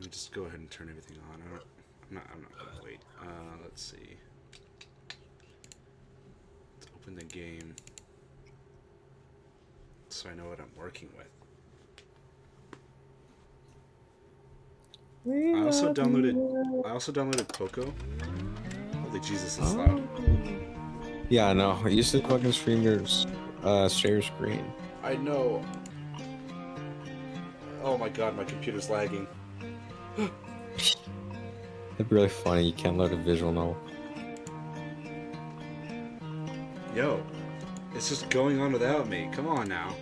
Let me just go ahead and turn everything on. I'm not gonna wait. Let's see. Let's open the game so I know what I'm working with. I also downloaded Poco. Holy Jesus, it's loud. Yeah, I know. You should fucking stream your share your screen. I know. Oh my god, my computer's lagging. It'd be really funny. You can't load a visual novel. Yo, it's just going on without me. Come on now.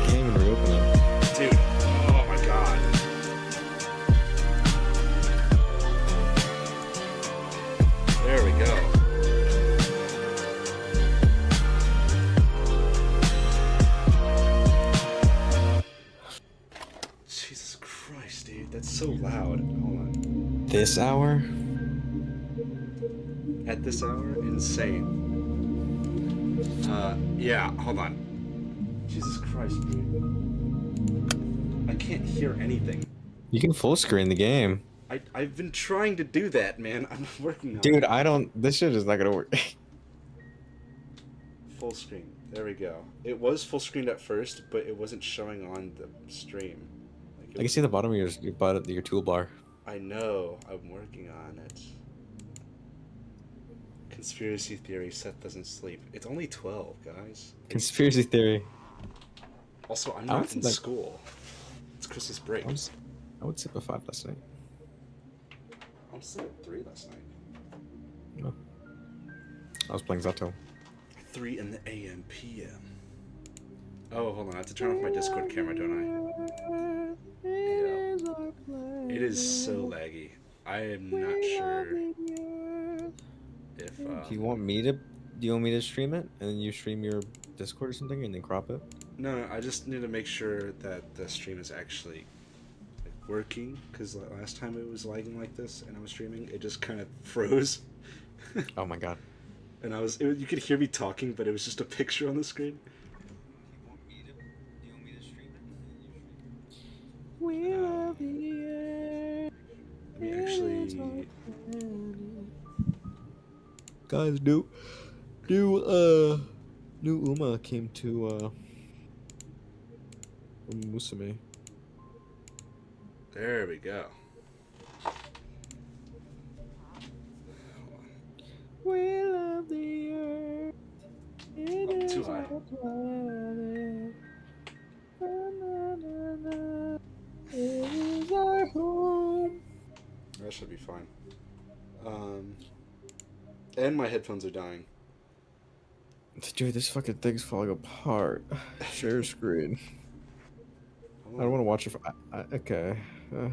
Can't even reopen it. Dude, oh my god. There we go. Jesus Christ, dude, that's so loud. Hold on. This hour? At this hour? Insane. Yeah, hold on. Jesus Christ, dude. I can't hear anything. You can full screen the game. I've been trying to do that, man. I'm working on Dude, it. I don't. This shit is not gonna work. Full screen. There we go. It was full screened at first, but it wasn't showing on the stream. Like, I can see the bottom of your toolbar. I know. I'm working on it. Conspiracy theory. Seth doesn't sleep. It's only 12, guys. Conspiracy theory. Also, I'm I not would in like- school. It's Christmas break. I would sleep at 5 last night. I was asleep at 3 last night. No. I was playing Zato. 3 in the AM PM. Oh, hold on. I have to turn off my Discord camera, don't I? Yeah. It is so laggy. I am not sure if. Do you want me to stream it and then you stream your Discord or something and then crop it? No, I just need to make sure that the stream is actually working, because last time it was lagging like this and I was streaming, it just kind of froze. Oh my god. And you could hear me talking, but it was just a picture on the screen. Let me actually. Guys, new Uma came to Musume. There we go. We love the earth. Oh, too high. It is our home. That should be fine. And my headphones are dying. Dude, this fucking thing's falling apart. Share screen. I don't want to watch it. Okay. I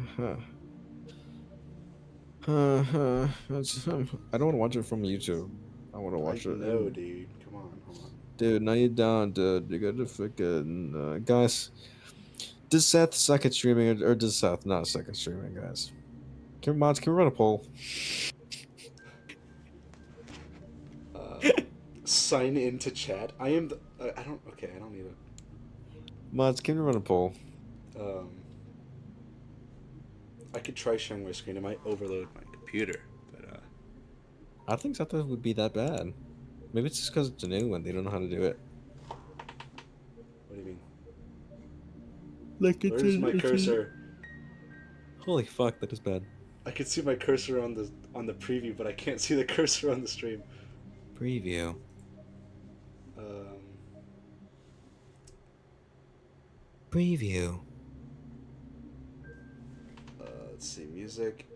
don't want to watch it from YouTube. I want to watch it. No, dude. Come on, hold on. Dude, now you're down, dude. You gotta fucking guys. Does Seth suck at streaming, or does Seth not suck at streaming, guys? Can we run a poll? Sign into chat. I am the. I don't. Okay, I don't need it. Mods, can we run a poll? I could try sharing my screen. It might overload my computer, but I don't think Seth would be that bad. Maybe it's just because it's new and they don't know how to do it. What do you mean? Like Where's my cursor? Holy fuck, that is bad. I could see my cursor on the preview, but I can't see the cursor on the stream. Preview. Preview. Let's see, music.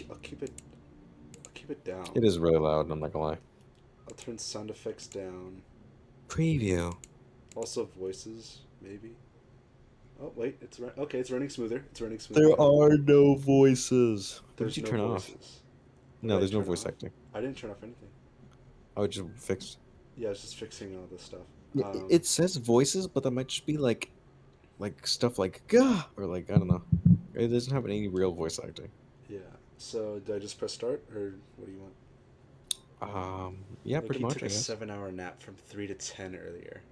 I'll keep it down. It is really loud, I'm not gonna lie. I'll turn sound effects down. Preview. Also voices, maybe. Oh wait, okay. It's running smoother. It's running smoother. There are no voices. What There's did you no turn off? voices. No, What there's did I no turn voice off? acting. I didn't turn off anything. Oh, it just fixed. Yeah, I was just fixing all this stuff. It says voices, but that might just be like like stuff like "gah" or like I don't know. It doesn't have any real voice acting. Yeah. So do I just press start, or what do you want? Yeah, pretty Loki much, took I a guess. 7-hour nap from 3 to 10 earlier.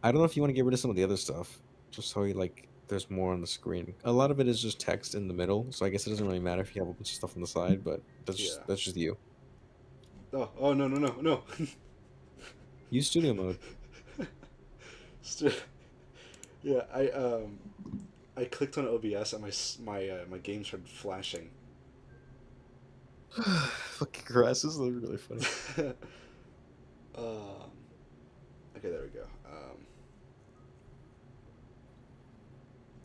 I don't know if you want to get rid of some of the other stuff, just so you like there's more on the screen. A lot of it is just text in the middle, so I guess it doesn't really matter if you have a bunch of stuff on the side, but Yeah. that's just you. Oh no no no no. Use studio mode. Yeah, I clicked on OBS and my game started flashing. Fucking grass is really funny. um, okay, there we go.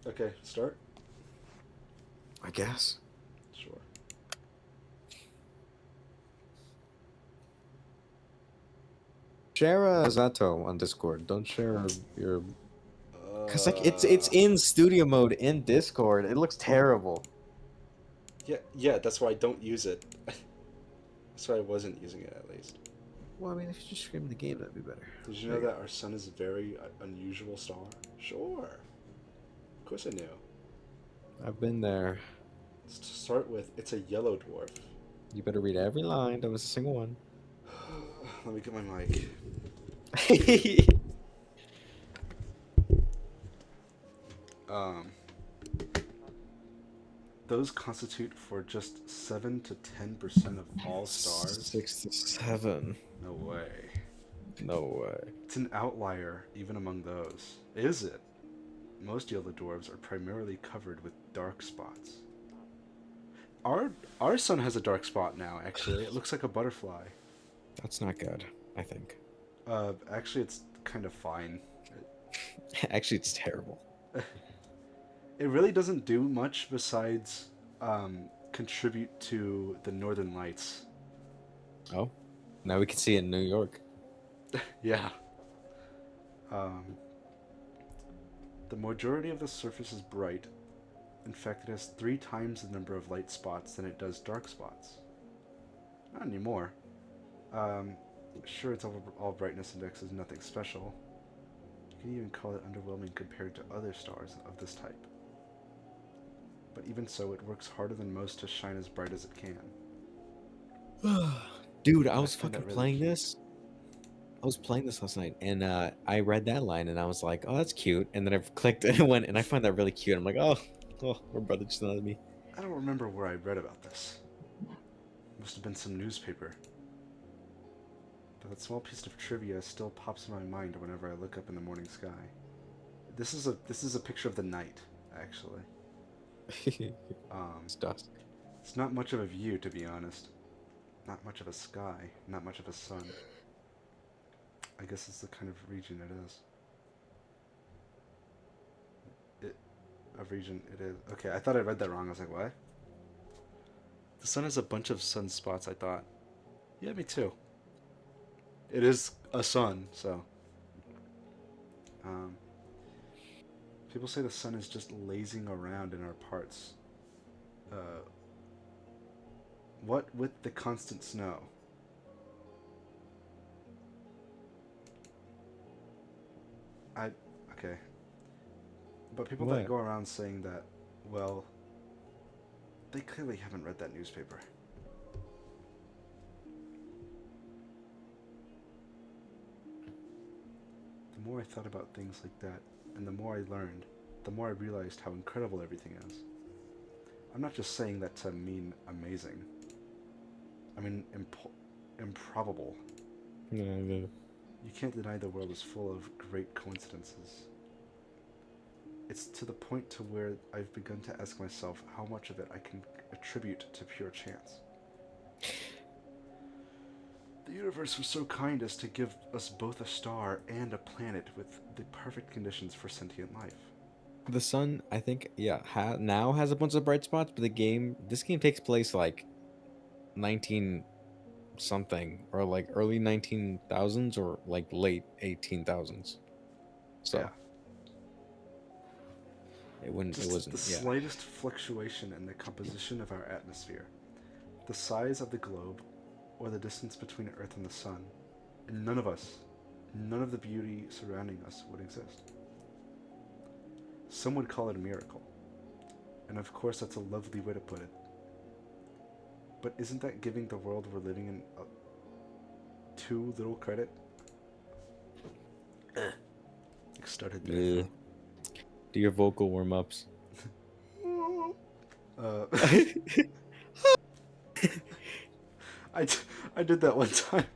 Okay, start. I guess. Sure. Share Zato on Discord. Don't share your cause like it's Uh, in studio mode in Discord. It looks terrible. yeah. That's why I don't use it. That's why I wasn't using it at least. Well, I mean, if you just stream the game, that'd be better. Did you There know you that our sun is a very unusual star? Sure. Of course I knew. go. I've been there. To start with, it's a yellow dwarf. You better read every line. That was a single one. Let me get my mic. Um, those constitute for just 7 to 10% of all stars. 6 to 7. No way. No way. It's an outlier even among those. Is it? Most yellow dwarfs are primarily covered with dark spots. Our sun has a dark spot now. Actually, it looks like a butterfly. That's not good, I think. Actually, it's kind of fine. Actually, it's terrible. It really doesn't do much besides contribute to the northern lights. Oh, now we can see it in New York. Yeah. Um, the majority of the surface is bright. In fact, it has 3 times the number of light spots than it does dark spots. Not anymore. Sure, its overall brightness index is nothing special. You can even call it underwhelming compared to other stars of this type. But even so, it works harder than most to shine as bright as it can. Dude, I And was find that fucking really playing cute. this. I was playing this last night, and I read that line, and I was like, "Oh, that's cute." And then I clicked, and it went, and I find that really cute. I'm like, "Oh, we're brothers, just not me." I don't remember where I read about this. Must have been some newspaper. But that small piece of trivia still pops in my mind whenever I look up in the morning sky. This is a picture of the night, actually. It's dusk. It's not much of a view, to be honest. Not much of a sky, not much of a sun. I guess it's the kind of region it is. A region it is. Okay, I thought I read that wrong. I was like, what? The sun has a bunch of sunspots, I thought. Yeah, me too. It is a sun, so. Um, People say the sun is just lazing around in our parts. What with the constant snow? Okay. But people that What? go around saying that, well, they clearly haven't read that newspaper. The more I thought about things like that, and the more I learned, the more I realized how incredible everything is. I'm not just saying that to mean amazing. I mean improbable. No. You can't deny the world is full of great coincidences. It's to the point to where I've begun to ask myself how much of it I can attribute to pure chance. The universe was so kind as to give us both a star and a planet with the perfect conditions for sentient life. The sun, I think, yeah, now has a bunch of bright spots, but this game takes place like 19 something, or like early 19,000s, or like late 18,000s. Yeah. So it Just wasn't, the yeah. slightest fluctuation in the composition of our atmosphere, the size of the globe, or the distance between Earth and the Sun, and none of the beauty surrounding us would exist. Some would call it a miracle. And of course, that's a lovely way to put it. But isn't that giving the world we're living in too little credit? Started there. Ugh. Do your vocal warm ups. Uh, I did that one time.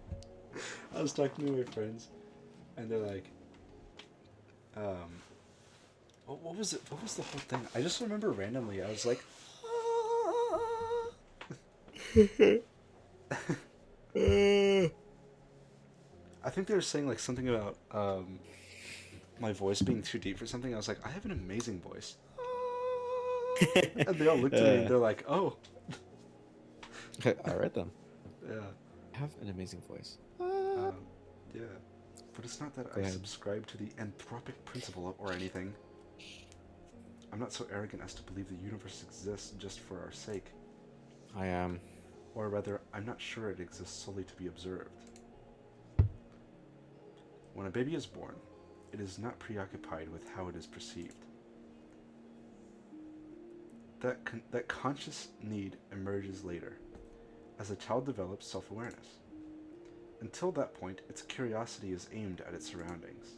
I was talking to my friends, and they're like, what was it? What was the whole thing? I just remember randomly, I was like, I think they were saying like something about my voice being too deep for something. I was like, I have an amazing voice. And they all looked at me and they're like, oh. All right then. Yeah. I have an amazing voice. Yeah. But it's not that Go I ahead. subscribe to the anthropic principle or anything. I'm not so arrogant as to believe the universe exists just for our sake. I am. Or rather, I'm not sure it exists solely to be observed. When a baby is born, it is not preoccupied with how it is perceived. That conscious need emerges later, as a child develops self-awareness. Until that point, its curiosity is aimed at its surroundings.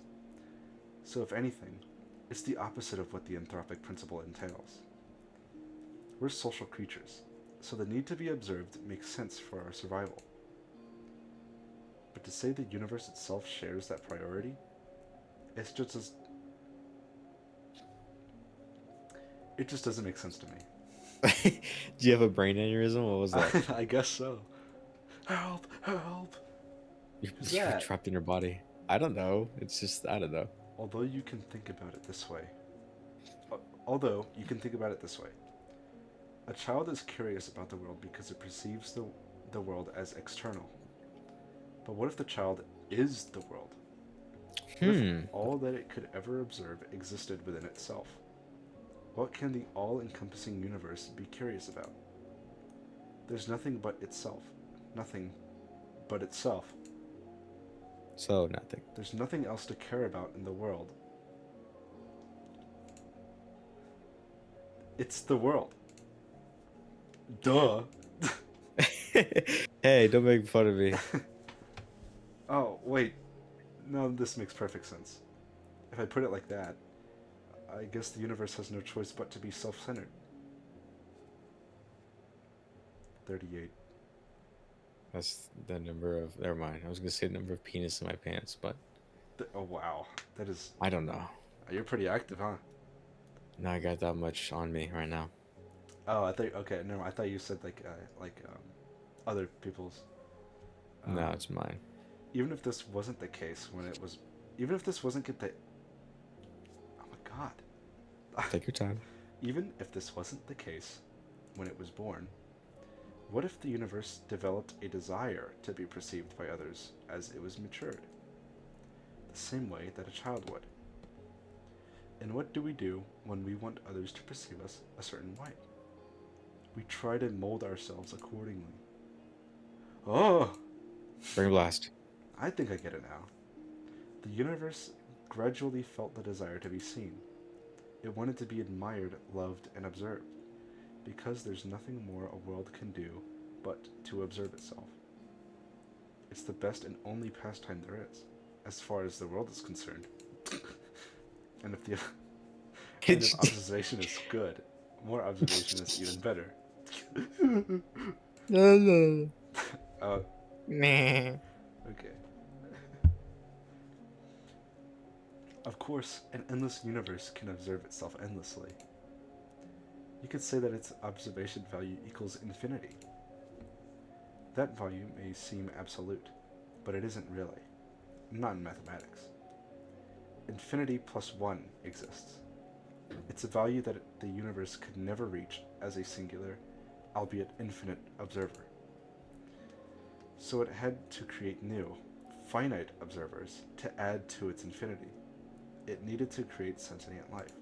So if anything, it's the opposite of what the anthropic principle entails. We're social creatures, so the need to be observed makes sense for our survival. But to say the universe itself shares that priority, it just doesn't make sense to me. Do you have a brain aneurysm? What was that? I guess so. Help! Help! You're trapped in your body. I don't know. It's just, I don't know. Although you can think about it this way. A child is curious about the world because it perceives the world as external. But what if the child is the world? What if all that it could ever observe existed within itself? What can the all-encompassing universe be curious about? There's nothing but itself. Nothing but itself. So, nothing. There's nothing else to care about in the world. It's the world. Duh. Hey, don't make fun of me. Oh, wait. No, this makes perfect sense. If I put it like that, I guess the universe has no choice but to be self-centered. 38. That's the number of. Never mind. I was gonna say the number of penis in my pants, but Oh, wow. That is... I don't know. You're pretty active, huh? Now I got that much on me right now. Oh, I thought... Okay, no, I thought you said, other people's... No, it's mine. Even if this wasn't the case when it was... Even if this wasn't the... Oh my god. Take your time. Even if this wasn't the case when it was born, what if the universe developed a desire to be perceived by others as it was matured? The same way that a child would. And what do we do when we want others to perceive us a certain way? We try to mold ourselves accordingly. Oh! Bring blast. I think I get it now. The universe gradually felt the desire to be seen. It wanted to be admired, loved, and observed, because there's nothing more a world can do but to observe itself. It's the best and only pastime there is, as far as the world is concerned. And if observation is good, more observation is even better. Okay. Of course, an endless universe can observe itself endlessly. You could say that its observation value equals infinity. That value may seem absolute, but it isn't really. Not in mathematics. Infinity plus 1 exists. It's a value that the universe could never reach as a singular, albeit infinite, observer. So it had to create new, finite observers to add to its infinity. It needed to create sentient life.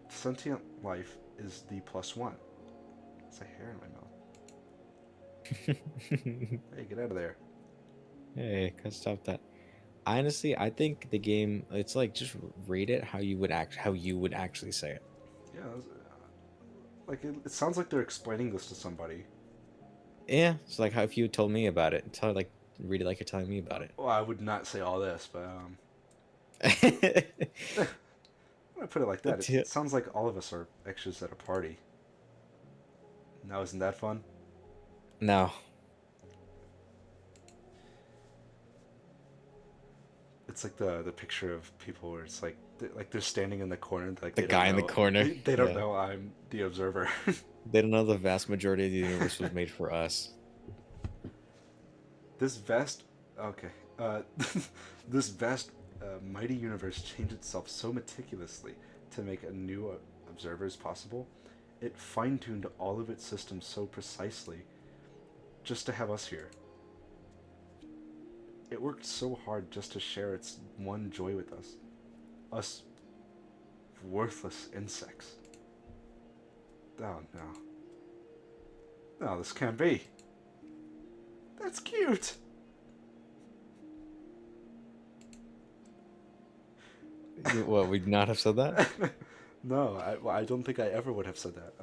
Sentient life is the plus 1. It's a hair in my mouth. Hey, get out of there. Hey, gotta stop that. honestly, I think the game. It's like just rate it how you would actually say it. Yeah, like it sounds like they're explaining this to somebody. Yeah, it's like how if you told me about it, tell like read it like you're telling me about Well, I would not say all this, but it. when I put it like that, Yeah. it sounds like all of us are extras at a party. Now, isn't that fun? No, It's like the picture of people where it's like they're standing in the corner, like the they don't guy in the know corner. they don't Yeah, know I'm the observer. they don't know the vast majority of the universe was made for us. This vast, okay, uh, this vast, mighty universe changed itself so meticulously to make a new observers possible. It fine-tuned all of its systems so precisely just to have us here. It worked so hard just to share its one joy with us. Us worthless insects. Oh no. No, this can't be. That's cute! What, would not have said that? No, I don't think I ever would have said that.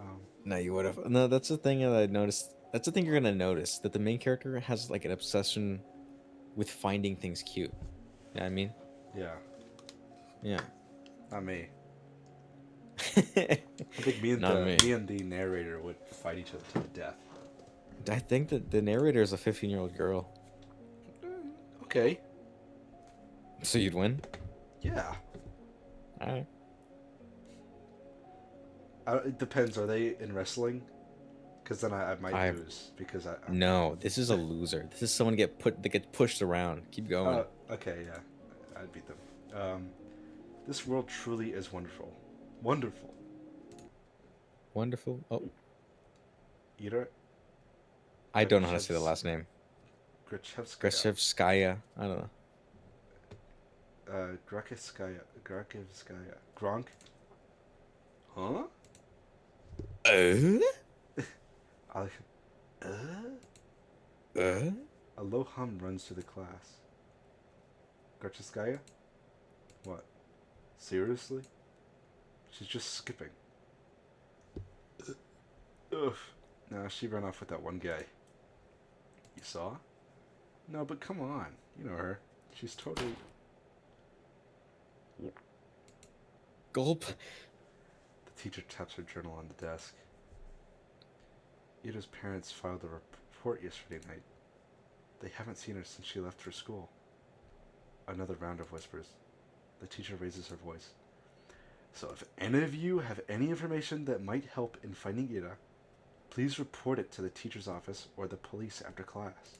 No, you would have. No, that's the thing that I noticed. That's the thing you're gonna notice that the main character has like an obsession with finding things cute. You know what I mean? Yeah, Yeah. not me. I think Not me. me and the narrator would fight each other to the death. I think that the narrator is a 15-year-old girl, Okay. so you'd win. Yeah. All right. It depends. Are they in wrestling? Because then I might I lose because No, this is a loser. This is someone that get pushed around. Keep going. Okay, yeah, I'd beat them. This world truly is wonderful. Wonderful. Wonderful. Oh, Ira I don't know how to say the last name. Grachevskaya. Grachevskaya. I don't know. Grakivskaya. Gronk. Huh? Uh? I, uh? A low hum runs through the class. Grachevskaya? What? Seriously? She's just skipping. Ugh. Nah, she ran off with that one guy. You saw? No, but come on. You know her. She's totally... Gulp. The teacher taps her journal on the desk. Ida's parents filed a report yesterday night. They haven't seen her since she left for school. Another round of whispers. The teacher raises her voice. So if any of you have any information that might help in finding Ida, please report it to the teacher's office or the police after class.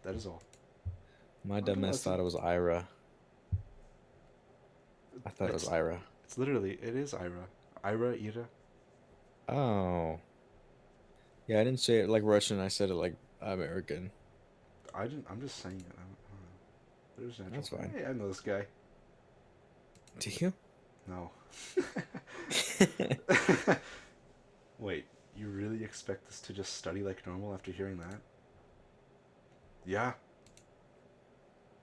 That is all. My dumbass thought it was Ira. I thought it was Ira. It's literally, it is Ira. Ira, Ida. Oh. Yeah, I didn't say it like Russian. I said it like American. I'm just saying it. I don't know. There's natural. That's fine. Hey, I know this guy. Do you? No. Wait, you really expect us to just study like normal after hearing that? Yeah.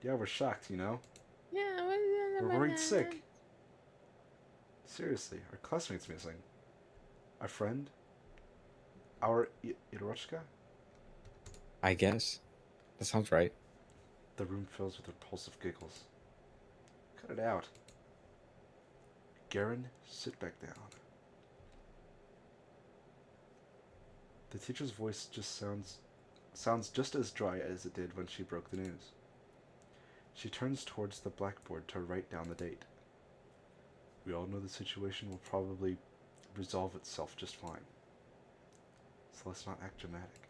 Yeah, we're shocked, you know? Yeah, We're worried sick. Seriously, our classmate's missing. Our friend? Our Irochka? I guess. That sounds right. The room fills with repulsive giggles. Cut it out. Garen, sit back down. The teacher's voice just sounds just as dry as it did when she broke the news. She turns towards the blackboard to write down the date. We all know the situation will probably resolve itself just fine. So let's not act dramatic.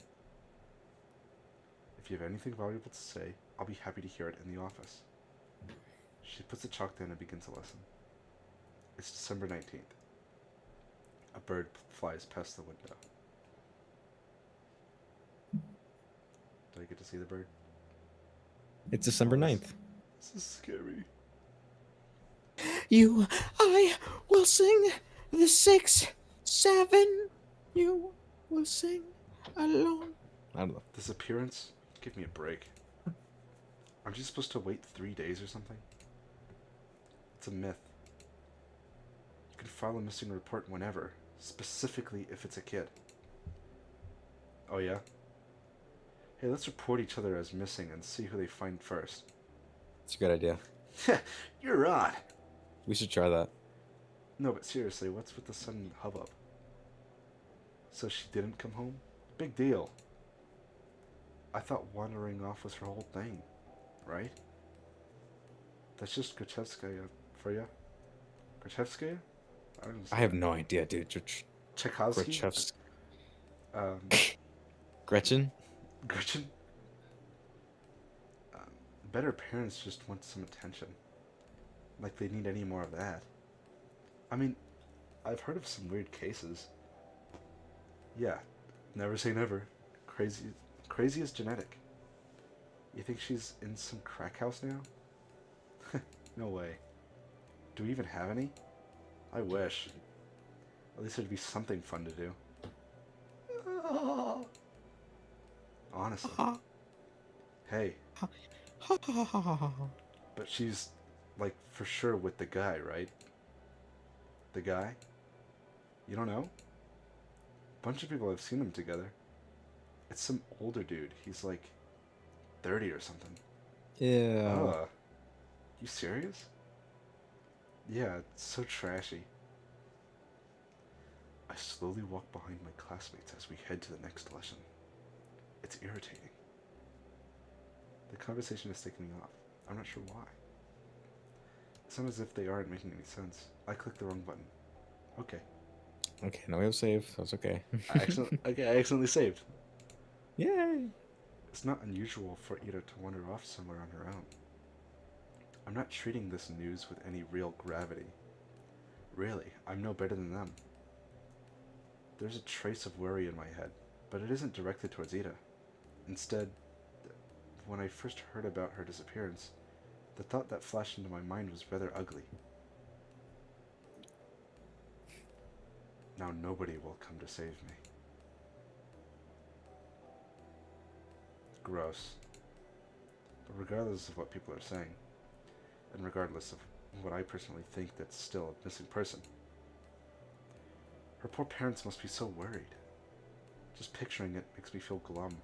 If you have anything valuable to say, I'll be happy to hear it in the office. She puts the chalk down and begins a lesson. It's December 19th. A bird flies past the window. Do I get to see the bird? It's December 9th. This is scary. I will sing the 6, 7. You will sing alone. I don't know. This appearance? Give me a break. Aren't you supposed to wait 3 days or something? It's a myth. You can file a missing report whenever, specifically if it's a kid. Oh yeah? Hey, let's report each other as missing and see who they find first. It's a good idea. You're on! We should try that. No, but seriously, what's with the sudden hubbub? So she didn't come home? Big deal. I thought wandering off was her whole thing, right? That's just Grachevskaya for you? Grachevskaya? I don't know. I have no idea, dude. Tchaikovsky? Grachevsky. Um, Gretchen? Gretchen? Um, Better parents just want some attention. Like they need any more of that. I mean, I've heard of some weird cases. Yeah, never say never. Crazy is genetic. You think she's in some crack house now? No way. Do we even have any? I wish. At least there'd be something fun to do. Honestly. Hey. But she's, like, for sure with the guy, right? The guy? You don't know? Bunch of people have seen them together. It's some older dude. He's like 30 or something. Yeah. You serious? Yeah, it's so trashy. I slowly walk behind my classmates as we head to the next lesson. It's irritating. The conversation is taking me off. I'm not sure why. It's not as if they aren't making any sense. I clicked the wrong button. Okay. Okay, now we have save. That's okay. I accidentally saved. Yay! It's not unusual for Ida to wander off somewhere on her own. I'm not treating this news with any real gravity. Really, I'm no better than them. There's a trace of worry in my head, but it isn't directed towards Ida. Instead, when I first heard about her disappearance, the thought that flashed into my mind was rather ugly. Now nobody will come to save me. Gross. But regardless of what people are saying, and regardless of what I personally think that's still a missing person, her poor parents must be so worried. Just picturing it makes me feel glum.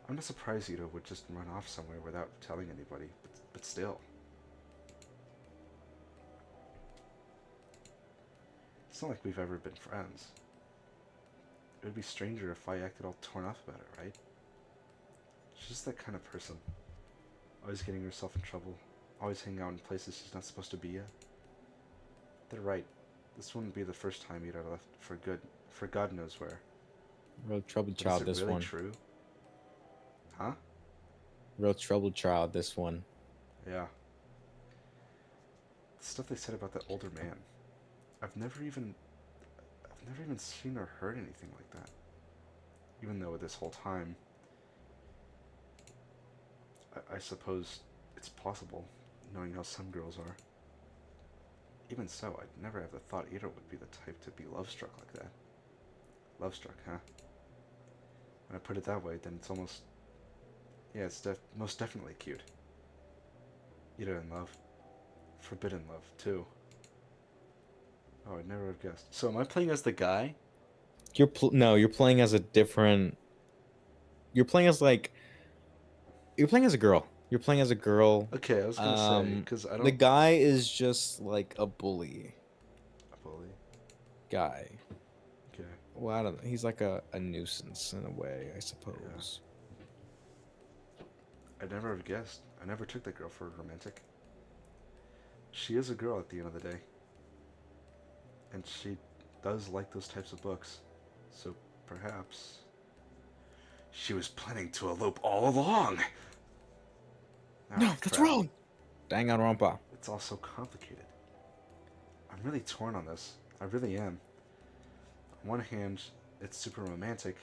I'm not surprised Ida would just run off somewhere without telling anybody, but still. It's not like we've ever been friends. It would be stranger if I acted all torn up about it, right? She's just that kind of person. Always getting herself in trouble. Always hanging out in places she's not supposed to be at. They're right. This wouldn't be the first time Ida left for good, for God knows where. Real troubled But child, is it this really one. true? Huh? Real troubled child, this one. Yeah. The stuff they said about that older man. I've never even seen or heard anything like that. Even though this whole time, I suppose it's possible, knowing how some girls are. Even so, I'd never have the thought Ida would be the type to be love-struck like that. Love-struck, huh? When I put it that way, then it's almost... Yeah, it's most definitely cute. Ida in love. Forbidden love, too. Oh, I'd never have guessed. So am I playing as the guy? No, you're playing as a different... You're playing as, like... You're playing as a girl. You're playing as a girl. Okay, I was gonna say, because I don't... The guy is just, like, a bully. A bully? Guy. Okay. Well, I don't know. He's like a nuisance in a way, I suppose. I'd never have guessed. I never took that girl for a romantic. She is a girl at the end of the day. And she does like those types of books. So perhaps she was planning to elope all along. No, that's wrong. Danganronpa. It's all so complicated. I'm really torn on this. I really am. On one hand, it's super romantic.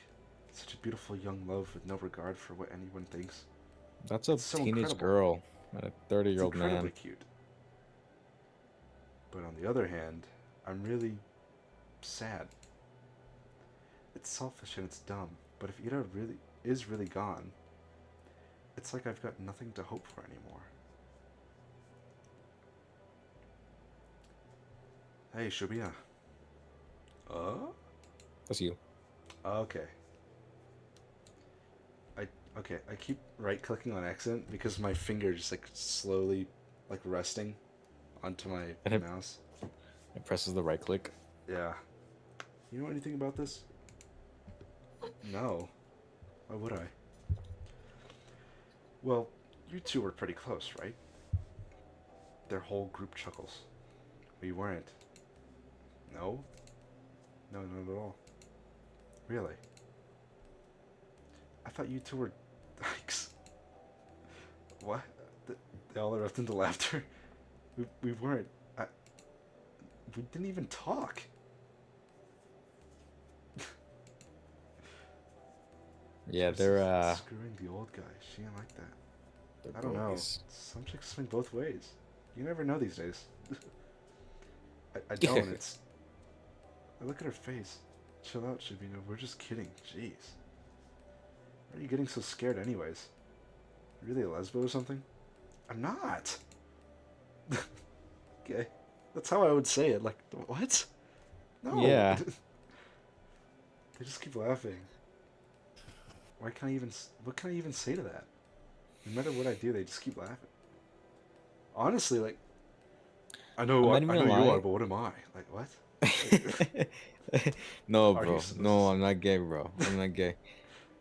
Such a beautiful young love with no regard for what anyone thinks. That's a so teenage incredible. girl and a 30-year-old It's incredibly man. cute. But on the other hand, I'm really sad. It's selfish and it's dumb, but if Ida really is really gone, It's like I've got nothing to hope for anymore. Hey, Shubia. Oh? That's you. Okay. Okay, I keep right-clicking on accident because my finger just like slowly like resting onto my And mouse. it presses the right click. Yeah. You know anything about this? No. Why would I? Well, you two were pretty close, right? Their whole group chuckles. We weren't. No? No, not at all. Really? I thought you two were dykes. What? They all erupted into laughter. We weren't. We didn't even talk. Yeah, This they're is screwing the old guy. She ain't like that. they're I don't know. boys. Some chicks swing both ways. You never know these days. I don't. It's. I look at her face. Chill out, Shabina. We're just kidding. Jeez. Why are you getting so scared, anyways? You really a lesbo or something? I'm not. Okay. That's how I would say it. Like, what? No. Yeah. They just keep laughing. Why can't I even? What can I even say to that? No matter what I do, they just keep laughing. Honestly, like, I know, I'm not I even know gonna you lie. are, but what am I? Like, what? No, Are you bro. supposed No, I'm not gay, bro. I'm not gay.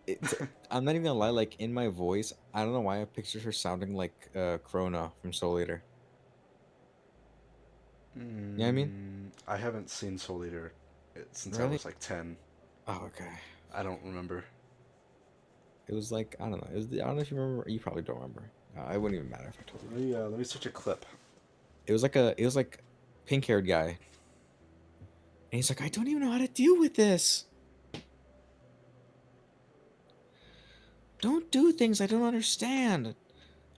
It's, to? I'm not even gonna lie. Like in my voice, I don't know why I pictured her sounding like Krona from Soul Eater. You know what I mean? I haven't seen Soul Eater since I Really? was like 10. Oh, okay. I don't remember. It was like I don't know. I don't know if you remember. You probably don't remember. It wouldn't even matter if I told you. Let me search a clip. It was like pink haired guy, and he's like, I don't even know how to deal with this. Don't do things I don't understand.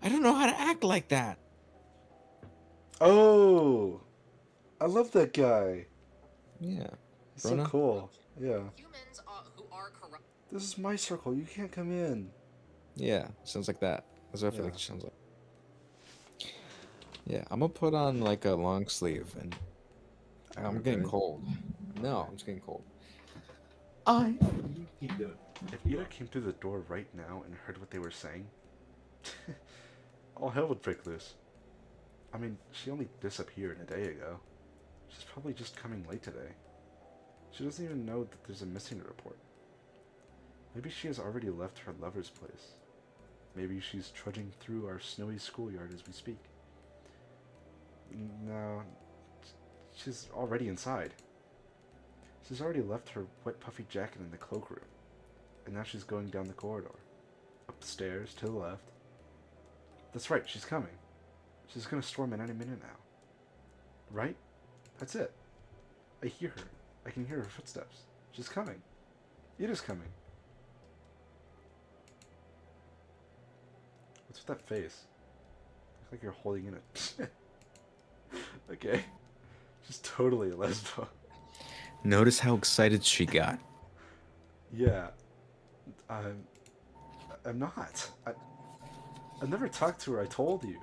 I don't know how to act like that. Oh, I love that guy. Yeah, He's so Krona. cool. Yeah. This is my circle. You can't come in. Yeah, sounds like that. That's what I feel Yeah. like it sounds like. Yeah, I'm gonna put on like a long sleeve, and I'm getting Okay. cold. No, I'm just getting cold. I. Keep doing. If Ida came through the door right now and heard what they were saying, all hell would break loose. I mean, she only disappeared a day ago. She's probably just coming late today. She doesn't even know that there's a missing report. Maybe she has already left her lover's place. Maybe she's trudging through our snowy schoolyard as we speak. No, she's already inside. She's already left her wet puffy jacket in the cloakroom, and now she's going down the corridor. Up the stairs, to the left. That's right, she's coming. She's gonna storm in any minute now. Right? That's it. I hear her. I can hear her footsteps. She's coming. It is coming. What's with that face? Looks like you're holding in it. Okay. She's totally a lesbo. Notice how excited she got. Yeah. I'm not. I never talked to her, I told you.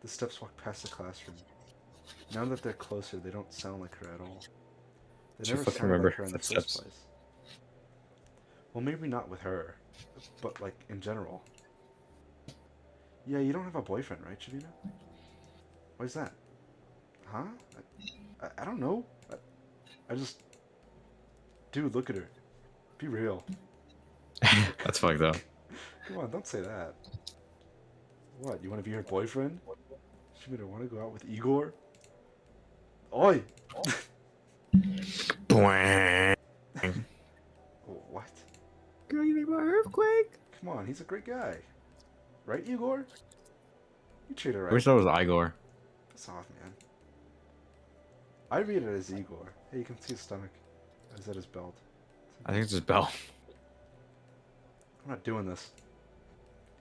The steps walk past the classroom. Now that they're closer, they don't sound like her at all. They She never fucking sounded remember like her in the first footsteps. place. Well, maybe not with her, but like in general. Yeah, you don't have a boyfriend, right, Shavina? Why's that? Huh? I don't know. I just... Dude, look at her. Be real. That's fucked up. Come on, don't say that. What, you want to be her boyfriend? Shavina, want to go out with Igor? Oi! What? Girl, you make my earthquake. Come on, he's a great guy. Right, Igor? You treat her I right. wish that was Igor. Piss off, man. I read it as Igor. Hey, you can see his stomach. Is that his belt? I think it's his bell. I'm not doing this.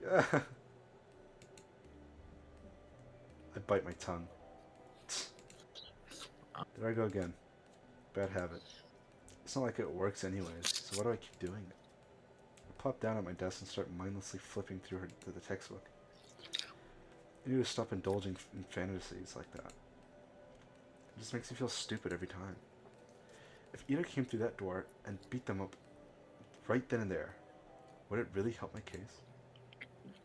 Yeah. I bite my tongue. There I go again. Bad habit. It's not like it works anyways, so why do I keep doing it? plop down at my desk and start mindlessly flipping through the textbook. I need to stop indulging in fantasies like that. It just makes me feel stupid every time. If Ida came through that door and beat them up right then and there, would it really help my case?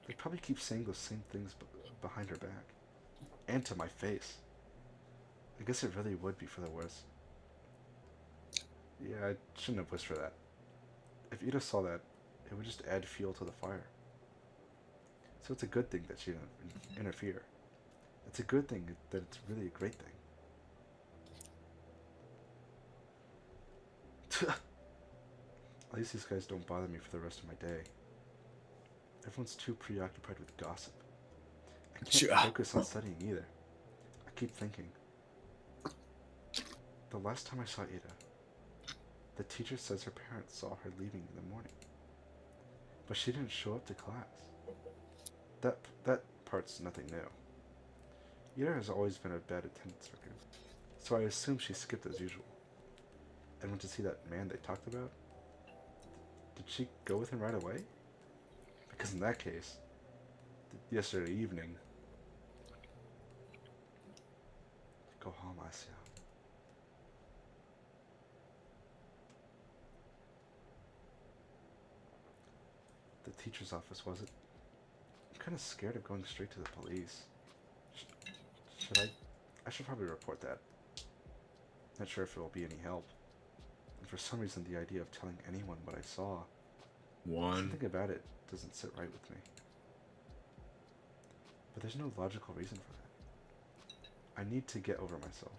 They'd probably keep saying those same things behind her back. And to my face. I guess it really would be for the worse. Yeah, I shouldn't have wished for that. If Ida saw that, it would just add fuel to the fire. So it's a good thing that she didn't interfere. It's a good thing that it's really a great thing. At least these guys don't bother me for the rest of my day. Everyone's too preoccupied with gossip. I can't focus on studying either. I keep thinking. The last time I saw Ida, the teacher says her parents saw her leaving in the morning. But she didn't show up to class. That part's nothing new. Ida has always been a bad attendance record, so I assume she skipped as usual. And went to see that man they talked about? Did she go with him right away? Because in that case, yesterday evening... Go home, Asya. The teacher's office, was it? I'm kind of scared of going straight to the police. Should I? I should probably report that. Not sure if it will be any help. And for some reason, the idea of telling anyone what I saw, something about it doesn't sit right with me. But there's no logical reason for that. I need to get over myself.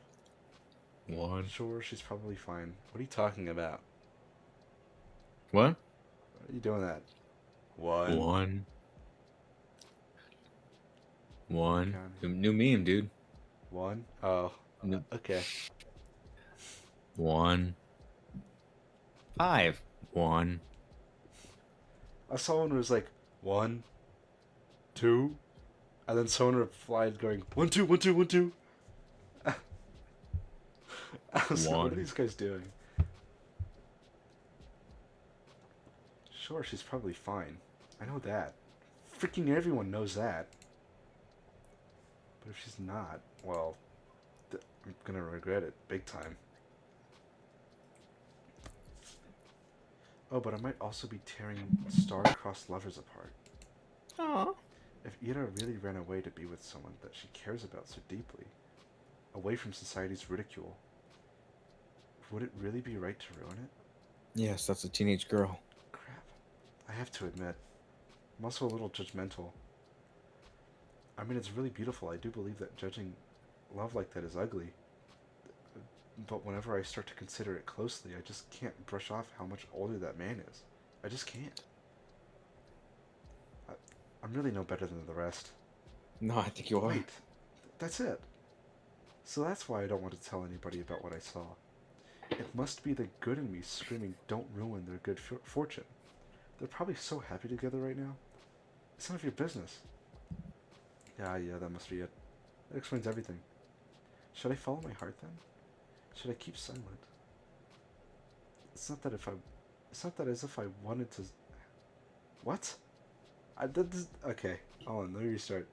Sure, she's probably fine. What are you talking about? What? What are you doing that? One. God. New meme, dude. One? Oh. Okay. 1. 5. 1. I saw one who was like, 1, 2, and then someone replied going, 1, 2, 1, 2, 1, 2. I was like, what are these guys doing? Sure, she's probably fine. I know that. Freaking everyone knows that. But if she's not, well, I'm gonna regret it big time. Oh, but I might also be tearing star-crossed lovers apart. Aww. If Ira really ran away to be with someone that she cares about so deeply, away from society's ridicule, would it really be right to ruin it? Yes, that's a teenage girl. Crap. I have to admit, I'm also a little judgmental. I mean, it's really beautiful. I do believe that judging love like that is ugly. But whenever I start to consider it closely, I just can't brush off how much older that man is. I just can't. I'm really no better than the rest. No, I think you are. Wait, that's it. So that's why I don't want to tell anybody about what I saw. It must be the good in me screaming, don't ruin their good fortune. They're probably so happy together right now. It's none of your business. Yeah, that must be it. That explains everything. Should I follow my heart then? Should I keep silent? It's not that as if I wanted to... What? I did this... Okay, hold on, let me restart.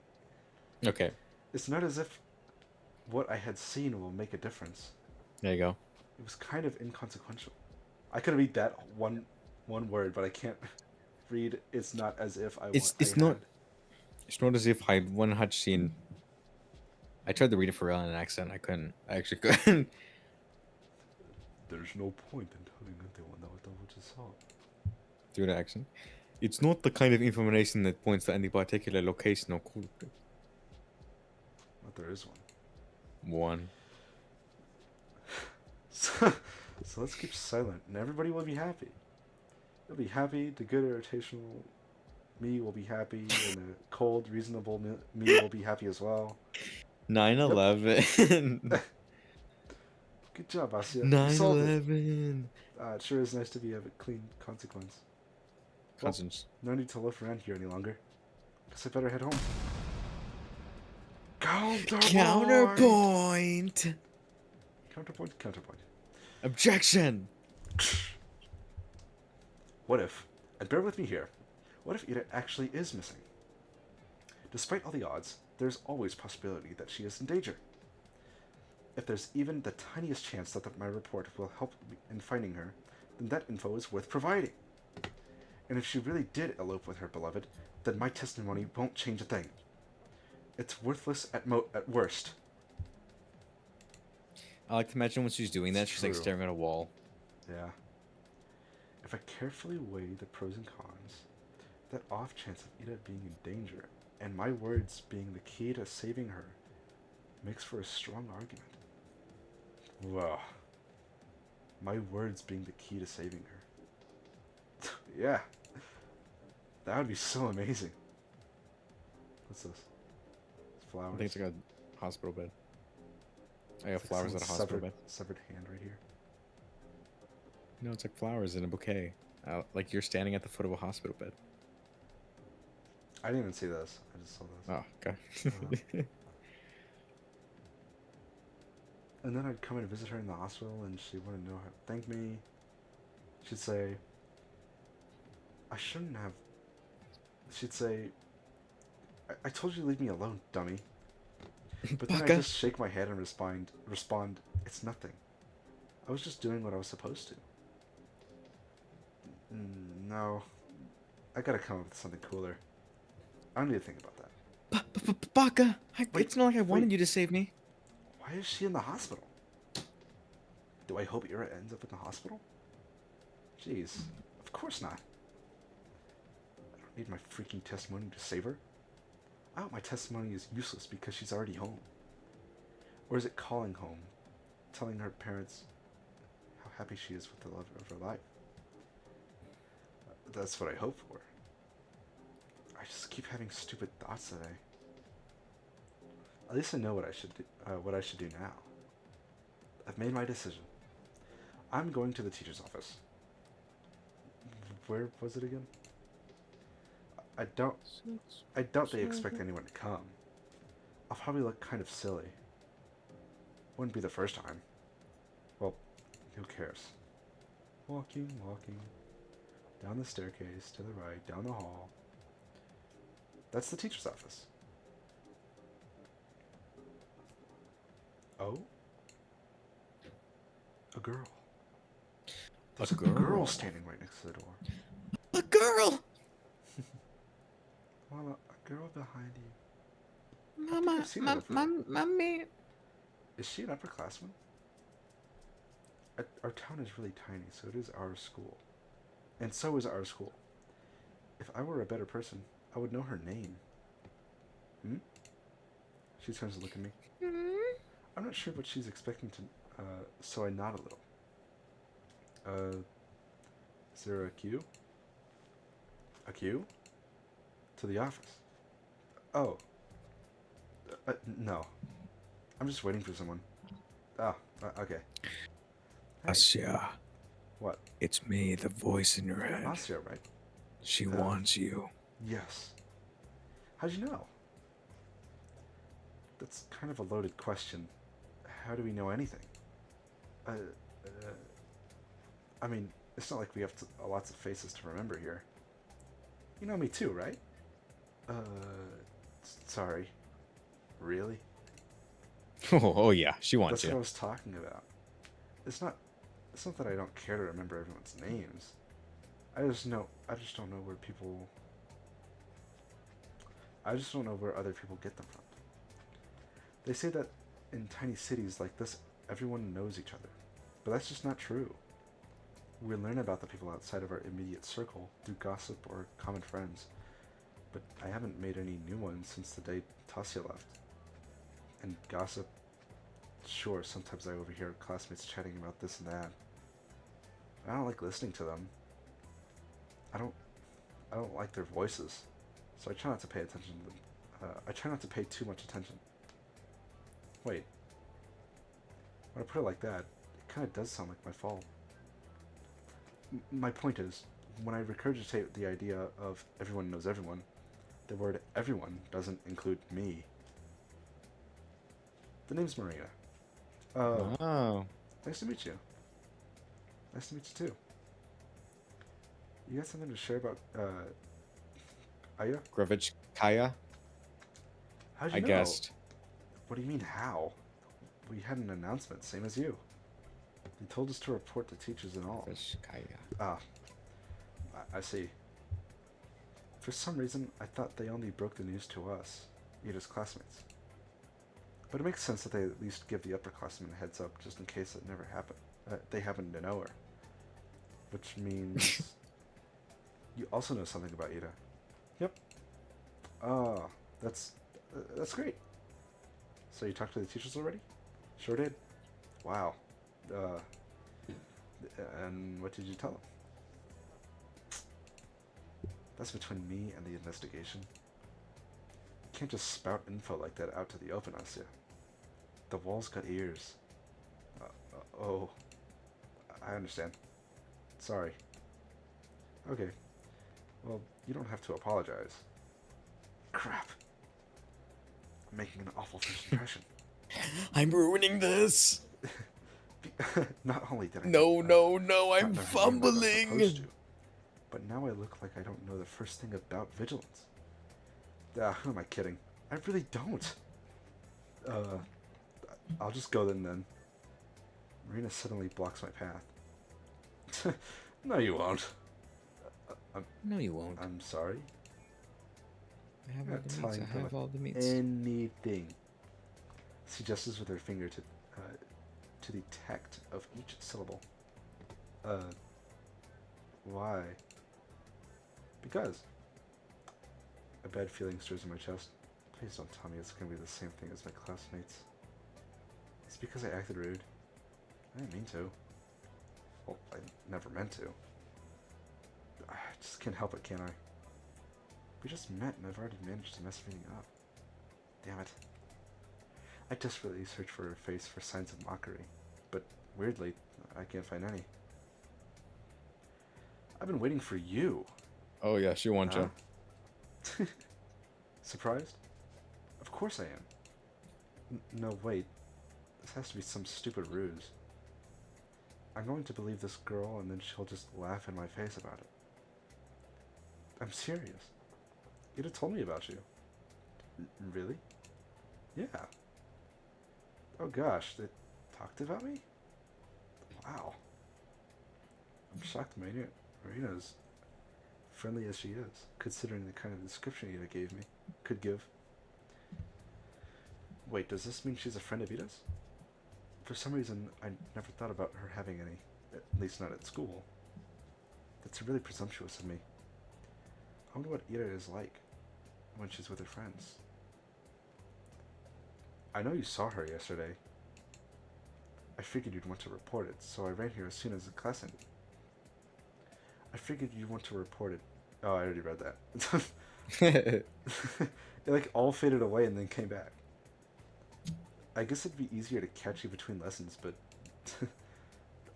Okay. It's not as if what I had seen will make a difference. There you go. It was kind of inconsequential. I could read that one word, but I can't read. It's not as if I. It's not as if I had seen. I tried to read it for real in an accent. I couldn't. I actually couldn't. There's no point in telling anyone that what you saw. Do the accent. It's not the kind of information that points to any particular location or culprit. But there is one. One. So let's keep silent, and everybody will be happy. They'll be happy. The good, irritational me will be happy, and the cold, reasonable me will be happy as well. 9/11. Yep. Good job, Asya. 9/11. It sure is nice to be a clean consequence. Cousins. Well, no need to loaf around here any longer. Guess I better head home. Counterpoint. Counterpoint. Objection. What if And bear with me here. What if Ida actually is missing? Despite all the odds, there's always possibility that she is in danger. If there's even the tiniest chance that my report will help in finding her, then that info is worth providing. And if she really did elope with her beloved, then my testimony won't change a thing. It's worthless at worst. I like to imagine when she's doing that, she's like True. staring at a wall. Yeah. If I carefully weigh the pros and cons, that off chance of Ida being in danger, and my words being the key to saving her, makes for a strong argument. Wow. My words being the key to saving her. Yeah. That would be so amazing. What's this? It's flowers. I think it's like a hospital bed. I got It's like flowers at a someone's hospital bed. severed hand right here. No, it's like flowers in a bouquet. Like you're standing at the foot of a hospital bed. I didn't even see this. I just saw this. Oh, okay. And then I'd come and visit her in the hospital, and she wouldn't know how to thank me. She'd say, I shouldn't have. She'd say, I told you to leave me alone, dummy. But then I just shake my head and respond, it's nothing. I was just doing what I was supposed to. No. I gotta come up with something cooler. I don't need to think about that. Baka! It's not like I wanted you to save me. Why is she in the hospital? Do I hope Ira ends up in the hospital? Jeez, of course not. I don't need my freaking testimony to save her. I hope my testimony is useless because she's already home. Or is it calling home, telling her parents how happy she is with the love of her life? That's what I hope for. I just keep having stupid thoughts today. At least I know what I should do now. I've made my decision. I'm going to the teacher's office. Where was it again? I doubt they expect anyone to come. I'll probably look kind of silly. Wouldn't be the first time. Well, who cares? Walking. Down the staircase, to the right, down the hall. That's the teacher's office. Oh? A girl. There's a girl standing right next to the door. A girl! Mama, a girl behind you. Mama, mommy. Is she an upperclassman? Our town is really tiny, so it is our school. And so is our school. If I were a better person, I would know her name. She turns to look at me. I'm not sure what she's expecting to, so I nod a little. Is there a queue? A queue? To the office. Oh. No. I'm just waiting for someone. Oh, okay. Hey. Asya. What? It's me, the voice in your head. Asya, right? She wants you. Yes. How'd you know? That's kind of a loaded question. How do we know anything? I mean, it's not like we have lots of faces to remember here. You know me too, right? Sorry. Really? Oh yeah, she wants That's what I you. was talking about. It's not that I don't care to remember everyone's names. I just don't know where people... I just don't know where other people get them from. They say that in tiny cities like this, everyone knows each other. But that's just not true. We learn about the people outside of our immediate circle through gossip or common friends. But I haven't made any new ones since the day Tasya left. And gossip... Sure, sometimes I overhear classmates chatting about this and that. I don't like listening to them. I don't like their voices. So I try not to pay attention to them. I try not to pay too much attention. Wait. When I put it like that, it kind of does sound like my fault. My point is, when I regurgitate the idea of everyone knows everyone, the word everyone doesn't include me. The name's Marina. Oh. Nice to meet you. Nice to meet you too. You got something to share about Aya? Grevich Kaya, How'd you I know? guessed. What do you mean, how? We had an announcement, same as you. They told us to report to teachers and all. Grevich Kaya. Ah, I see. For some reason, I thought they only broke the news to us, Ida's classmates. But it makes sense that they at least give the upperclassmen a heads up, just in case it never happened. They happen to know her. Which means you also know something about Ida. Yep. Ah, that's great. So you talked to the teachers already? Sure did. Wow. Uh, and what did you tell them? That's between me and the investigation. You can't just spout info like that out to the open, Asya. The wall's got ears. Oh, I understand. Sorry. Okay. Well, you don't have to apologize. Crap. I'm making an awful first impression. I'm ruining this. Not only did I No, no, no, not I'm know her name like I'm supposed fumbling. to, but now I look like I don't know the first thing about vigilance. Who am I kidding? I really don't. I'll just go then. Marina suddenly blocks my path. No, you won't. No, you won't. I'm sorry. I have I'm all not the meats. telling I you have all the meats. anything. She gestures with her finger to the tact of each syllable. Why? Because. A bad feeling stirs in my chest. Please don't tell me it's gonna be the same thing as my classmates. It's because I acted rude. I didn't mean to. Well, I never meant to. I just can't help it, can I? We just met and I've already managed to mess everything up. Damn it. I desperately search for her face for signs of mockery, but weirdly, I can't find any. I've been waiting for you. Oh yeah, she wants you. Surprised? Of course I am. No, wait. This has to be some stupid ruse. I'm going to believe this girl and then she'll just laugh in my face about it. I'm serious. Ida told me about you. Really? Yeah. Oh gosh, they talked about me? Wow. I'm shocked Marina's friendly as she is, considering the kind of description Ida could give. Wait, does this mean she's a friend of Ida's? For some reason, I never thought about her having any, at least not at school. That's really presumptuous of me. I wonder what Ida is like when she's with her friends. I know you saw her yesterday. I figured you'd want to report it, so I ran here as soon as the class ended. I figured you'd want to report it. Oh, I already read that. It like all faded away and then came back. I guess it'd be easier to catch you between lessons, but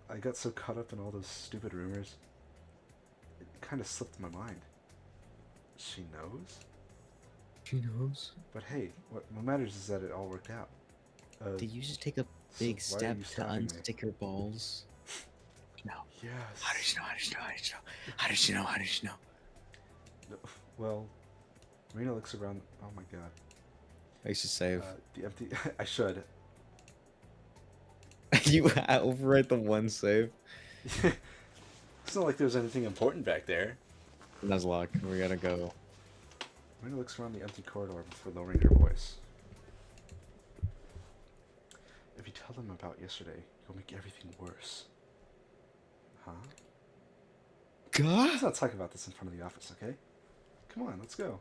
I got so caught up in all those stupid rumors. It kind of slipped my mind. She knows? She knows. But hey, what matters is that it all worked out. Did you just take a so big why are step you to stopping me? unstick your balls? No. Yes. How did you know? How did you know? How did you know? How did you know? How did you know? No, well, Marina looks around. Oh my god. I used to save. The empty. I should. You overwrite the one save. It's not like there's anything important back there. Nuzlocke, we gotta go. Marina looks around the empty corridor before lowering her voice. If you tell them about yesterday, you'll make everything worse. Huh? God? Let's not talk about this in front of the office, okay? Come on, let's go.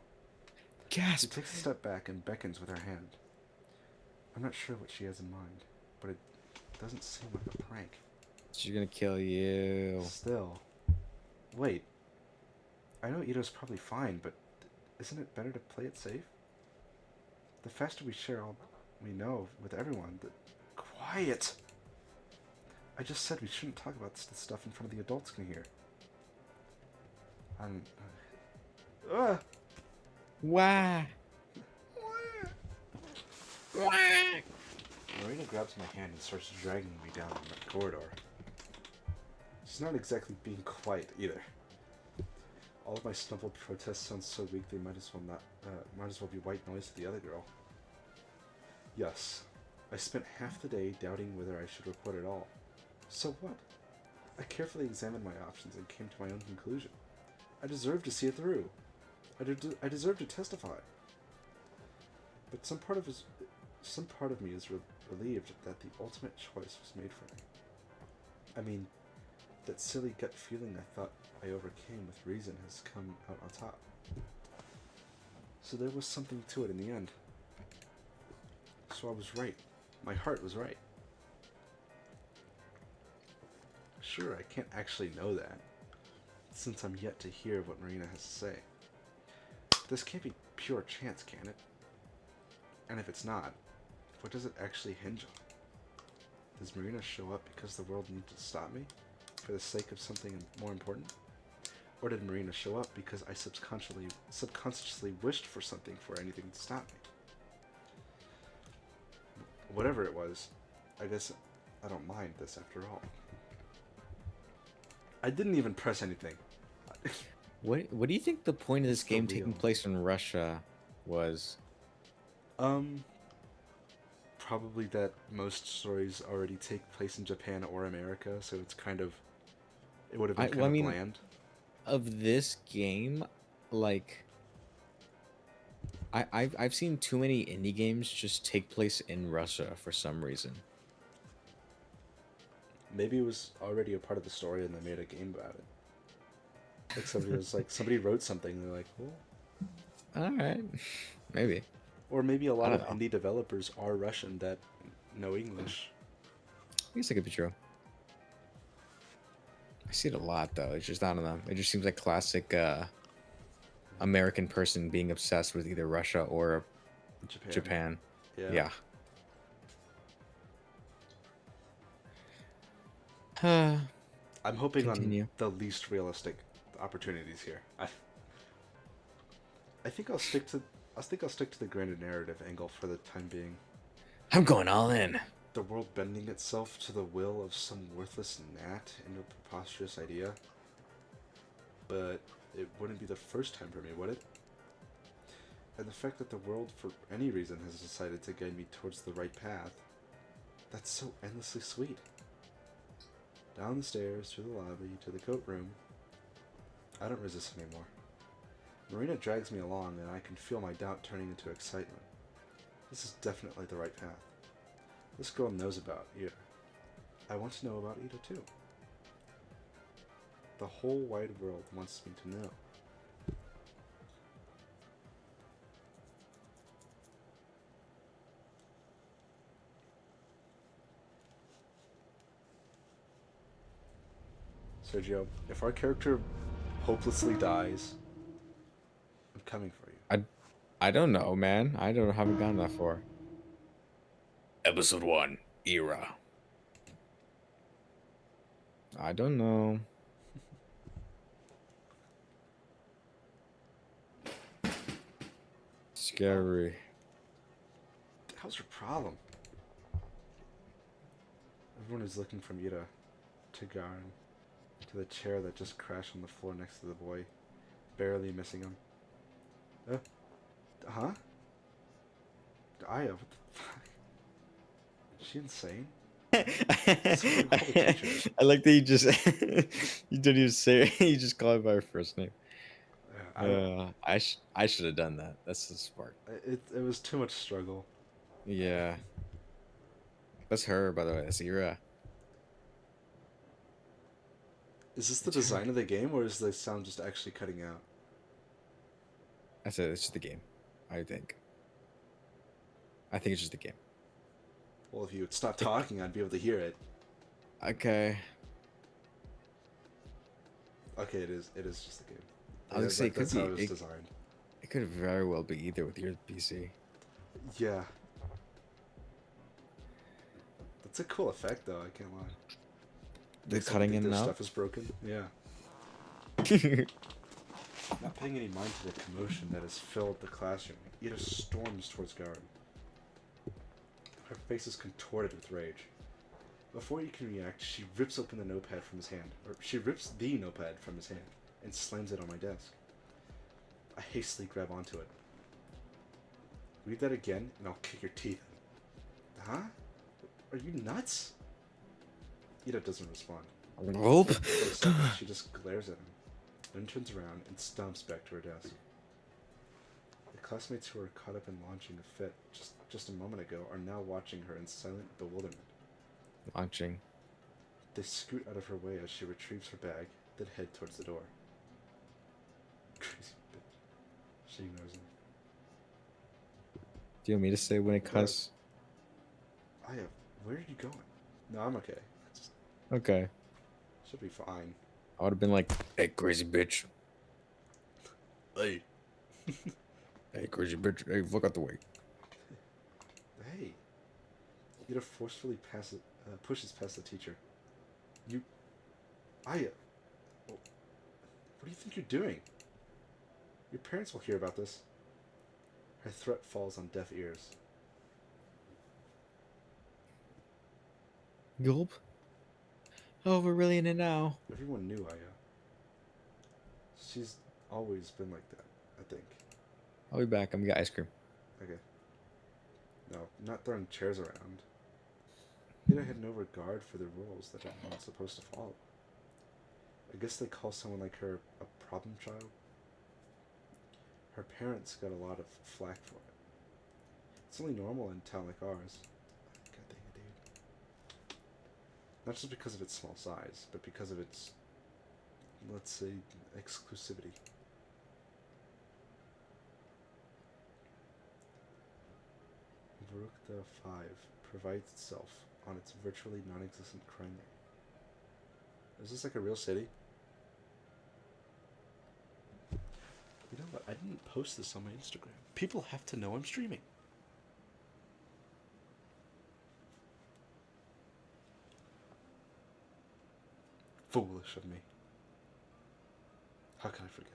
She Gasp. takes a step back and beckons with her hand. I'm not sure what she has in mind, but it doesn't seem like a prank. She's gonna kill you. Still. Wait. I know Ida's probably fine, but isn't it better to play it safe? The faster we share all we know with everyone, the... Quiet! I just said we shouldn't talk about this stuff in front of the adults can hear. I'm... Why? Marina grabs my hand and starts dragging me down the corridor. She's not exactly being quiet either. All of my stumbled protests sound so weak they might as well be white noise to the other girl. Yes, I spent half the day doubting whether I should report at all. So what? I carefully examined my options and came to my own conclusion. I deserve to see it through. I deserve to testify. But some part of me is relieved that the ultimate choice was made for me. I mean, that silly gut feeling I thought I overcame with reason has come out on top. So there was something to it in the end. So I was right. My heart was right. Sure, I can't actually know that, since I'm yet to hear what Marina has to say. This can't be pure chance, can it? And if it's not, what does it actually hinge on? Does Marina show up because the world needs to stop me, for the sake of something more important? Or did Marina show up because I subconsciously wished for something for anything to stop me? Whatever it was, I guess I don't mind this after all. I didn't even press anything. What do you think the point of this It's the game taking wheel. place in Russia was? Probably that most stories already take place in Japan or America, so it's kind of, it would have been kind of bland. Of this game, like I've seen too many indie games just take place in Russia for some reason. Maybe it was already a part of the story and they made a game about it. Like somebody wrote something and they're like, well, All right, maybe. or maybe a I lot don't of know. indie developers are Russian that know English. I guess it could be true. I see it a lot though. It's just, I don't know. It just seems like classic American person being obsessed with either Russia or Japan. Yeah. Yeah. I'm hoping Continue. on the least realistic opportunities here. I think I'll stick to the grand narrative angle for the time being. I'm going all in. The world bending itself to the will of some worthless gnat into a preposterous idea. But it wouldn't be the first time for me, would it? And the fact that the world, for any reason, has decided to guide me towards the right path, that's so endlessly sweet. Down the stairs, through the lobby, to the coat room. I don't resist anymore. Marina drags me along, and I can feel my doubt turning into excitement. This is definitely the right path. This girl knows about Ida. I want to know about Ida too. The whole wide world wants me to know. Sergio, if our character hopelessly dies, I'm coming for you. I don't know, man. Haven't gotten that far. Episode 1, Era. I don't know. Scary. How's your problem? Everyone is looking from Ida to Garin to the chair that just crashed on the floor next to the boy, barely missing him. Huh? Aya, what the fuck? Is she insane? I like that you just you didn't even say it. You just called her by her first name. I should have done that. That's the smart. It was too much struggle. Yeah. That's her, by the way. That's Ira. Is this the design of the game, or is the sound just actually cutting out? That's it. It's just the game. I think it's just the game. Well, if you would stop talking, I'd be able to hear it. Okay. Okay, it is just the game. I was gonna say, that's how it was designed. It could very well be either with your PC. Yeah. That's a cool effect, though. I can't lie. The cutting in and out. Stuff is broken. Yeah. Not paying any mind to the commotion that has filled the classroom, Ida storms towards Garin. Her face is contorted with rage. Before he can react, she rips open the notepad from his hand. Or she rips the notepad from his hand and slams it on my desk. I hastily grab onto it. Read that again, and I'll kick your teeth in. Huh? Are you nuts? Ida doesn't respond. Gulp. For a second, she just glares at him, then turns around and stomps back to her desk. The classmates who were caught up in launching a fit just a moment ago are now watching her in silent bewilderment. Launching. They scoot out of her way as she retrieves her bag, then head towards the door. Crazy bitch. She ignores him. Do you want me to say when it cuts? Aya, where are you going? No, I'm okay. Okay. Should be fine. I would have been like, hey, crazy bitch. Hey. Hey, crazy bitch. Hey, fuck out the way. Hey. Ida forcefully pushes past the teacher. You... Aya. What do you think you're doing? Your parents will hear about this. Her threat falls on deaf ears. Gulp. Oh, we're really in it now. Everyone knew Aya. She's always been like that, I think. I'll be back. I'm gonna get ice cream. Okay. No, not throwing chairs around. Ida had no regard for the rules that everyone was supposed to follow. I guess they call someone like her a problem child. Her parents got a lot of flack for it. It's only normal in a town like ours. God dang it, dude. Not just because of its small size, but because of its, let's say, exclusivity. Varukta 5 provides itself on its virtually non-existent crime rate. Is this like a real city? You know what? I didn't post this on my Instagram. People have to know I'm streaming. Foolish of me. How can I forget?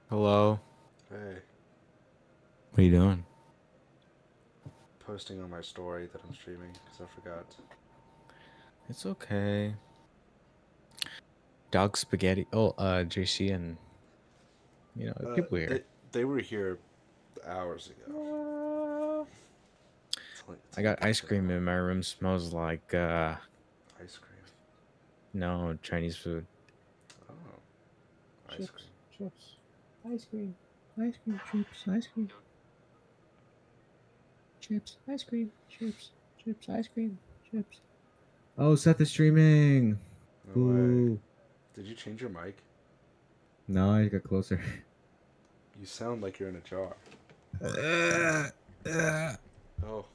Hello. Hey, What are you doing? posting on my story that I'm streaming because I forgot. It's okay. Dog spaghetti. Oh, JC and people here. They were here hours ago. I got ice cream in my room. Smells like Ice cream. no Chinese food. Oh, ice Chips, cream. chips, ice cream, chips, ice cream, chips, ice cream, chips, ice cream, chips. Oh, Seth is streaming. No way. Boo. Did you change your mic? No, I got closer. You sound like you're in a jar. Oh,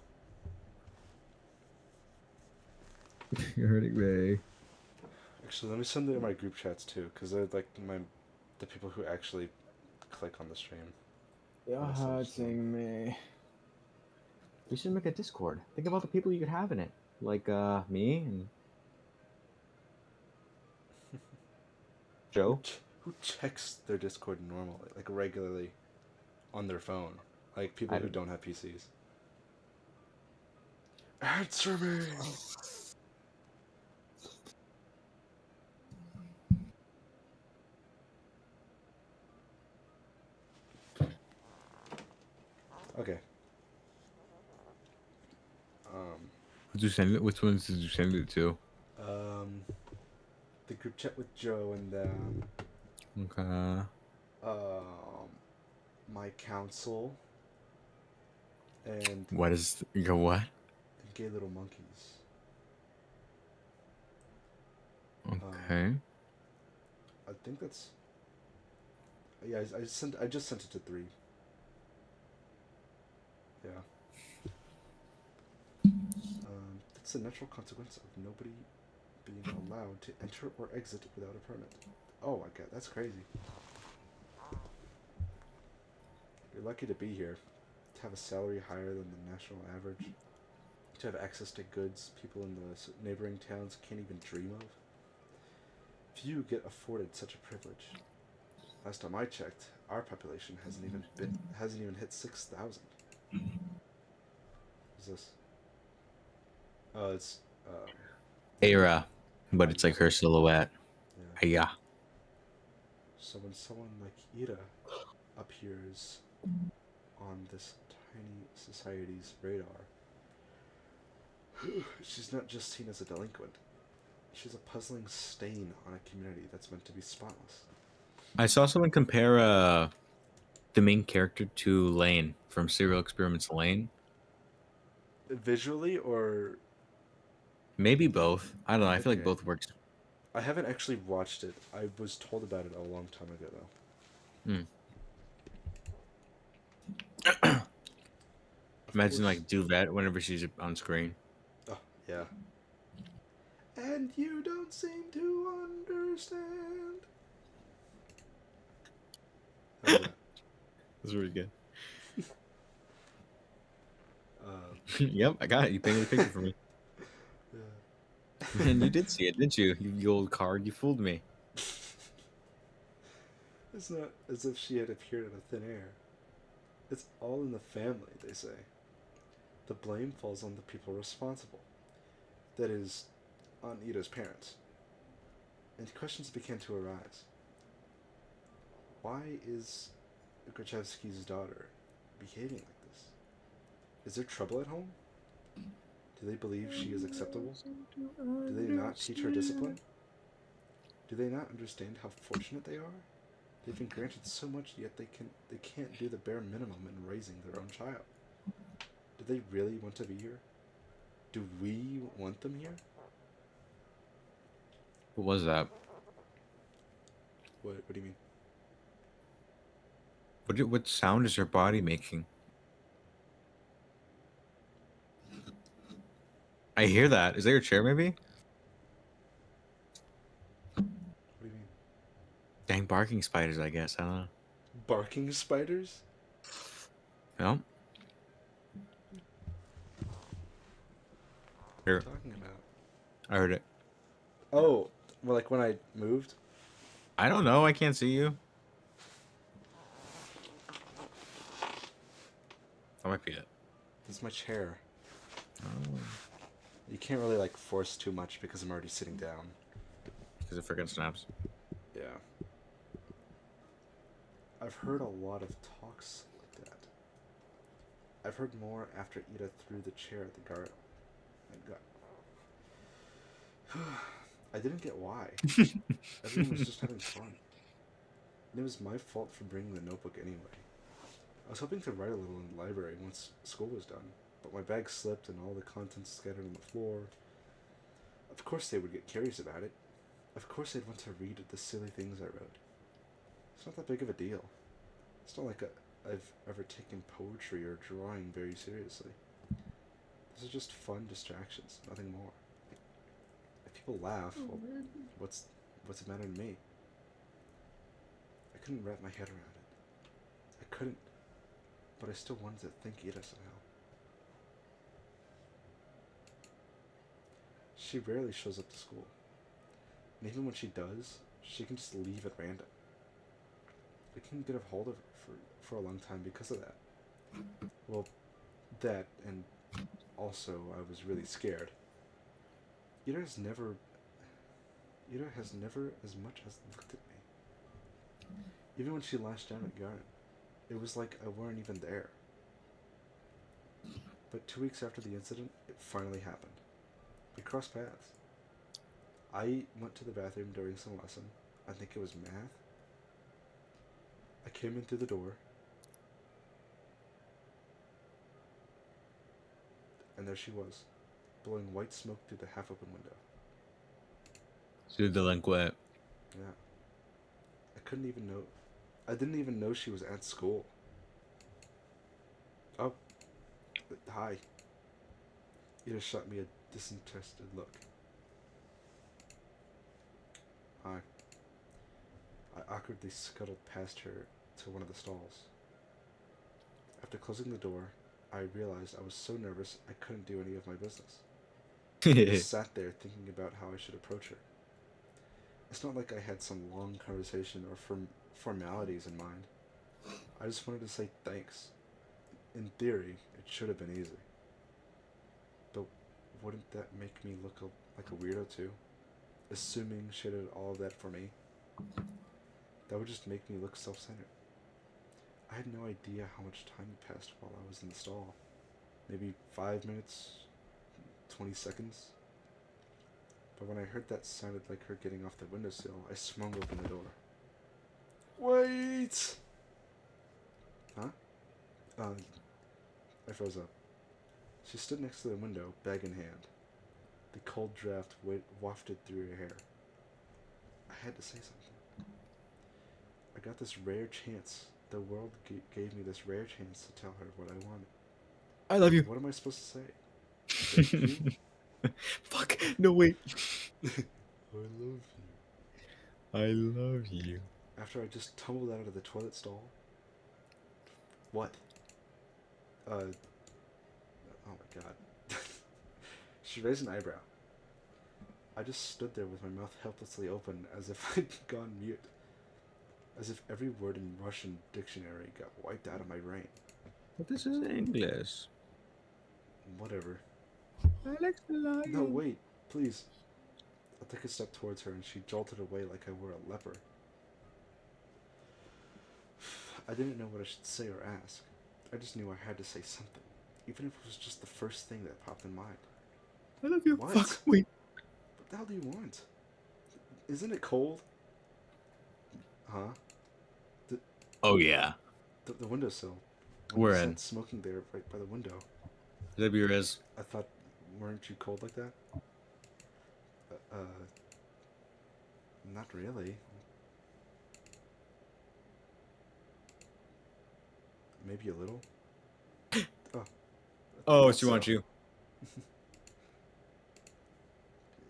You're hurting me. actually, let me send it in my group chats too, because they're like the people who actually click on the stream. You're Message hurting me. We should make a Discord. Think about the people you could have in it, like me and Joe. Who checks their Discord normally, like regularly, on their phone? Like people I who don't- don't have PCs. Answer me. Okay. Did you send it? Which ones did you send it to? The group chat with Joe and Okay. my council, and What is your what? gay little monkeys. Um, Okay. I think that's yeah. I just sent it to three. Yeah. That's the natural consequence of nobody being allowed to enter or exit without a permit. Oh my god, that's crazy. You're lucky to be here, to have a salary higher than the national average, to have access to goods people in the neighboring towns can't even dream of. Few get afforded such a privilege. Last time I checked, our population hasn't even hit 6,000. What's this? Oh, it's um, Era, but it's like Aya. her silhouette. Yeah. Yeah. So when someone like Ira appears on this tiny society's radar, she's not just seen as a delinquent. She's a puzzling stain on a community that's meant to be spotless. I saw someone compare the main character to Lane from Serial Experiments Lane. Visually, or Maybe both. I don't know. I feel like okay. both works. I haven't actually watched it. I was told about it a long time ago, though. Hmm. Of Imagine course. like Duvet whenever she's on screen. Oh, yeah. And you don't seem to understand. How's that? That's really good. Um, Yep, I got it. You painted a picture for me. yeah. Man, you did see it, didn't you? You old card. You fooled me. It's not as if she had appeared out of thin air. It's all in the family, they say. The blame falls on the people responsible. That is, on Ida's parents. And questions began to arise. Why is Grachevsky's daughter behaving like this? Is there trouble at home? Do they believe she is acceptable? Do they not teach her discipline? Do they not understand how fortunate they are? They've been granted so much, yet they can't do the bare minimum in raising their own child. Do they really want to be here? Do we want them here? What was that? What do you mean? What sound is her body making? I hear that. Is that your chair, maybe? What do you mean? Dang barking spiders, I guess. I don't know. Barking spiders? No? What are you Here, talking about? I heard it. Oh, well, like when I moved? I don't know. I can't see you. That might be it. That's my chair. Oh, You can't really like force too much because I'm already sitting down. because it freaking snaps. Yeah. I've heard a lot of talks like that. I've heard more after Ida threw the chair at the guard. I didn't get why. Everyone was just having fun. And it was my fault for bringing the notebook anyway. I was hoping to write a little in the library once school was done, but my bag slipped and all the contents scattered on the floor. Of course they would get curious about it. Of course they'd want to read the silly things I wrote. It's not that big of a deal. It's not like I've ever taken poetry or drawing very seriously. These are just fun distractions, nothing more. If people laugh, well, what's the matter to me? I couldn't wrap my head around it. I couldn't, but I still wanted to think Ida somehow. She rarely shows up to school. And even when she does, she can just leave at random. I couldn't get a hold of her for a long time because of that. Well, that, and also I was really scared. Ida has never Ida has never as much as looked at me. Even when she lashed down at Garen, it was like I weren't even there. But 2 weeks after the incident, it finally happened. We crossed paths. I went to the bathroom during some lesson. I think it was math. I came in through the door. and there she was, blowing white smoke through the half-open window. She's a delinquent. Yeah. I didn't even know she was at school. Oh, hi. Ida shot me a disinterested look. Hi. I awkwardly scuttled past her to one of the stalls. After closing the door, I realized I was so nervous I couldn't do any of my business. I just sat there thinking about how I should approach her. It's not like I had some long conversation or formalities in mind. I just wanted to say thanks. In theory, it should have been easy. But wouldn't that make me look like a weirdo too? Assuming she did all of that for me? That would just make me look self-centered. I had no idea how much time had passed while I was in the stall. Maybe 5 minutes, 20 seconds? But when I heard that sounded like her getting off the windowsill, I swung open the door. Wait! Huh? I froze up. She stood next to the window, bag in hand. The cold draft wafted through her hair. I had to say something. I got this rare chance. The world gave me this rare chance to tell her what I wanted. I love you. What am I supposed to say? Thank you? Fuck. No, wait. I love you. I love you. After I just tumbled out of the toilet stall. What? Oh my god. She raised an eyebrow. I just stood there with my mouth helplessly open as if I'd gone mute. As if every word in Russian dictionary got wiped out of my brain. But this is English. Whatever. Alex, I love you. No, wait, please. I took a step towards her and she jolted away like I were a leper. I didn't know what I should say or ask. I just knew I had to say something, even if it was just the first thing that popped in mind. I love you. What? Fuck, wait. What the hell do you want? Isn't it cold? Huh? Oh, yeah. The windowsill. We're you in. sat smoking there right by the window. W is. I thought, weren't you cold like that? Not really. Maybe a little. Oh, she wants you.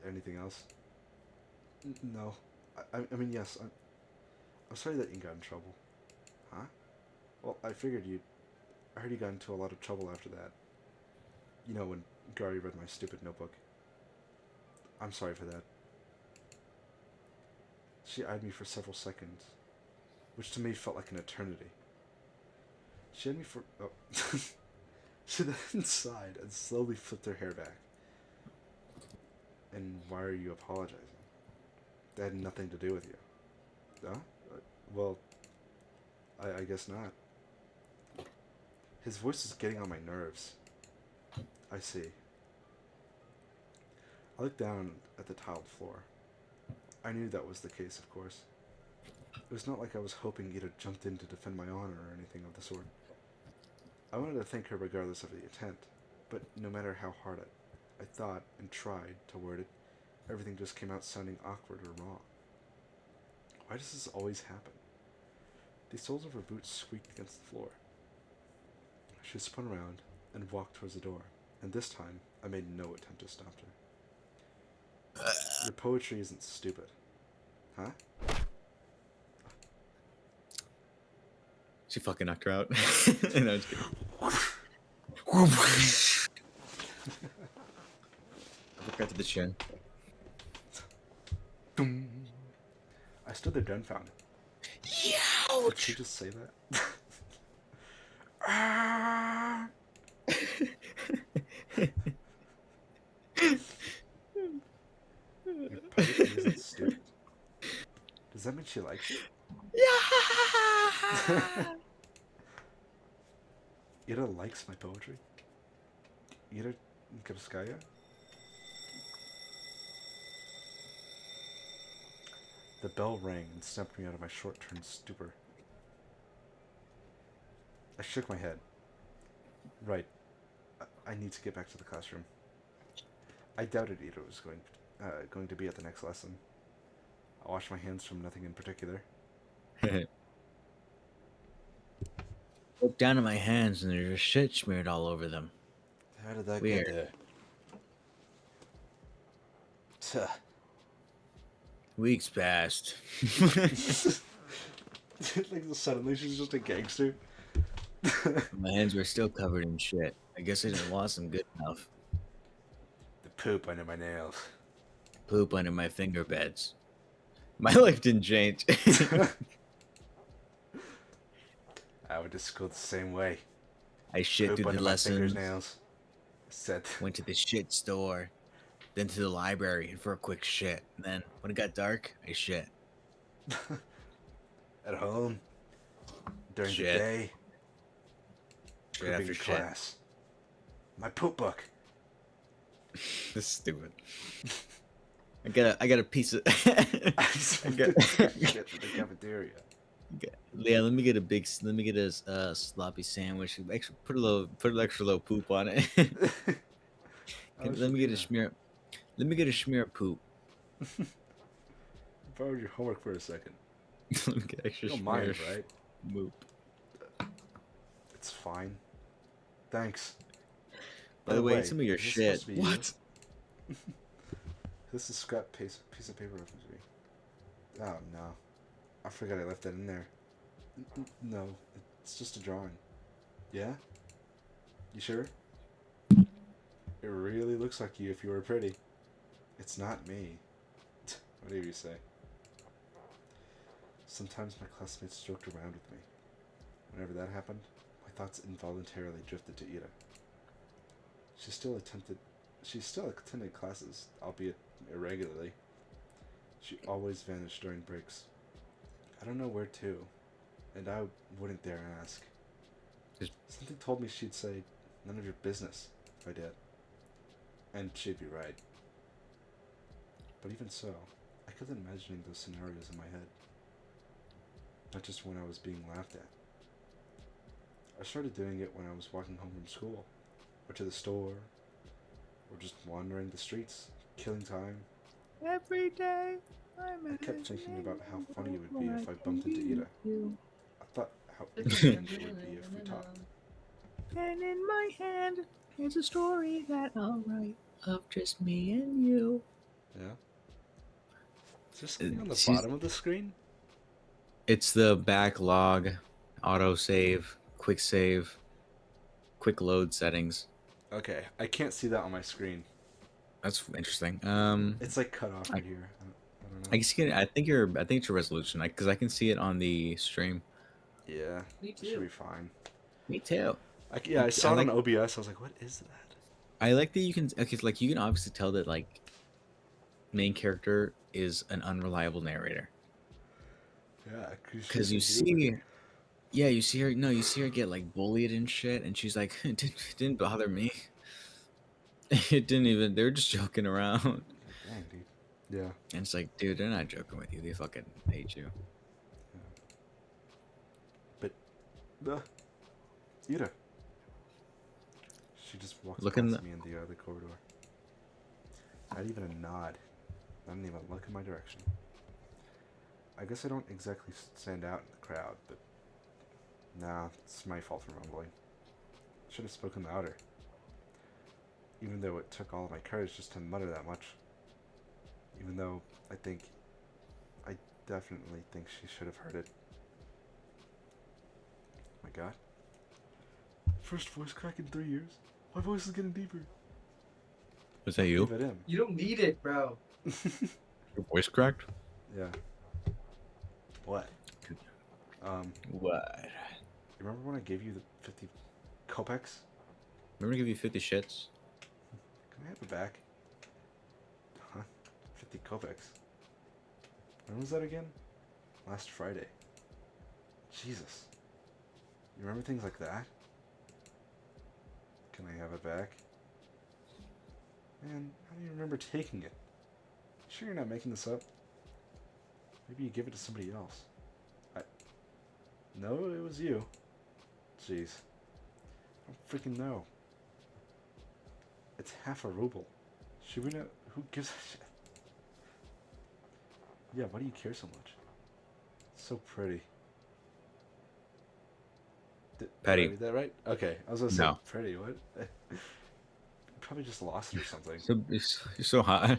Anything else? No. I mean, yes. I'm sorry that you got in trouble. Huh? Well, I heard you got into a lot of trouble after that. You know, when Gary read my stupid notebook. I'm sorry for that. She eyed me for several seconds, which to me felt like an eternity. She had me for... Oh. She then sighed and slowly flipped her hair back. And why are you apologizing? That had nothing to do with you. Huh? Well, I guess not. His voice is getting on my nerves. I see. I looked down at the tiled floor. I knew that was the case, of course. It was not like I was hoping Ida jumped in to defend my honor or anything of the sort. I wanted to thank her regardless of the intent, but no matter how hard I thought and tried to word it, everything just came out sounding awkward or wrong. Why does this always happen? The soles of her boots squeaked against the floor. She spun around and walked towards the door, and this time I made no attempt to stop her. Your poetry isn't stupid. Huh? She fucking knocked her out. No, just kidding. Right to the chin. I stood there dumbfounded. Ouch! Did she just say that? Ah! Your poetry isn't stupid. Does that mean she likes you? Yeah! Ida likes my poetry? Ida Grskaya? The bell rang and snapped me out of my short-term stupor. I shook my head. Right. I need to get back to the classroom. I doubted Ida was going to be at the next lesson. I wash my hands from nothing in particular. Look down at my hands and there's just shit smeared all over them. How did that Weird. get there? Tuh. Weeks passed. Like suddenly she's just a gangster. My hands were still covered in shit. I guess I didn't wash them good enough. The poop under my nails. Poop under my finger beds. My life didn't change. I would just go the same way. I shit Poop through under the my fingers, lessons, nails. Said. went to the shit store, then to the library for a quick shit. And then when it got dark, I shit. At home. During the Shit. day. Shit Pooping after in shit. class. My poop book. This is stupid. I got a piece of. I got- get to the cafeteria. Yeah, let me get a sloppy sandwich. Extra, put an extra little poop on it. Let me get a smear. Let me get a smear of poop. Borrowed your homework for a second. Let me get extra You don't smear mind, of right? poop. It's fine. Thanks. By the way, way, some of your is this shit. supposed to be you? What? This is scrap piece of paper reference me. Oh no. I forgot I left that in there. No, it's just a drawing. Yeah? You sure? It really looks like you if you were pretty. It's not me. Whatever you say. Sometimes my classmates joked around with me. Whenever that happened, my thoughts involuntarily drifted to Ida. She still attended classes, albeit irregularly. She always vanished during breaks. I don't know where to, and I wouldn't dare ask. Just- Something told me she'd say, "None of your business," if I did. And she'd be right. But even so, I kept imagining those scenarios in my head. Not just when I was being laughed at. I started doing it when I was walking home from school, or to the store, or just wandering the streets, killing time. Every day, I kept thinking about how funny it would be if I bumped into Ida. I thought how interesting she would be if we talked. And in my hand is a story that I'll write of just me and you. Yeah? Is there something on the She's- bottom of the screen? It's the backlog, auto save, quick load settings. Okay, I can't see that on my screen. That's interesting. It's like cut off right here. I don't know. I can see it. I think it's your resolution, because I can see it on the stream. Yeah, Me it should too. be fine. Me too. I saw it like- on OBS. I was like, what is that? I like that you can. Okay, so, like, you can obviously tell that, like, main character is an unreliable narrator, Yeah, because you see, yeah, you see her. No, you see her get, like, bullied and shit, and she's like, it didn't bother me. It didn't even. They were just joking around, Dang, dude. Yeah. and it's like, dude, they're not joking with you. They fucking hate you. Ida. She just walks Look in past me in the other corridor. Not even a nod. Not even a look in my direction. I guess I don't exactly stand out in the crowd, but nah, it's my fault for mumbling. Should have spoken louder. Even though it took all of my courage just to mutter that much. Even though I definitely think she should have heard it. My God. First voice crack in 3 years. My voice is getting deeper. Was that you? Leave it in. You don't need it, bro. Your voice cracked? Yeah. What? What? You remember when I gave you the 50 kopecks? Remember to give you 50 shits? Can I have it back? Huh? 50 kopecks. When was that again? Last Friday. Jesus. You remember things like that? Can I have it back? Man, how do you remember taking it? Sure you're not making this up? Maybe you give it to somebody else. No, it was you. Jeez. I don't freaking know. It's half a ruble. Should we not? Who gives a shit? Yeah, why do you care so much? It's so pretty. Did I Petty. read that right? Okay, I was gonna say No. pretty. What? Probably just lost it or something. You're so hot.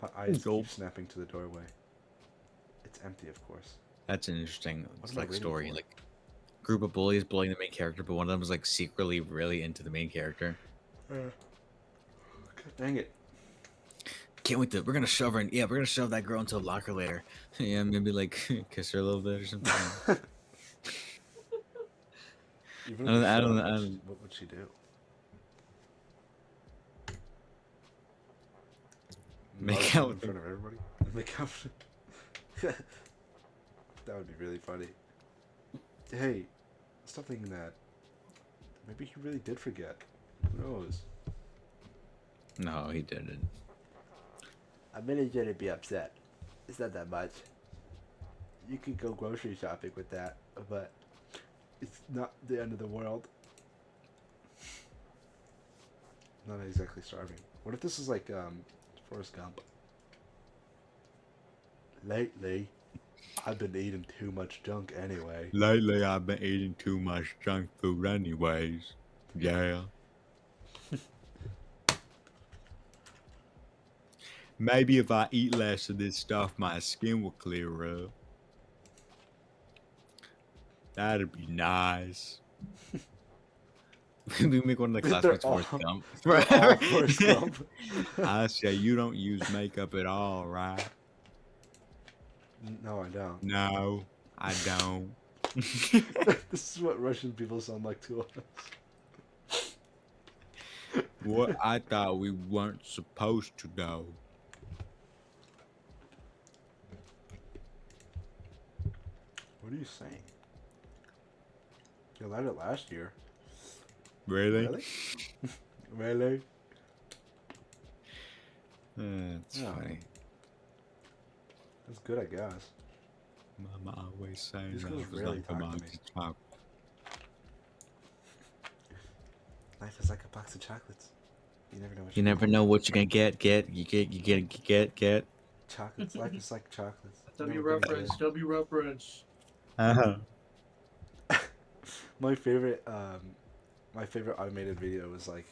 My eyes Gulp. keep snapping to the doorway. It's empty, of course. That's an interesting What am I like waiting story. for? Like group of bullies bullying the main character, but one of them was like secretly really into the main character. God dang it. Can't wait to. We're gonna shove her in. Yeah, we're gonna shove that girl into a locker later. Yeah, maybe like kiss her a little bit or something. Even I don't- if I she don't- showed I up, don't- what would she do? Make Mug out in with front of everybody? Make out with That would be really funny. Hey, stop thinking that. Maybe he really did forget. Who knows? No, he didn't. I'm really gonna be upset. It's not that much. You could go grocery shopping with that, but it's not the end of the world. Not exactly starving. What if this is like Forrest Gump? Lately, I've been eating too much junk anyway. Lately, I've been eating too much junk food, anyways. Yeah. Maybe if I eat less of this stuff, my skin will clear up. That'd be nice. We make one of the They're classmates all- Forrest Gump. They're all Forrest Gump. I say you don't use makeup at all, right? No, I don't. No, I don't. This is what Russian people sound like to us. What I thought we weren't supposed to know. What are you saying? You allowed it last year. Really? Really? Really? That's Yeah. funny. That's good, I guess. Mama always says These that girls was really like a talk to box me. of chocolate. Life is like a box of chocolates. You never know what You never know what you're gonna get. You get. Chocolates. Life is like chocolates. W Never gonna reference. W reference. Uh-huh. My favorite automated video was like,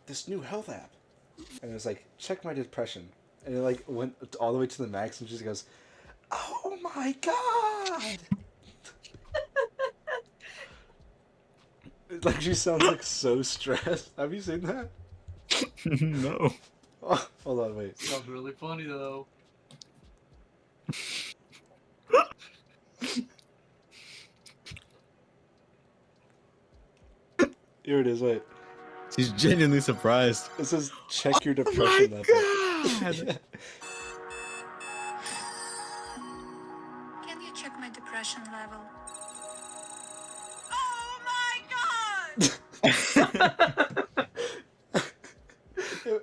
this new health app, and it was like, check my depression, and it like went all the way to the max, and she just goes, oh my god. Like she sounds like so stressed. Have you seen that? No. Oh, hold on, wait. Sounds really funny though. Here it is. Wait. She's genuinely surprised. It says check your depression level. God. Can you check my depression level? Oh my god!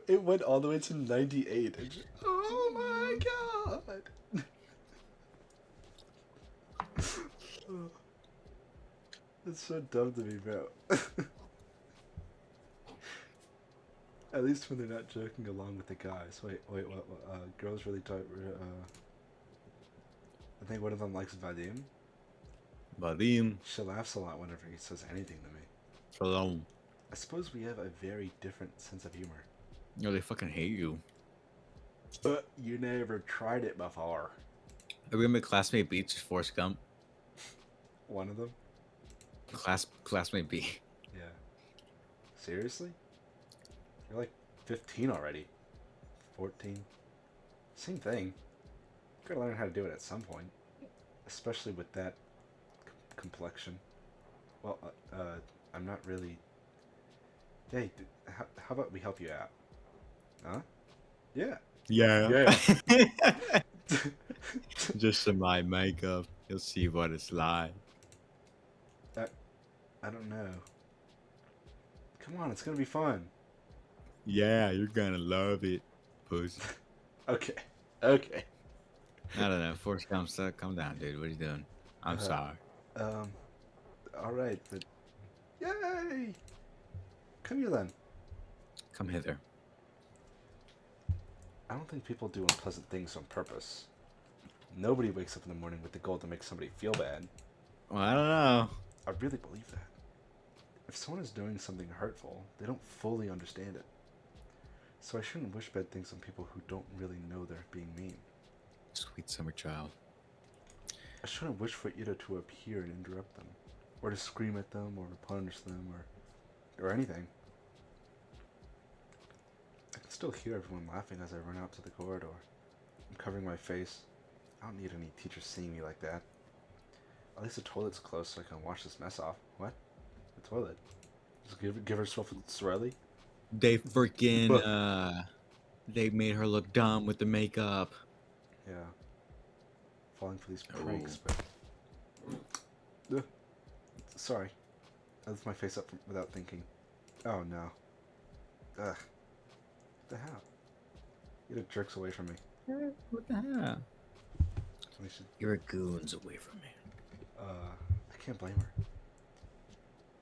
It went all the way to 98. And oh my god! It's so dumb to me, bro. At least when they're not joking along with the guys. Wait, what? Girls really talk. I think one of them likes Vadim. Vadim. She laughs a lot whenever he says anything to me. Shalom. I suppose we have a very different sense of humor. No, they fucking hate you. But you never tried it before. Are we gonna make classmate B just Forrest Gump? One of them? Classmate B. Yeah. Seriously? You're like 15 already. 14. Same thing. You gotta learn how to do it at some point. Especially with that complexion. Well, I'm not really... Hey, how about we help you out? Huh? Yeah. Yeah. Just some light makeup. You'll see what it's like. I don't know. Come on, it's gonna be fun. Yeah, you're gonna love it, pussy. Okay. I don't know. Forrest Gump, calm down, dude. What are you doing? I'm sorry. Um, all right, but yay! Come here then. Come hither. I don't think people do unpleasant things on purpose. Nobody wakes up in the morning with the goal to make somebody feel bad. Well, I don't know. I really believe that. If someone is doing something hurtful, they don't fully understand it. So I shouldn't wish bad things on people who don't really know they're being mean. Sweet summer child. I shouldn't wish for Ida to appear and interrupt them, or to scream at them, or to punish them, or anything. I can still hear everyone laughing as I run out to the corridor. I'm covering my face. I don't need any teachers seeing me like that. At least the toilet's close so I can wash this mess off. What? The toilet? Just give herself a Sorelli? They freaking they made her look dumb with the makeup. Yeah. Falling for these Oh. pranks, but... Ugh. Sorry. I lift my face up without thinking. Oh no. Ugh. What the hell? Ida jerks away from me. What the hell? We should, You're a goons away from me. I can't blame her.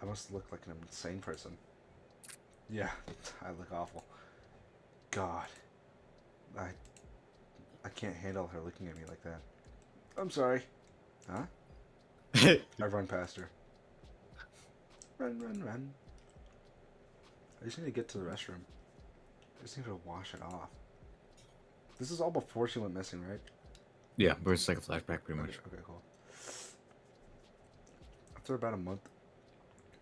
I must look like an insane person. Yeah, I look awful. God. I can't handle her looking at me like that. I'm sorry. Huh? I run past her. Run, run, run. I just need to get to the restroom. I just need to wash it off. This is all before she went missing, right? Yeah, but it's like a flashback pretty much. Okay, cool. After about a month,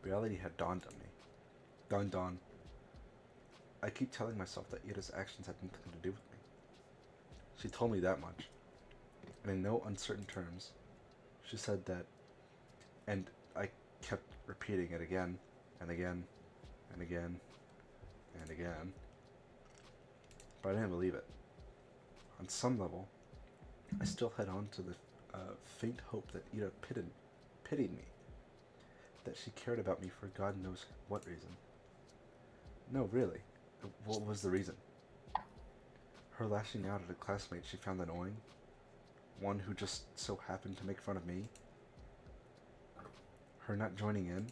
reality had dawned on me. Dawn. I keep telling myself that Ida's actions had nothing to do with me. She told me that much. And in no uncertain terms, she said that, and I kept repeating it again, and again, and again, and again. But I didn't believe it. On some level, I still held on to the faint hope that Ida pitied me. That she cared about me for God knows what reason. No, really. What was the reason? Her lashing out at a classmate she found annoying? One who just so happened to make fun of me? Her not joining in?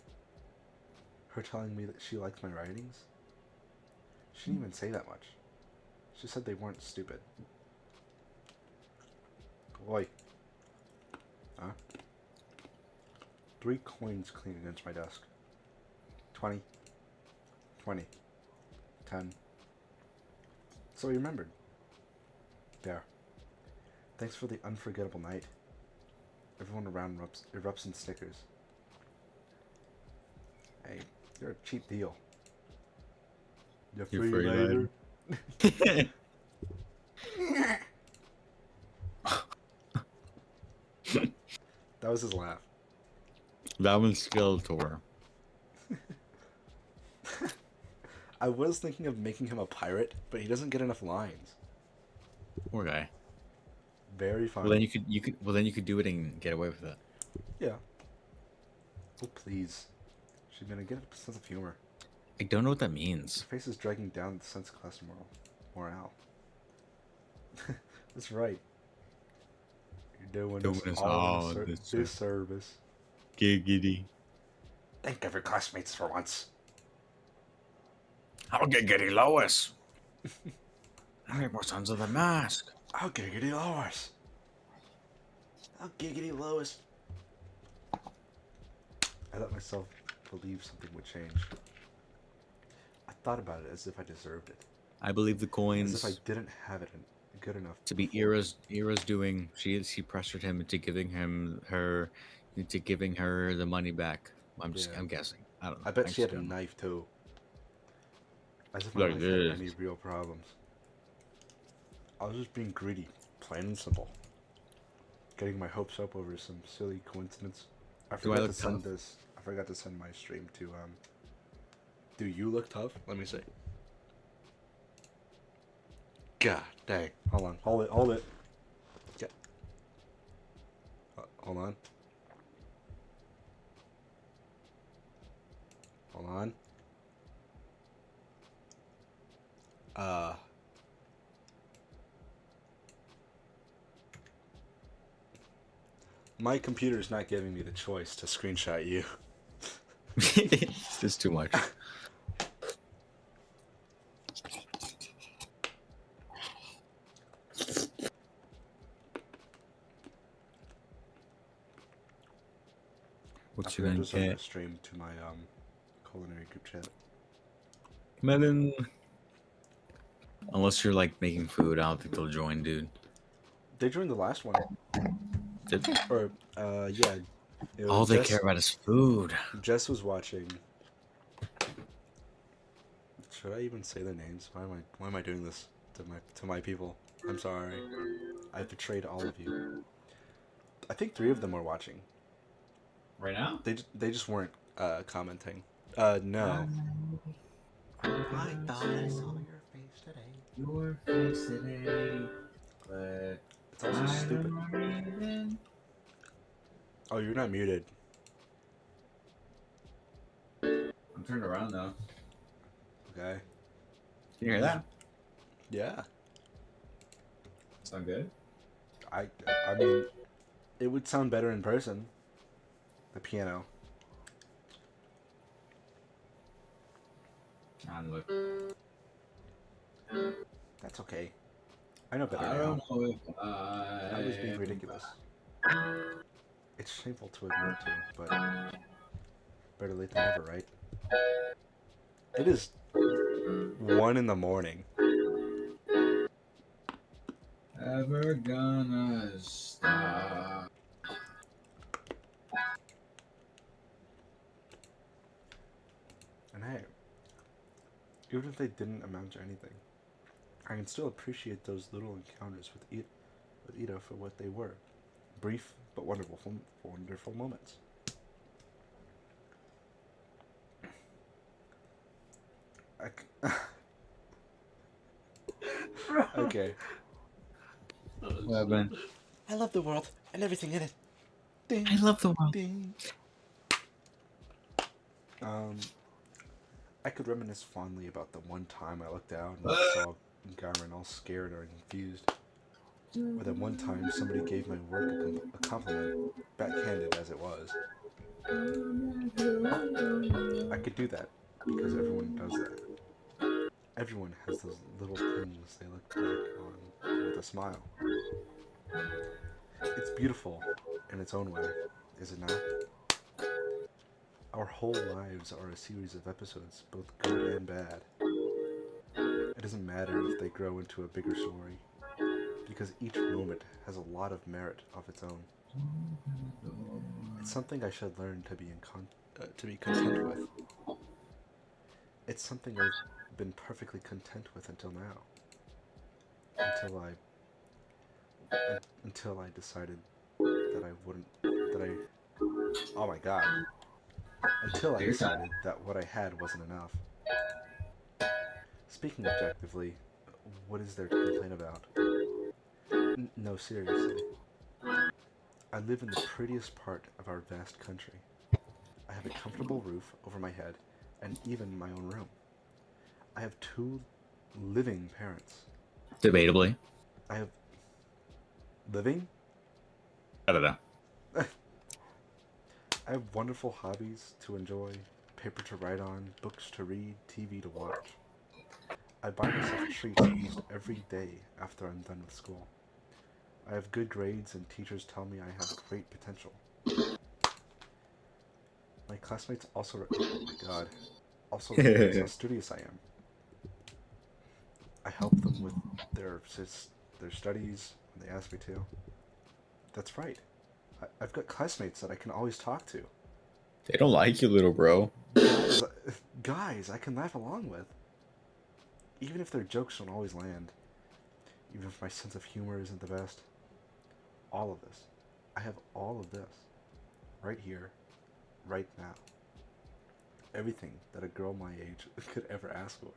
Her telling me that she liked my writings? She didn't even say that much. She said they weren't stupid. Oi. Huh? 3 coins clean against my desk. 20. 20. 10. So he remembered. There. Thanks for the unforgettable night. Everyone around erupts in stickers. Hey, you're a cheap deal. You're You're free free later. That was his laugh. That one's Skeletor. I was thinking of making him a pirate, but he doesn't get enough lines. Poor guy. Very funny. Well, then you could do it and get away with it. Yeah. Oh, please. She's gonna get a sense of humor. I don't know what that Her means. face is dragging down the sense of class morale. That's right. You're doing us all a disservice. Giggity. Think of your classmates for once. How giggity Lois? I make more Sons of the Mask. How giggity Lois. How giggity Lois. I let myself believe something would change. I thought about it as if I deserved it. I believe the coins As if I didn't have it good enough. to be before. Ira's doing. She pressured him into giving her the money back. I'm Yeah. guessing. I don't know. I bet she just had a don't know. knife too. As if my Like life this. had any real problems. I was just being greedy, plain and simple. Getting my hopes up over some silly coincidence. I Do I forgot to look send tough? this. I forgot to send my stream to Do you look tough? Let me see. God dang! Hold on. Hold it. Yeah. Hold on. Hold on. My computer's not giving me the choice to screenshot you. It's just too much. What you I'm gonna just gonna get? stream to my culinary group chat. Melon. Unless you're like making food, I don't think they'll join, dude. They joined the last one. Did they? Or yeah. It was All they care about is food. Jess was watching. Should I even say their names? Why am I doing this to my people? I'm sorry. I betrayed all of you. I think 3 of them were watching. Right now? They just weren't commenting. No. I thought I saw your face today. Your face today, but It's also stupid. Oh, you're not muted. I'm turned around though. Okay. Can you hear that? Yeah. Sound good? I mean, it would sound better in person. The piano. Look. That's okay. I know better I now. don't know if I was being ridiculous. It's shameful to admit to, but better late than never, right? It is 1 in the morning. Ever gonna stop? And hey, even if they didn't amount to anything, I can still appreciate those little encounters with Ida for what they were. Brief but wonderful moments. Okay. What happened? I love the world and everything in it. Ding, I love the world. ding. I could reminisce fondly about the one time I looked down and saw Garmin all scared or confused. Or that one time somebody gave my work a compliment, backhanded as it was. I could do that because everyone does that. Everyone has those little things they look back on with a smile. It's beautiful in its own way, is it not? Our whole lives are a series of episodes, both good and bad. It doesn't matter if they grow into a bigger story, because each moment has a lot of merit of its own. It's something I should learn to be content with. It's something I've been perfectly content with until now. Until I decided that I wouldn't. Oh my god. Until I decided that what I had wasn't enough. Speaking objectively, what is there to complain about? No, seriously. I live in the prettiest part of our vast country. I have a comfortable roof over my head and even my own room. I have 2 living parents. Debatably. I have... Living? I don't know. I have wonderful hobbies to enjoy, paper to write on, books to read, TV to watch. I buy myself treats almost every day after I'm done with school. I have good grades and teachers tell me I have great potential. My classmates also recognize how studious I am. I help them with their studies when they ask me to. That's right. I've got classmates that I can always talk to. They don't like you, little bro. Guys I can laugh along with. Even if their jokes don't always land. Even if my sense of humor isn't the best. All of this. I have all of this. Right here. Right now. Everything that a girl my age could ever ask for.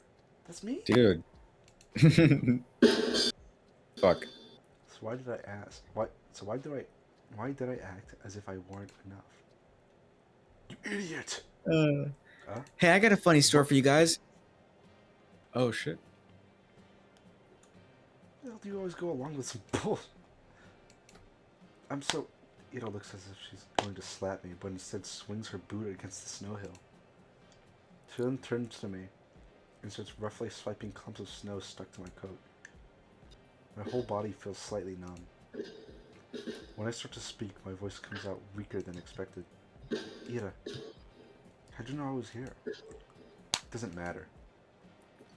That's me. Dude. Fuck. So why did I ask? Why did I act as if I weren't enough? You idiot! Huh? Hey, I got a funny story for you guys. Oh shit. Why the hell do you always go along with some bull? I'm so... Ida looks as if she's going to slap me, but instead swings her boot against the snow hill. She then turns to me and starts roughly swiping clumps of snow stuck to my coat. My whole body feels slightly numb. When I start to speak, my voice comes out weaker than expected. Ida, how'd you know I was here? Doesn't matter.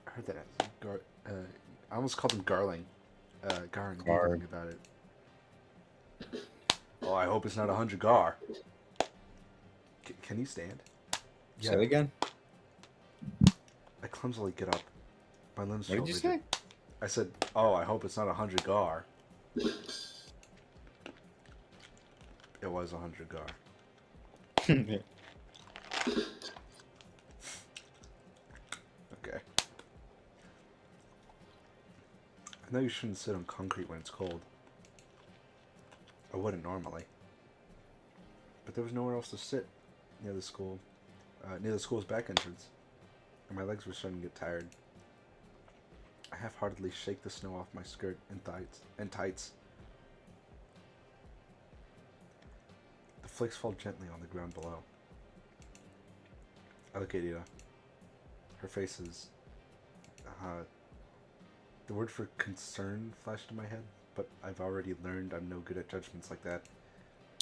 I heard that as I almost called him Garling. Gar and Gar. thinking about it. Oh, I hope it's not 100 Gar. Can you stand? Say it again. I clumsily get up. My limbs What feel did you rigid. say? I said, oh, I hope it's not 100 Gar. It was 100 Gar. Okay. I know you shouldn't sit on concrete when it's cold. I wouldn't normally. But there was nowhere else to sit near the school, near the school's back entrance, and my legs were starting to get tired. I half-heartedly shake the snow off my skirt and tights. The flakes fall gently on the ground below. I look at Ida. Her face is... the word for concern flashed in my head, but I've already learned I'm no good at judgments like that.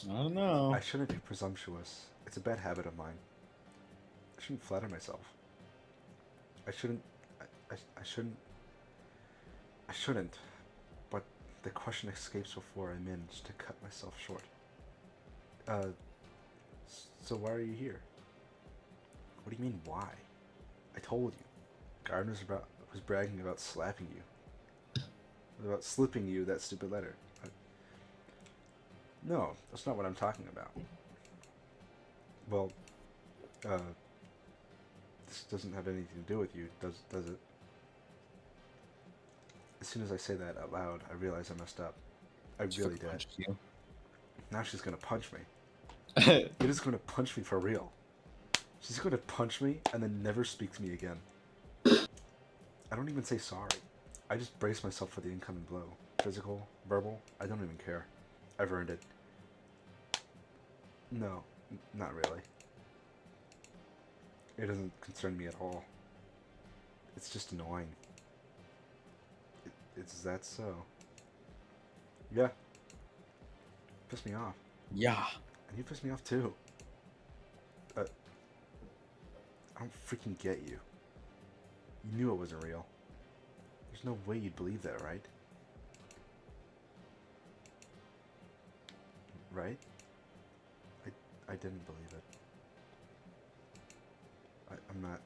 I don't know. I shouldn't be presumptuous. It's a bad habit of mine. I shouldn't flatter myself. I shouldn't... I shouldn't, but the question escapes before I manage to cut myself short. So why are you here? What do you mean, why? I told you. Gardner was bragging about slapping you. About slipping you that stupid letter. No, that's not what I'm talking about. Well, this doesn't have anything to do with you, does it? As soon as I say that out loud, I realize I messed up. I really did. You. Now she's gonna punch me. You're just gonna punch me for real. She's gonna punch me and then never speak to me again. I don't even say sorry. I just brace myself for the incoming blow. Physical, verbal, I don't even care. I've earned it. No, not really. It doesn't concern me at all. It's just annoying. Is that so? Yeah. Piss me off. Yeah. And you piss me off too. I don't freaking get you. You knew it wasn't real. There's no way you'd believe that, right? Right? I didn't believe it. I'm not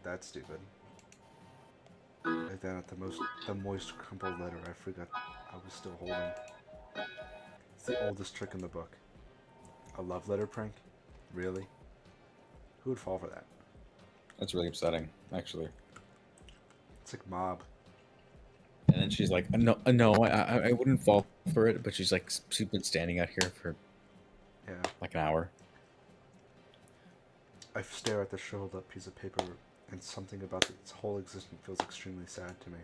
that stupid. Like that at the moist crumpled letter I forgot I was still holding. It's the oldest trick in the book. A love letter prank? Really? Who would fall for that? That's really upsetting, actually. It's like Mob. And then she's like, no, I wouldn't fall for it. But she's like, she's been standing out here for Yeah. like an hour. I stare at the shriveled up piece of paper, and something about its whole existence feels extremely sad to me.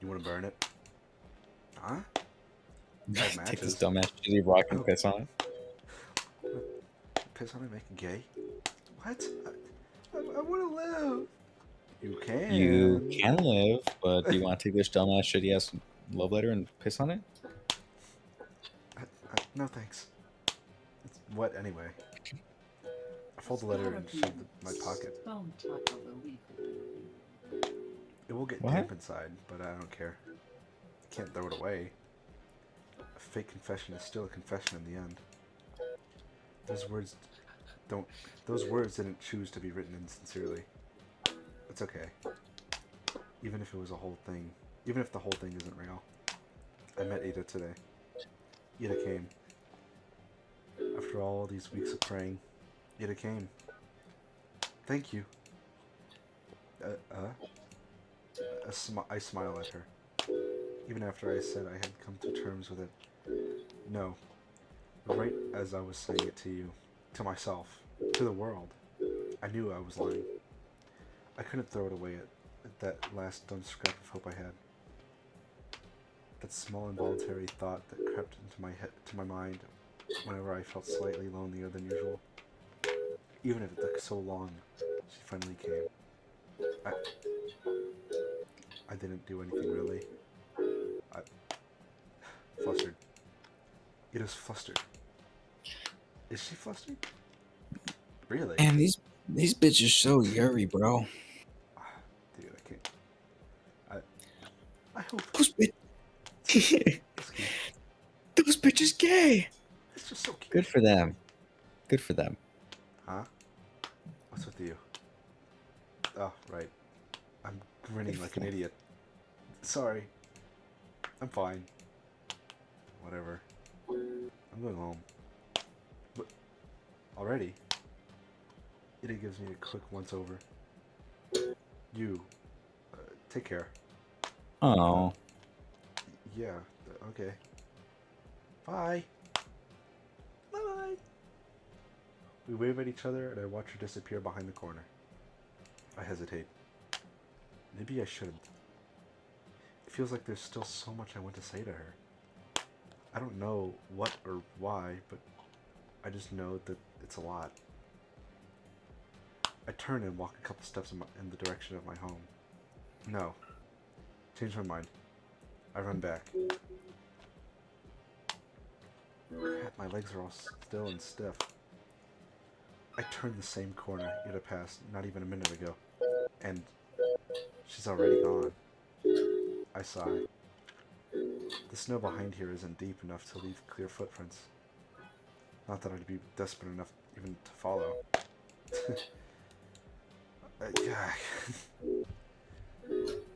You want to burn it? Huh? I have Take this matches. dumbass shitty rock and piss on it. Piss on it, make it gay? What? I want to live. You can. You can live, but do you want to take this dumbass shitty ass love letter and piss on it? No thanks. It's wet anyway. I fold the letter and shove it in my pocket. It will get What? damp inside, but I don't care. I can't throw it away. A fake confession is still a confession in the end. Those words didn't choose to be written insincerely. It's okay. Even if it was a whole thing. Even if the whole thing isn't real. I met Ida today. Ida came. After all these weeks of praying, Ida came. Thank you. I smile at her. Even after I said I had come to terms with it. No. Right as I was saying it to you. To myself. To the world. I knew I was lying. I couldn't throw it away at that last dumb scrap of hope I had. That small involuntary thought that crept into my head, to my mind, whenever I felt slightly lonelier than usual. Even if it took so long, she finally came. I didn't do anything really. I flustered. It is flustered. Is she flustered? Really? Man, these bitches so Yuri, bro. Dude, I can't. I hope Those bitches. it's cute. Those bitches gay. It's just so cute. Good for them. Good for them. Huh? What's with you? Oh, right. I'm grinning like an idiot. Sorry. I'm fine. Whatever. I'm going home. But already? It gives me a quick once over. You. Take care. Oh. Yeah, okay. Bye. Bye. We wave at each other and I watch her disappear behind the corner. I hesitate. Maybe I shouldn't. It feels like there's still so much I want to say to her. I don't know what or why, but I just know that it's a lot. I turn and walk a couple steps in the direction of my home. No. Change my mind. I run back. Crap, my legs are all still and stiff. I turn the same corner it had passed not even a minute ago, and she's already gone. I sigh. The snow behind here isn't deep enough to leave clear footprints. Not that I'd be desperate enough even to follow. Yeah.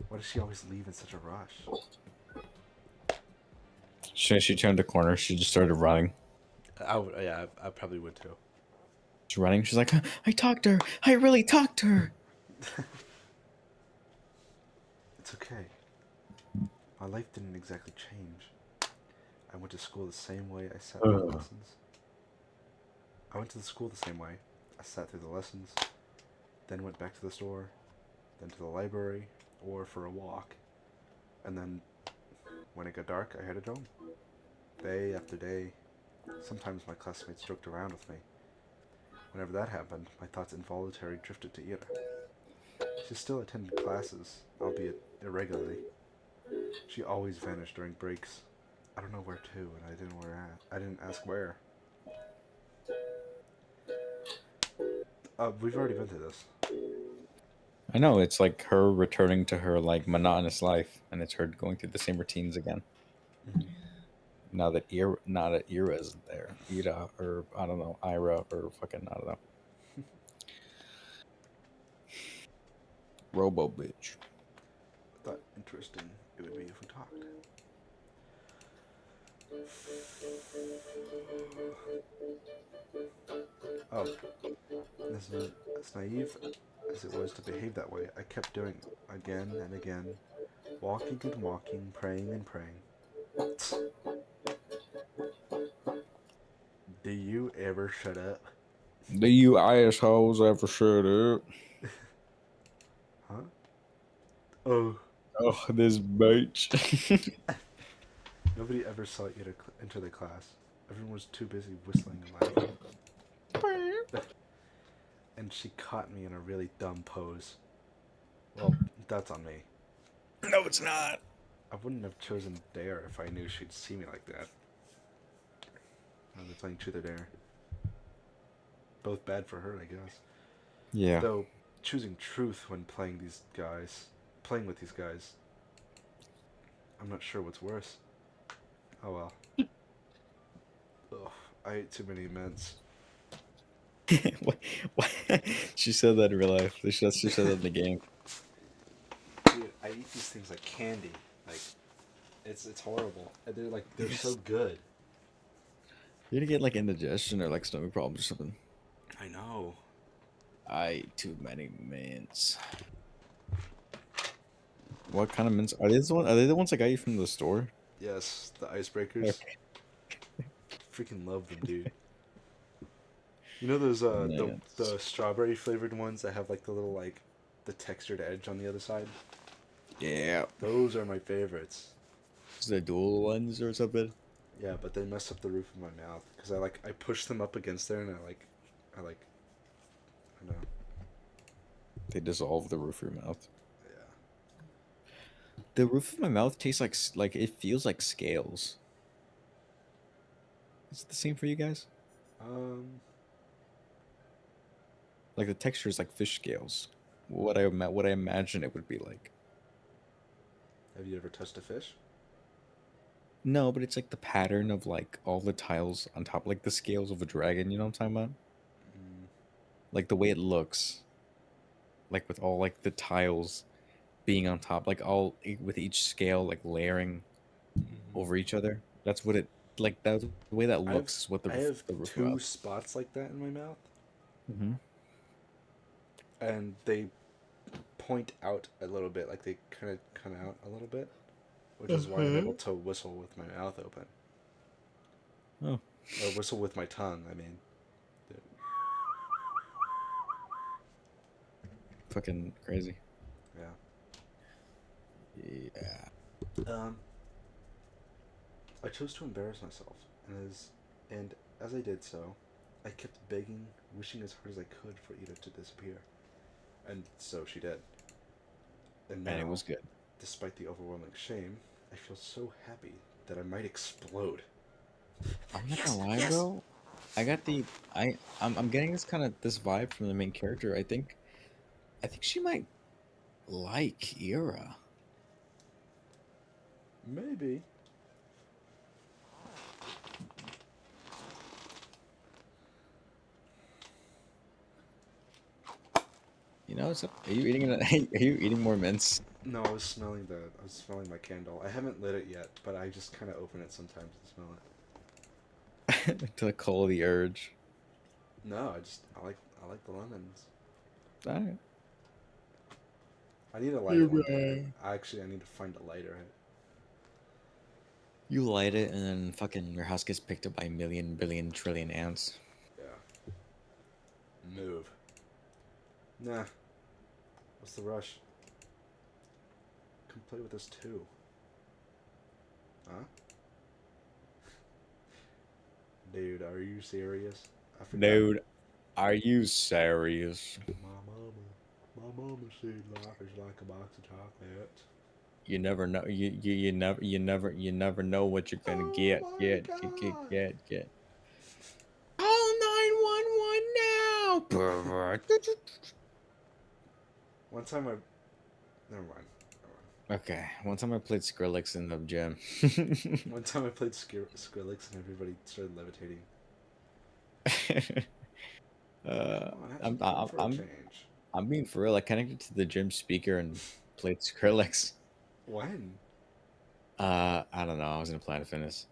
Why does she always leave in such a rush? She turned the corner. She just started running. I probably would too. She's running. She's like, I talked to her. I really talked to her. It's okay. My life didn't exactly change. I went to school the same way I sat through the lessons. I went to the school the same way. I sat through the lessons, then went back to the store, then to the library, or for a walk. And then, when it got dark, I headed home. Day after day. Sometimes my classmates joked around with me. Whenever that happened, my thoughts involuntarily drifted to Ira. She still attended classes, albeit irregularly. She always vanished during breaks. I don't know where to, and I didn't ask where. We've already been through this. I know, it's like her returning to her like monotonous life, and it's her going through the same routines again. Mm-hmm. Now that Ira isn't there, Ira or I don't know, Ira or fucking I don't know. Robo bitch. I thought interesting it would be if we talked. Oh, as naive as it was to behave that way, I kept doing it again and again, walking and walking, praying and praying. Do you ever shut up? Do you assholes ever shut up? Huh? Oh. Oh, this bitch. Nobody ever saw you enter the class. Everyone was too busy whistling and laughing. And she caught me in a really dumb pose. Well, that's on me. No, it's not. I wouldn't have chosen Dare if I knew she'd see me like that. Now they're playing Truth or Dare. Both bad for her, I guess. Yeah. Though, choosing Truth when playing with these guys, I'm not sure what's worse. Oh well. Ugh, I ate too many mints. What? She said that in real life. She said that in the game. Dude, I eat these things like candy. Like, it's horrible. And they're so good. You're gonna get like indigestion or like stomach problems or something. I know. I ate too many mints. What kind of mints are these? Are they the ones I got you from the store? Yes, the icebreakers. Okay. Freaking love them, dude. You know those the strawberry flavored ones that have like the little like the textured edge on the other side? Yeah. Those are my favorites. Is the dual ones or something? Yeah, but they mess up the roof of my mouth because I push them up against there and I like I don't know. They dissolve the roof of your mouth. Yeah. The roof of my mouth tastes like it feels like scales. Is it the same for you guys? Um. Like the texture is like fish scales. What I imagine it would be like. Have you ever touched a fish? No, but it's like the pattern of like all the tiles on top, like the scales of a dragon. You know what I'm talking about? Mm, Like the way it looks, like with all like the tiles being on top, like with each scale like layering mhm. over each other. That's what it like. That the way that I have looks is what I have the roof two mouth. spots like that in my mouth, Mm-hmm. and they point out a little bit, like they kind of come out a little bit, which is why I'm able to whistle with my mouth open, Oh, or whistle with my tongue. I mean, fucking crazy. yeah. Yeah. Um, I chose to embarrass myself, and as I did so, I kept begging, wishing as hard as I could for Edith to disappear, and so she did. And And it now, was good. despite the overwhelming shame, I feel so happy that I might explode. I'm not Yes, gonna lie, yes. bro. I got the I'm getting this vibe from the main character. I think she might like Ira. Maybe. You know, are you eating it? Are you eating more mints? No, I was smelling my candle. I haven't lit it yet, but I just kind of open it sometimes to smell it. To cull the urge. No, I like the lemons. Alright. I need to light it one day. I need to find a lighter. You light it, and then fucking your house gets picked up by a million, billion, trillion ants. Yeah. Move. Nah. What's the rush? Come play with us too. Huh? Dude, are you serious? I forgot. Dude, are you serious? My mama said life is like a box of chocolates. You never know. You never know what you're gonna Oh my god! get. Call 911 now. One time I, never mind. Okay, one time I played Skrillex in the gym. One time I played Skrillex and everybody started levitating. uh, Come on, have some I'm, fun I'm for a I'm change. I'm being for real. I connected to the gym speaker and played Skrillex. When? I don't know. I was in Planet Fitness.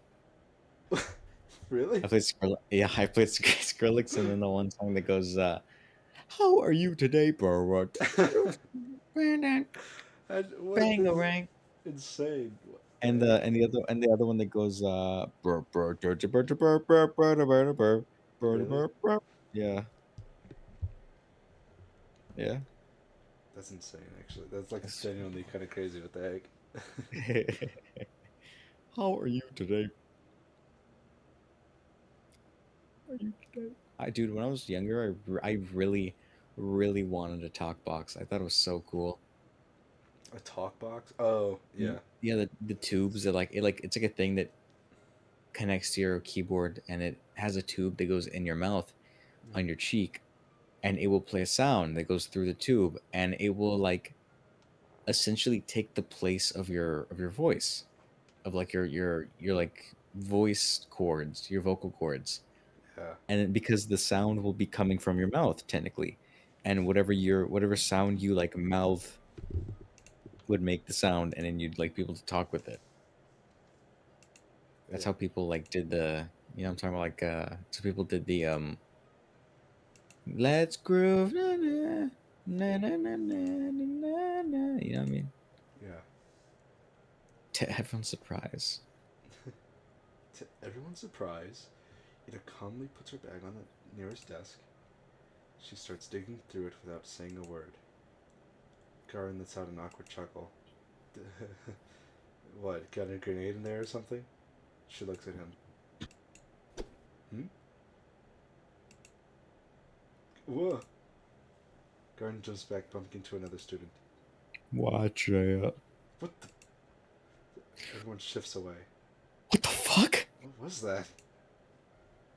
Really? I played Skrillex. Yeah, I played Skrillex, and then the one song that goes, "How are you today, bro? Bang What a is rank." insane? What And the the other one that goes, "Brr, brr, dur, dur, brr, dur, brr, brr, brr, dur, brr, dur, brr, brr, dur, Really? brr, brr." Yeah, yeah. That's insane, actually. That's like That's- genuinely kind of crazy. What the heck? How are you today? Are you today? Dude, when I was younger, I really, really wanted a talk box. I thought it was so cool. A talk box? Oh, yeah. Yeah, the tubes that it's like a thing that connects to your keyboard, and it has a tube that goes in your mouth on your cheek, and it will play a sound that goes through the tube, and it will like essentially take the place of your voice, of like your like voice cords, your vocal cords. Yeah. And then because the sound will be coming from your mouth technically, and whatever sound you like mouth would make the sound, and then you'd like be able to talk with it. That's Yeah. how people like did the, I'm talking about, like, so people did the let's groove, na na na na na na na na, you know what I mean, Yeah. to everyone's surprise. To everyone's surprise, Ida calmly puts her bag on the nearest desk. She starts digging through it without saying a word. Garen lets out an awkward chuckle. What? Got a grenade in there or something? She looks at him. Hmm? Whoa! Garden jumps back, bumping into another student. Watch it. What the? Everyone shifts away. What the fuck? What was that?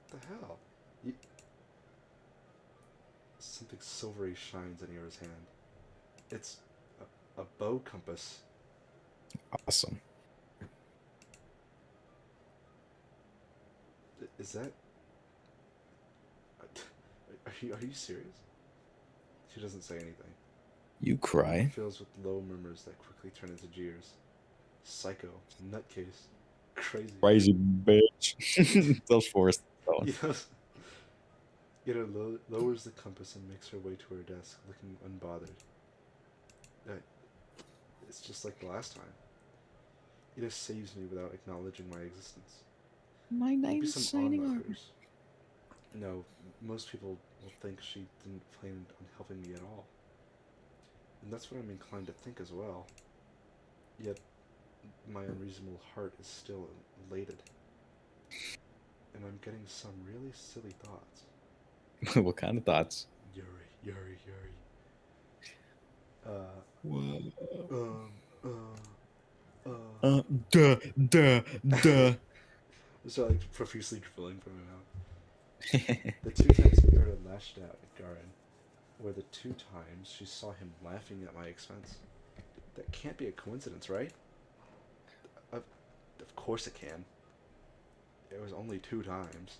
What the hell? Something silvery shines in Ira's hand. It's a bow compass. Awesome. Is that? Are you serious? She doesn't say anything. You cry. Fills with low murmurs that quickly turn into jeers. Psycho, nutcase, crazy. Crazy bitch. Those forced. Yes. Ira lowers the compass and makes her way to her desk, looking unbothered. It's just like the last time. Ira saves me without acknowledging my existence. My Maybe night some signing onlookers. No, most people will think she didn't plan on helping me at all. And that's what I'm inclined to think as well. Yet, my unreasonable heart is still elated. And I'm getting some really silly thoughts. What kind of thoughts? Yuri. Whoa. Uh. Duh. So like profusely drooling from her mouth. The two times Ira lashed out at Garen were the two times she saw him laughing at my expense. That can't be a coincidence, right? Of course it can. It was only 2 times.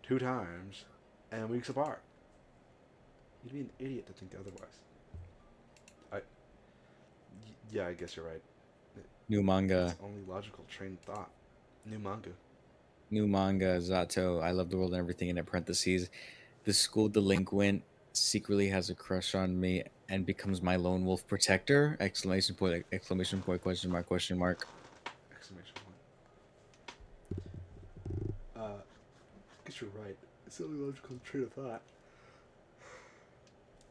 2 times, and weeks apart. You'd be an idiot to think otherwise. Yeah, I guess you're right. New manga. It's only logical train of thought. New manga. Zato. I love the world and everything in parentheses. The school delinquent secretly has a crush on me and becomes my lone wolf protector. Exclamation point, question mark. Exclamation point. I guess you're right. It's the only logical train of thought.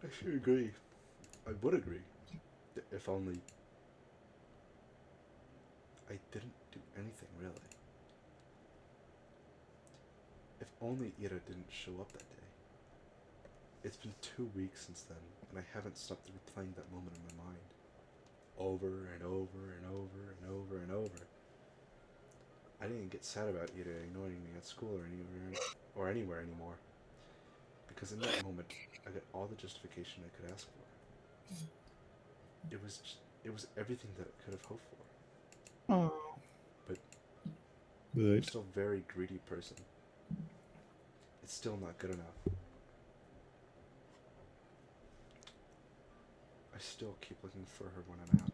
I should agree. I would agree. If only I didn't do anything, really. If only Ira didn't show up that day. It's been 2 weeks since then, and I haven't stopped replaying that moment in my mind. Over and over and over and over and over. I didn't get sad about Ira ignoring me at school or anywhere anymore. Because in that moment, I got all the justification I could ask for. It was everything that I could have hoped for. Oh. But I'm still a very greedy person. It's still not good enough. I still keep looking for her when I'm out.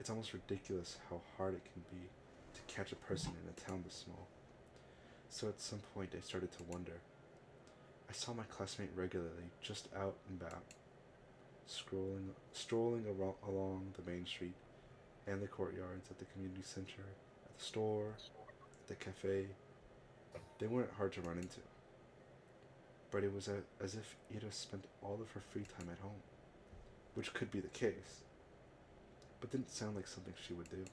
It's almost ridiculous how hard it can be to catch a person in a town this small. So at some point I started to wonder. I saw my classmate regularly, just out and about, strolling along the main street and the courtyards at the community center, at the store, at the cafe. They weren't hard to run into. But it was as if Ira spent all of her free time at home, which could be the case, but didn't sound like something she would do.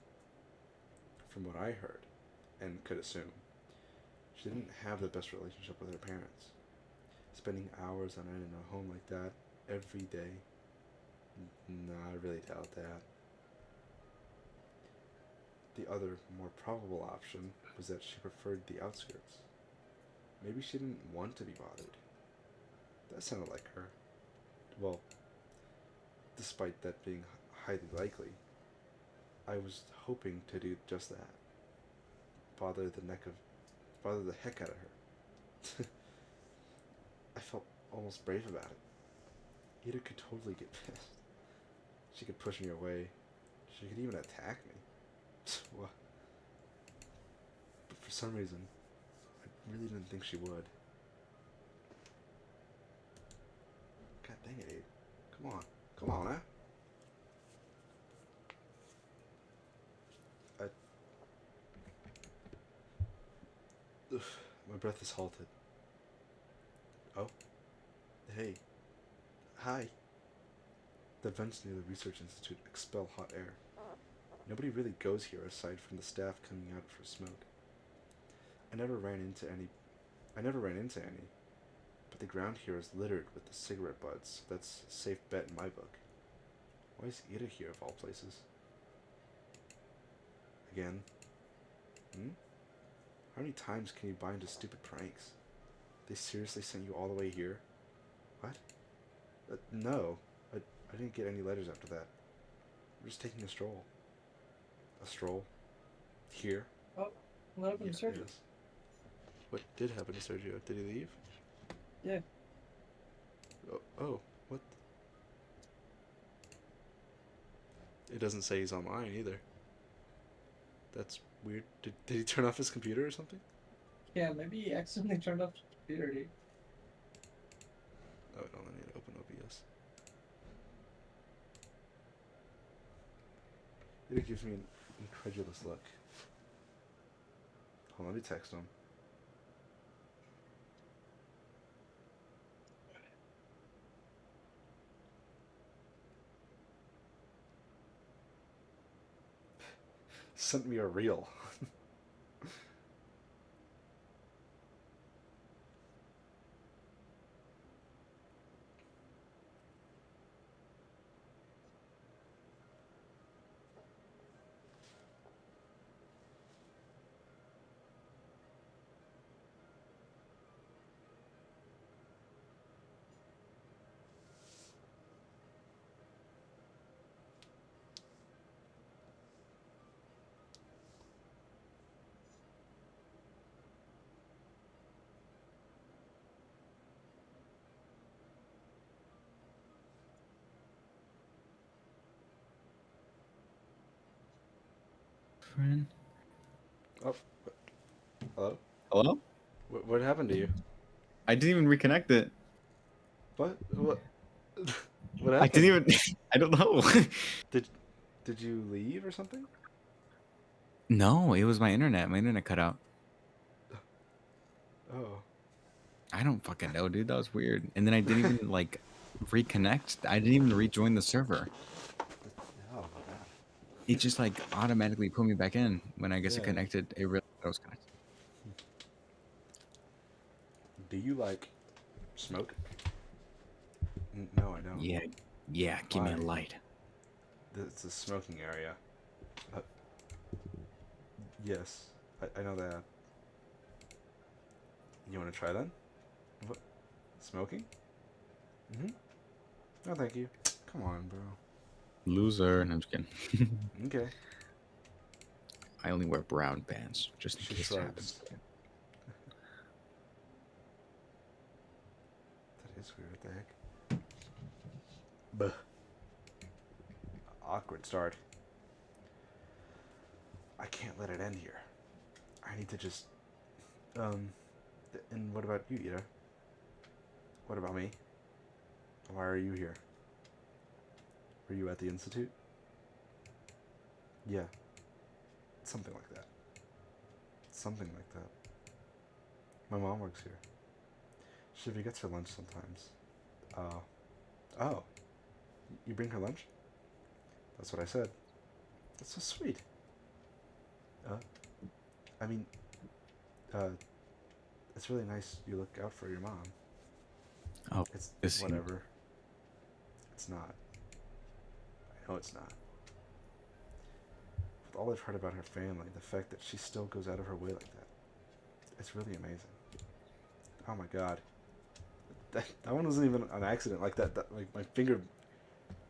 From what I heard, and could assume, she didn't have the best relationship with her parents. Spending hours on end in a home like that every day? Nah, I really doubt that. The other, more probable option was that she preferred the outskirts. Maybe she didn't want to be bothered. That sounded like her. Well, despite that being highly likely, I was hoping to do just that. Bother the heck out of her. I felt almost brave about it. Ira could totally get pissed. She could push me away. She could even attack me. What? But for some reason, I really didn't think she would. God dang it, Abe. Come on, huh? My breath is halted. Oh? Hey. Hi. The vents near the research institute expel hot air. Nobody really goes here aside from the staff coming out for smoke. I never ran into any. I never ran into any. But the ground here is littered with the cigarette butts. That's a safe bet in my book. Why is Ida here of all places? Again? How many times can you buy into stupid pranks? They seriously sent you all the way here? What? No. I didn't get any letters after that. We're just taking a stroll. A stroll? Here? Oh, what happened to Sergio? Yes. What did happen to Sergio? Did he leave? Yeah. Oh, what? It doesn't say he's online either. That's weird. Did he turn off his computer or something? Yeah, maybe he accidentally turned off the computer, dude. Oh, no, I need to open OBS. It gives me an incredulous look. Hold on, let me text him. Sent me a reel. Friend. Oh, hello? Hello? What happened to you? I didn't even reconnect it. What? What? What I happened? didn't even. I don't know. Did you leave or something? No, it was my internet. My internet cut out. Oh. I don't fucking know, dude. That was weird. And then I didn't even like reconnect. I didn't even rejoin the server. Oh, my God. It just like automatically put me back in when I guess it Yeah. connected. It realized I was connected. Do you like smoke? No, I don't. Yeah, yeah. Give me a Why? light. It's a smoking area. Uh, yes, I know that. You want to try then? What? Smoking? No, thank you. Come on, bro. Loser. No, I'm just kidding. Okay. I only wear brown pants just in Shoe case it happens. stripes. That is weird. What the heck? Buh. Awkward start. I can't let it end here. I need to just. And what about you, Ida? What about me? Why are you here? Were you at the Institute? Yeah. Something like that. Something like that. My mom works here. She forgets her lunch sometimes. Oh. You bring her lunch? That's what I said. That's so sweet. I mean, it's really nice you look out for your mom. Oh, It's this whatever. It's not. I know it's not. With all I've heard about her family, the fact that she still goes out of her way like that, it's really amazing. Oh my God. That one wasn't even an accident like that. Like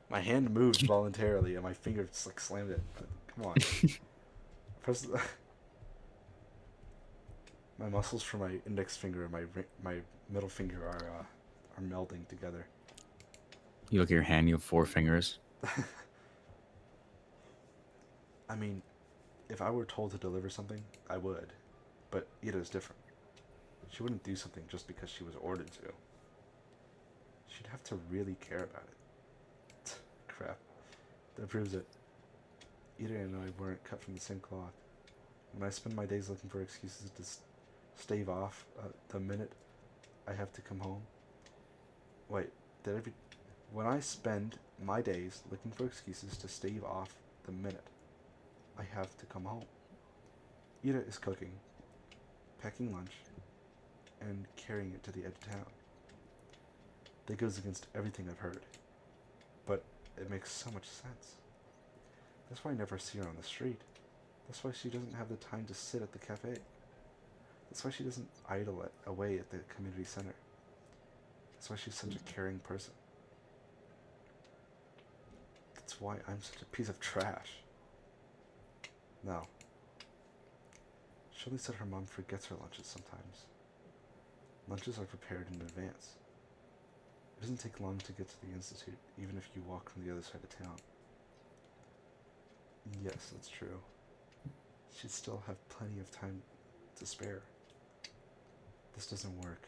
my hand moved voluntarily and my finger just like slammed it. Come on. First, my muscles for my index finger and my middle finger are melding together. You look at your hand. You have 4 fingers. I mean, if I were told to deliver something, I would. But Ida's different. She wouldn't do something just because she was ordered to. She'd have to really care about it. Crap. That proves it. Ida and I weren't cut from the same cloth. When I spend my days looking for excuses to stave off the minute I have to come home. Wait, when I spend my days looking for excuses to stave off the minute I have to come home. Ida is cooking, packing lunch, and carrying it to the edge of town. That goes against everything I've heard, but it makes so much sense. That's why I never see her on the street. That's why she doesn't have the time to sit at the cafe. That's why she doesn't idle away at the community center. That's why she's such a caring person. That's why I'm such a piece of trash. No. Shirley said her mom forgets her lunches sometimes. Lunches are prepared in advance. It doesn't take long to get to the Institute, even if you walk from the other side of town. Yes, that's true. She'd still have plenty of time to spare. This doesn't work.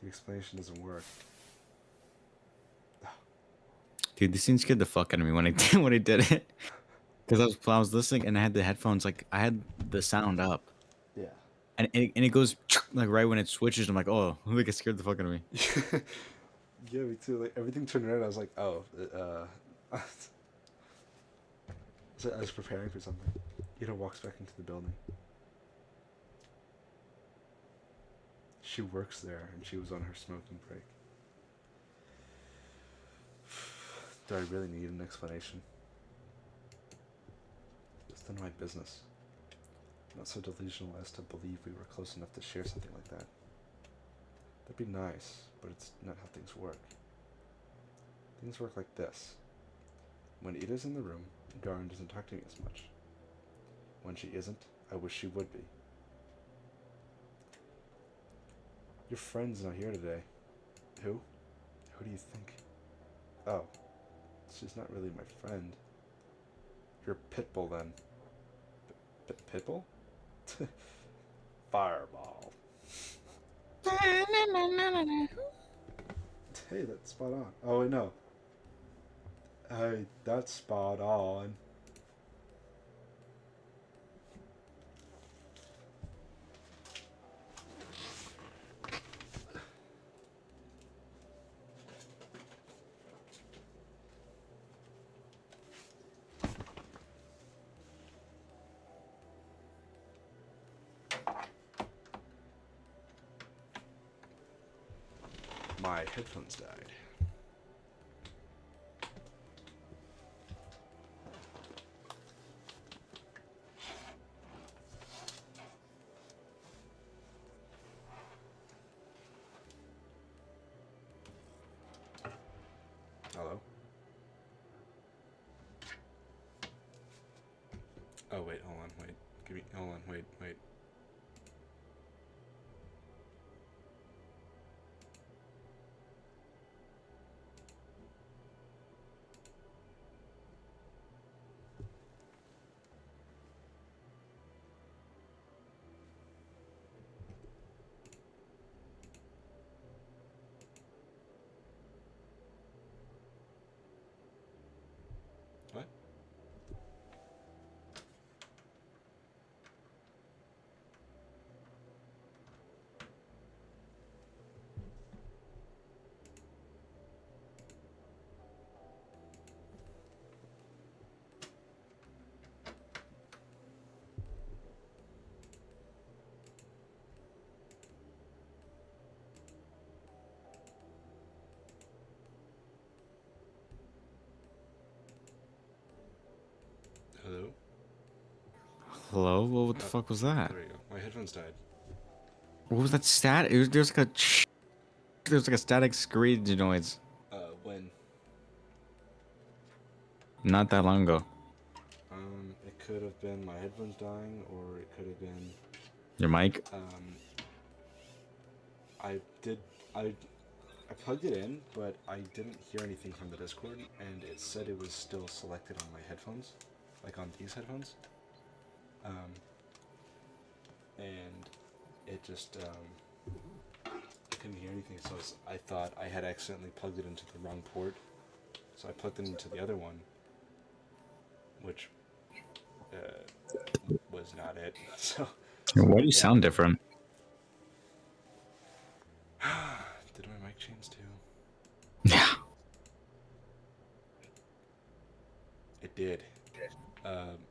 The explanation doesn't work. Dude, this scene scared the fuck out of me when I did it. Because I was listening and I had the headphones, like, I had the sound up. Yeah. And it goes, like, right when it switches. I'm like, oh, like, it scared the fuck out of me. Yeah, me too. Like, everything turned around. I was like, oh, so I was preparing for something. Ida walks back into the building. She works there, and she was on her smoking break. Do I really need an explanation? It's none of my business. I'm not so delusional as to believe we were close enough to share something like that. That'd be nice, but it's not how things work. Things work like this. When Ida's in the room, Garin doesn't talk to me as much. When she isn't, I wish she would be. Your friend's not here today. Who? Who do you think? Oh, she's not really my friend. You're Pitbull then. Pitbull? Fireball. Hey, that's spot on. Oh, wait, no. Hey, that's spot on. My headphones died. Hello? Oh, wait, hold on, wait. Hold on, wait. What? Hello? Hello? Well, what the fuck was that? There you go. My headphones died. What was that stat? There's like a static screech noise. When? Not that long ago. It could have been my headphones dying, or it could have been, Your mic? I plugged it in, but I didn't hear anything from the Discord, and it said it was still selected on my headphones, like on these headphones. And it just, I couldn't hear anything, so I thought I had accidentally plugged it into the wrong port. So I plugged it into the other one, which was not it. So Why do you sound different? did my mic change too? Yeah. It did.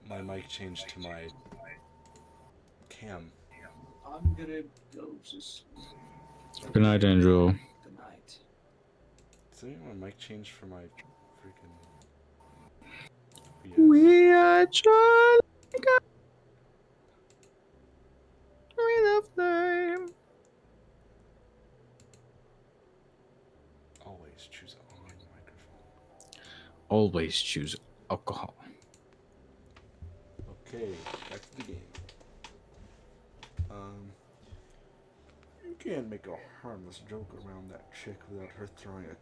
My my mic changed to my cam. I'm gonna go to sleep Good night, Andrew. tonight. Does any my mic change for my freaking? Yes. We are trying with a flame. Always choose an on microphone. Always choose alcohol. Okay, back to the game. You can't make a harmless joke around that chick without her throwing a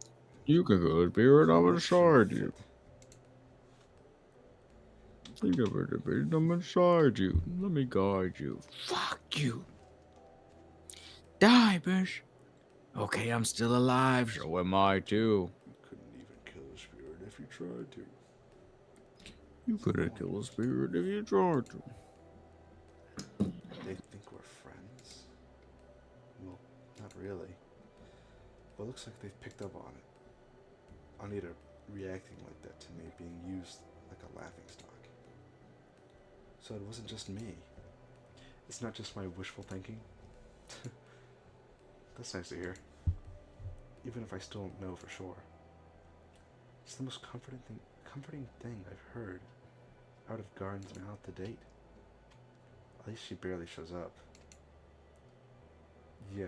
You can go to spirit, I'm inside you. fit. Think of it, baby, I'm inside you. Let me guide you. Fuck you. Die, bitch. Okay, I'm still alive. So am I too. You couldn't even kill a spirit if you tried to. You could have killed a spirit if you tried to. They think we're friends? Well, not really. But it looks like they've picked up on it. Anita reacting like that to me, being used like a laughing stock. So it wasn't just me. It's not just my wishful thinking. That's nice to hear. Even if I still don't know for sure. It's the most comforting thing I've heard out of Garden's mouth to date. At least she barely shows up. Yeah,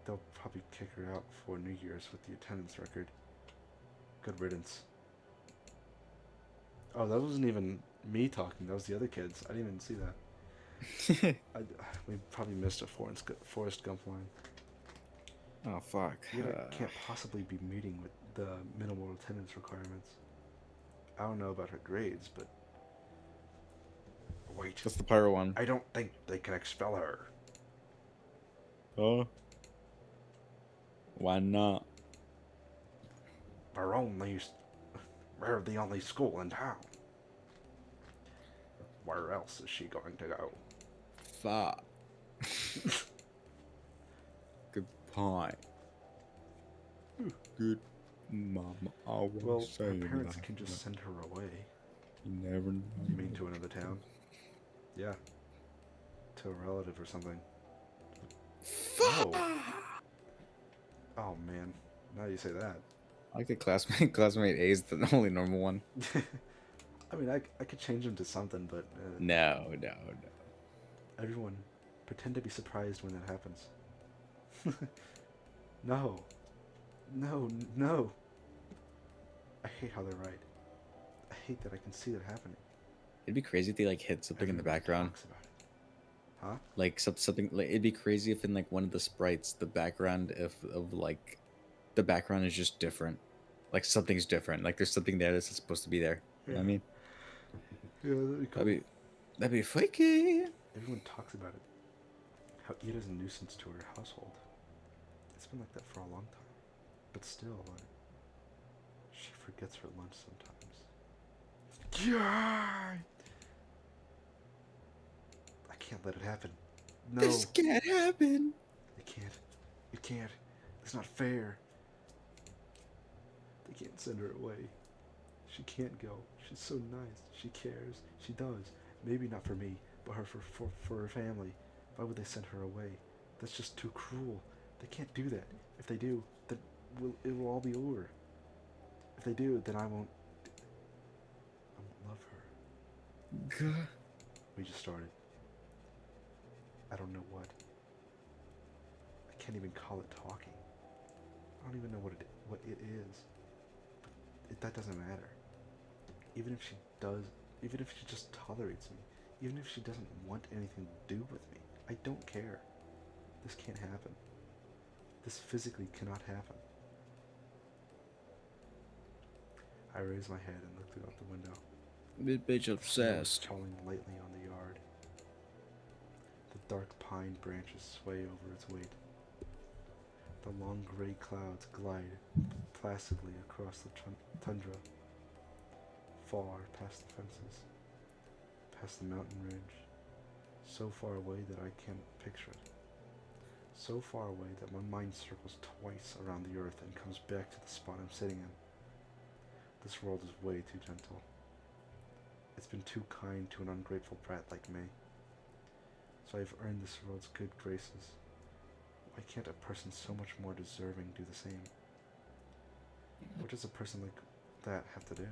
they'll probably kick her out before New Year's with the attendance record. Good riddance. Oh, that wasn't even me talking. That was the other kids. I didn't even see that. We probably missed a Forrest Gump line. Oh fuck. Yet I can't possibly be meeting with the minimal attendance requirements. I don't know about her grades, but wait. That's the pyro one. I don't think they can expel her. Oh. Why not? We're the only school in town. Where else is she going to go? Fuck. Good point. Good mama. Always Well, her saying parents that. can just send her away. You never know. You mean to another town? Yeah. To a relative or something. Fuck. Oh man. Now you say that. I like the classmate A is the only normal one. I mean, I could change him to something, but No. everyone pretend to be surprised when that happens. No. I hate how they're right. I hate that I can see that happening. It'd be crazy if they like hit something in the Everyone background. talks about it. Huh? Like something like it'd be crazy if in like one of the sprites the background of like the background is just different. Like something's different. Like there's something there that's supposed to be there. You know what I mean? Yeah, that'd be cool. That'd be freaky. Everyone talks about it. How Ida's a nuisance to her household. It's been like that for a long time. But still, like, she forgets her lunch sometimes. Yeah! I can't let it happen. No, This can't happen. it can't. It can't. It's not fair. They can't send her away. She can't go. She's so nice. She cares. She does. Maybe not for me, but for her family. Why would they send her away? That's just too cruel. They can't do that. If they do, then it will all be over. If they do, then I won't love her. We just started. I don't know what. I can't even call it talking. I don't even know what it is. But that doesn't matter. Even if she does, even if she just tolerates me, even if she doesn't want anything to do with me, I don't care. This can't happen. This physically cannot happen. I raised my head and looked out the window. This bitch Snow was obsessed. falling lightly on the yard. The dark pine branches sway over its weight. The long gray clouds glide placidly across the tundra, far past the fences, past the mountain ridge, so far away that I can't picture it. So far away that my mind circles twice around the earth and comes back to the spot I'm sitting in. This world is way too gentle. It's been too kind to an ungrateful brat like me. So I've earned this world's good graces. Why can't a person so much more deserving do the same? What does a person like that have to do?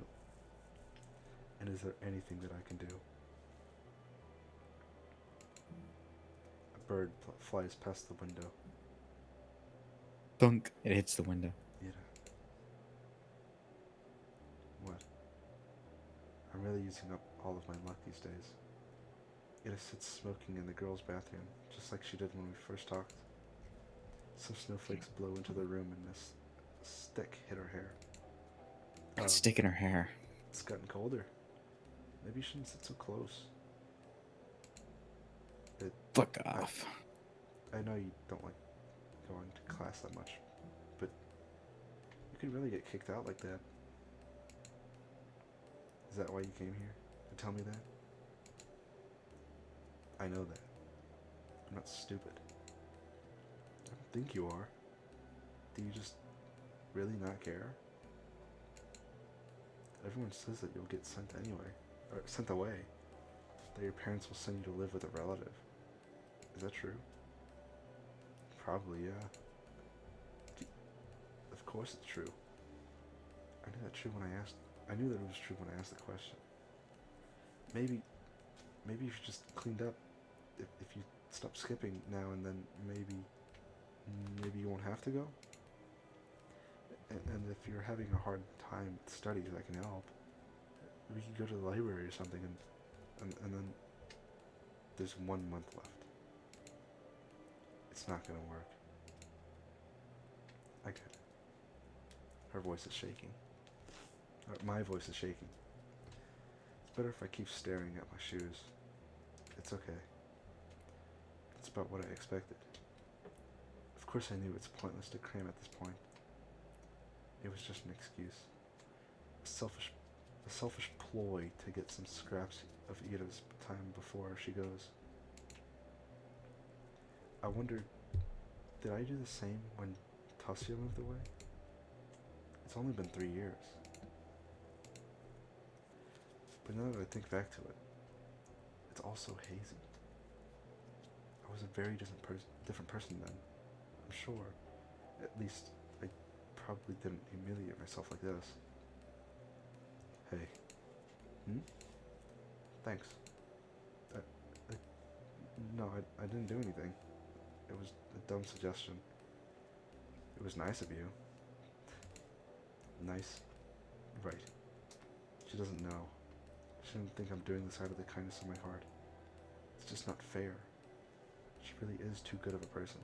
And is there anything that I can do? A bird flies past the window. Thunk. It hits the window. Ida. What? I'm really using up all of my luck these days. Ida sits smoking in the girls' bathroom, just like she did when we first talked. Some snowflakes blow into the room and this stick hit her hair. Got a stick in her hair. It's gotten colder. Maybe you shouldn't sit so close. Fuck off. I know you don't like going to class that much, but you could really get kicked out like that. Is that why you came here? To tell me that? I know that. I'm not stupid. I don't think you are. Do you just really not care? Everyone says that you'll get sent anyway, or sent away. That your parents will send you to live with a relative. Is that true? Probably, yeah. Of course it's true. I knew that it was true when I asked the question. Maybe if you just cleaned up, if you stop skipping now and then, maybe you won't have to go. And if you're having a hard time with studies, I can help. We could go to the library or something, and then there's 1 month left. It's not gonna work. I get it. Her voice is shaking. My voice is shaking. It's better if I keep staring at my shoes. It's okay. It's about what I expected. Of course I knew it's pointless to cram at this point. It was just an excuse. A selfish ploy to get some scraps of Ida's time before she goes. I wondered, did I do the same when Tasia moved away? It's only been 3 years. But now that I think back to it, it's all so hazy. I was a very different person then, I'm sure. At least, I probably didn't humiliate myself like this. Hey. Thanks. No, I didn't do anything. It was a dumb suggestion. It was nice of you. Nice? Right. She doesn't know. She doesn't think I'm doing this out of the kindness of my heart. It's just not fair. She really is too good of a person.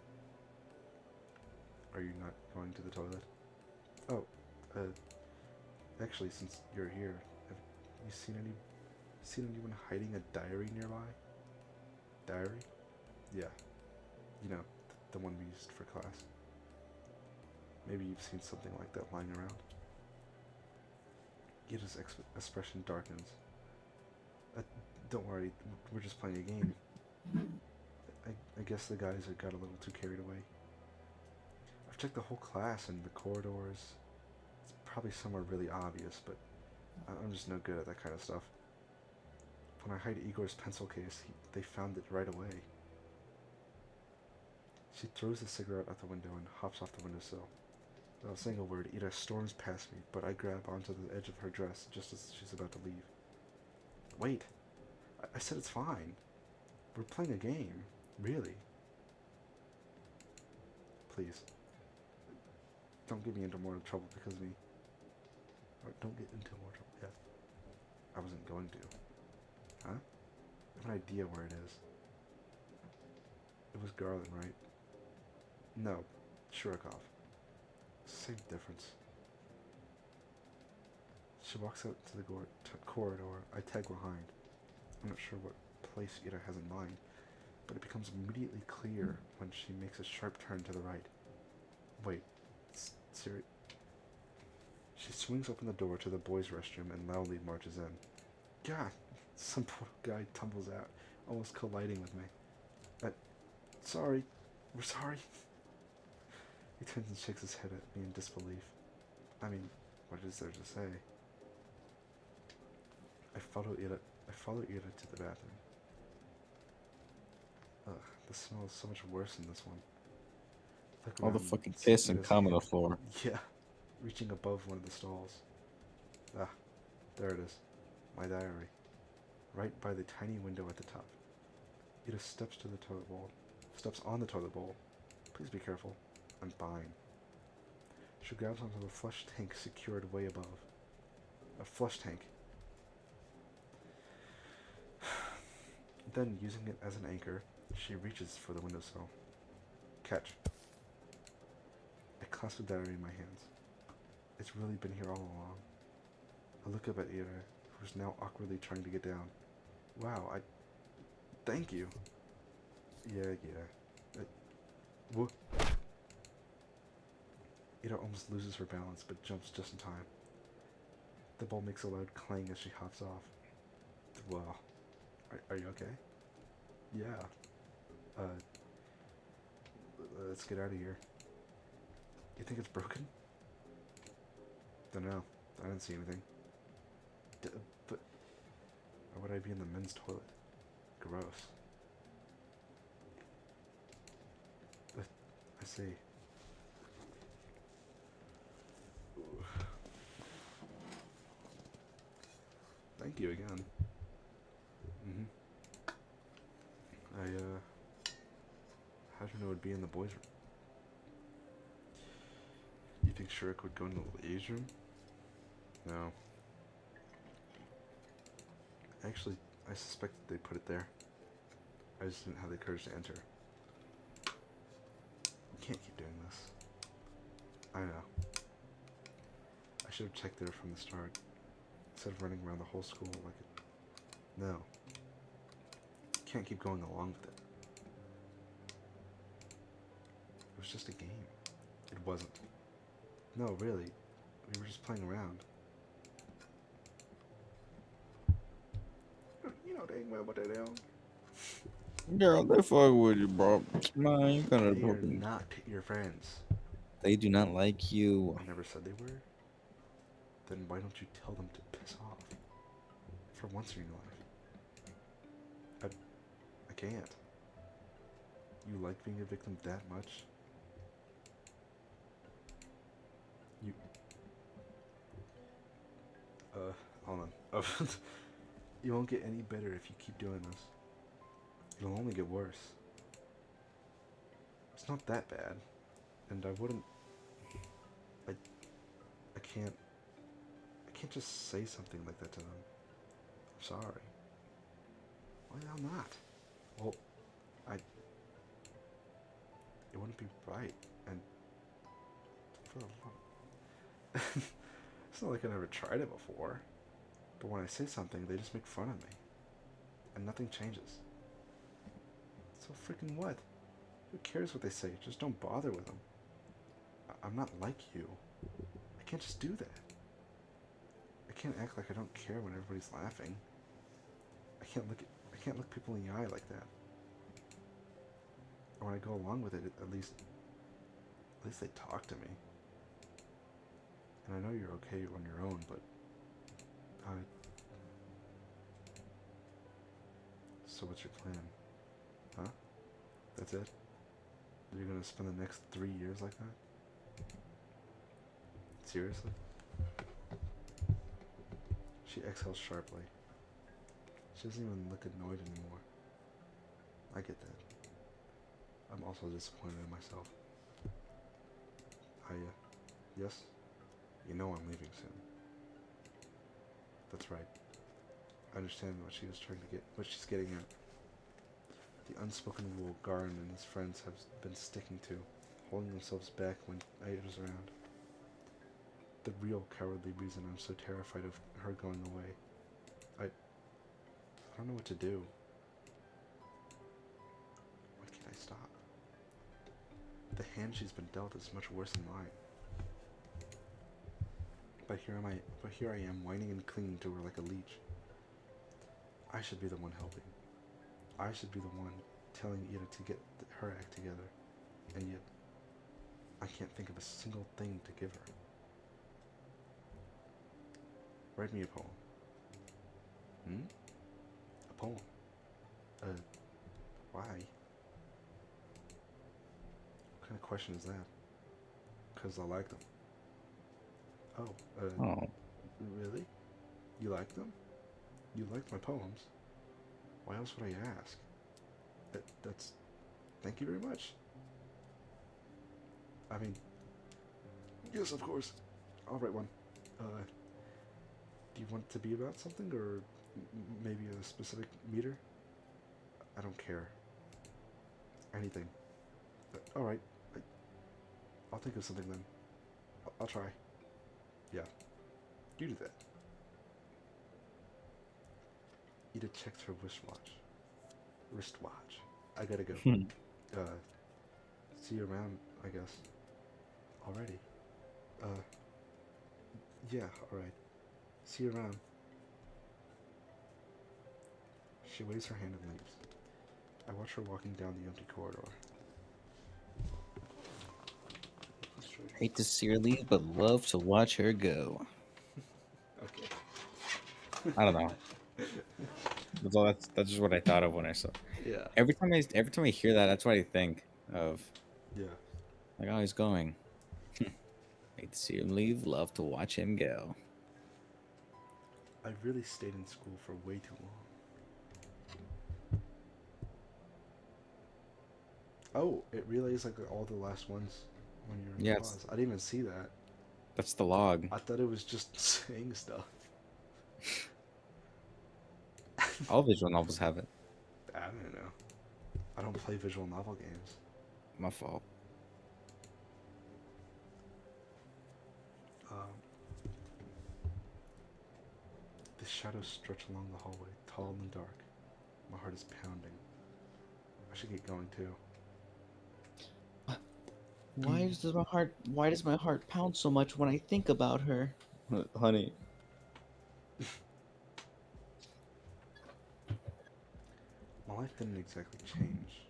Are you not going to the toilet? Oh, actually, since you're here, have you seen anyone hiding a diary nearby? Diary? Yeah. You know, the one we used for class. Maybe you've seen something like that lying around. Ida's expression darkens. Don't worry, we're just playing a game. I guess the guys got a little too carried away. I've checked the whole class and the corridors. It's probably somewhere really obvious, but I'm just no good at that kind of stuff. When I hide Igor's pencil case, they found it right away. She throws the cigarette out the window and hops off the windowsill. Without saying a word, Ida storms past me, but I grab onto the edge of her dress just as she's about to leave. Wait! I said it's fine. We're playing a game. Really. Please. Don't get me into more trouble because of me. Or don't get into more trouble yet. I wasn't going to. Huh? I have an idea where it is. It was Garland, right? No. Shurikov. Same difference. She walks out to the corridor. I tag behind. I'm not sure what place Ida has in mind, but it becomes immediately clear when she makes a sharp turn to the right. Wait, serious? She swings open the door to the boys' restroom and loudly marches in. God, some poor guy tumbles out, almost colliding with me. Sorry, we're sorry. He turns and shakes his head at me in disbelief. I mean, what is there to say? I follow Ira to the bathroom. Ugh, the smell is so much worse in this one. Look All the around, fucking see piss and Ira's cum on the hand. floor. Yeah, reaching above one of the stalls. Ah, there it is. My diary. Right by the tiny window at the top. Ira steps to the toilet bowl. Steps on the toilet bowl. Please be careful. I'm fine. She grabs onto the flush tank secured way above. A flush tank. Then, using it as an anchor, she reaches for the windowsill. Catch. I clasp the diary in my hands. It's really been here all along. I look up at Ira, who's now awkwardly trying to get down. Wow, thank you. Yeah. Whoop. Ira almost loses her balance, but jumps just in time. The ball makes a loud clang as she hops off. Well, are you okay? Yeah. Uh, let's get out of here. You think it's broken? Dunno. I didn't see anything. But why would I be in the men's toilet? Gross. I see. Ooh. Thank you again. How'd you know it would be in the boys' room? You think Shrek would go in the ladies' room? No. Actually, I suspected they put it there. I just didn't have the courage to enter. You can't keep doing this. I know. I should have checked there from the start, instead of running around the whole school like it. No. You can't keep going along with it. It was just a game. It wasn't. No, really. We were just playing around. You know dang well what they're doing. Girl, they fuck with you, bro. Man, you gonna They are fucking. not your friends. They do not like you. I never said they were. Then why don't you tell them to piss off? For once in your life. I can't. You like being a victim that much? You... hold on. You won't get any better if you keep doing this. It'll only get worse. It's not that bad. And I wouldn't... I can't just say something like that to them. I'm sorry. Why the hell not? Well, it wouldn't be right, and for the love... It's not like I never tried it before, but when I say something, they just make fun of me, and nothing changes. So freaking what? Who cares what they say? Just don't bother with them. I'm not like you. I can't just do that. I can't act like I don't care when everybody's laughing. I can't look people in the eye like that. Or when I go along with it, at least they talk to me. And I know you're okay on your own, but so what's your plan? Huh? That's it? You're gonna spend the next 3 years like that? Seriously? She exhales sharply. She doesn't even look annoyed anymore. I get that. I'm also disappointed in myself. Yes? You know I'm leaving soon. That's right. I understand what she's getting at. The unspoken rule Garin and his friends have been sticking to, holding themselves back when Aida's around. The real cowardly reason I'm so terrified of her going away. I don't know what to do. Why can't I stop? The hand she's been dealt is much worse than mine. But here I am whining and clinging to her like a leech. I should be the one helping. I should be the one telling Ida to get her act together. And yet, I can't think of a single thing to give her. Write me a poem. Hmm? A poem. Why? What kind of question is that? Because I like them. Oh, Oh, really? You like them? You like my poems? Why else would I ask? That's... Thank you very much. I mean... Yes, of course. I'll write one. Do you want it to be about something, or maybe a specific meter? I don't care. Anything. Alright. I'll think of something then. I'll try. Yeah. You do that. Ida checks her wristwatch. Wristwatch. I gotta go. See you around, I guess. Already. Yeah, alright. See you around. She waves her hand and leaves. I watch her walking down the empty corridor. Hate to see her leave, but love to watch her go. Okay. I don't know. That's just what I thought of when I saw. Yeah. Every time I hear that, that's what I think of. Yeah. Like, oh, he's going. Hate to see him leave. Love to watch him go. I really stayed in school for way too long. Oh, it relays like all the last ones when you're in Yeah, class. I didn't even see that. That's the log. I thought it was just saying stuff. All visual novels have it. I don't know. I don't play visual novel games. My fault. The shadows stretch along the hallway, tall and dark. My heart is pounding. I should get going too. Why does my heart pound so much when I think about her? Honey. My life didn't exactly change.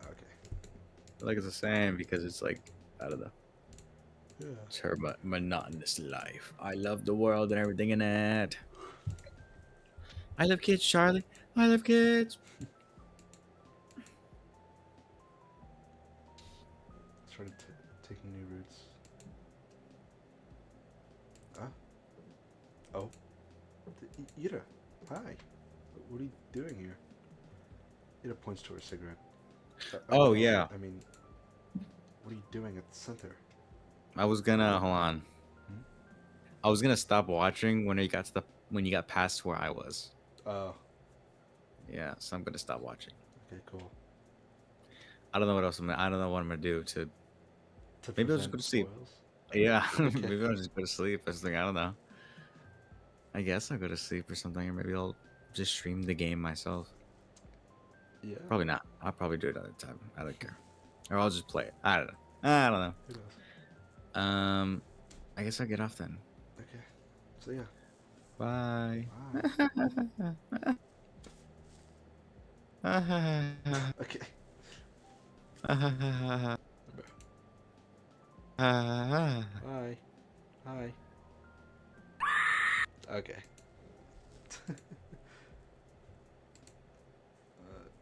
Okay. I feel like it's the same because it's like, I don't know. Yeah. It's her monotonous life. I love the world and everything in it. I love kids, Charlie. I love kids. Started taking new routes. Oh. Ira. Hi. What are you doing here? Ira points to her cigarette. Oh, no, yeah. I mean, what are you doing at the center? I was gonna hold on. Hmm? I was gonna stop watching when you got past where I was. Oh. Yeah, so I'm gonna stop watching. Okay, cool. I don't know what else I don't know what I'm gonna do to. To Maybe I'll just prevent go to sleep. spoils? Yeah, Okay. maybe I'll just go to sleep. I was thinking, I don't know. I guess I'll go to sleep or something, or maybe I'll just stream the game myself. Yeah. Probably not. I'll probably do it another time. I don't care. Or I'll just play it. I don't know. I don't know. Who knows? I guess I'll get off then. Okay. So yeah. Bye. Bye. Okay. Bye. Hi. Okay.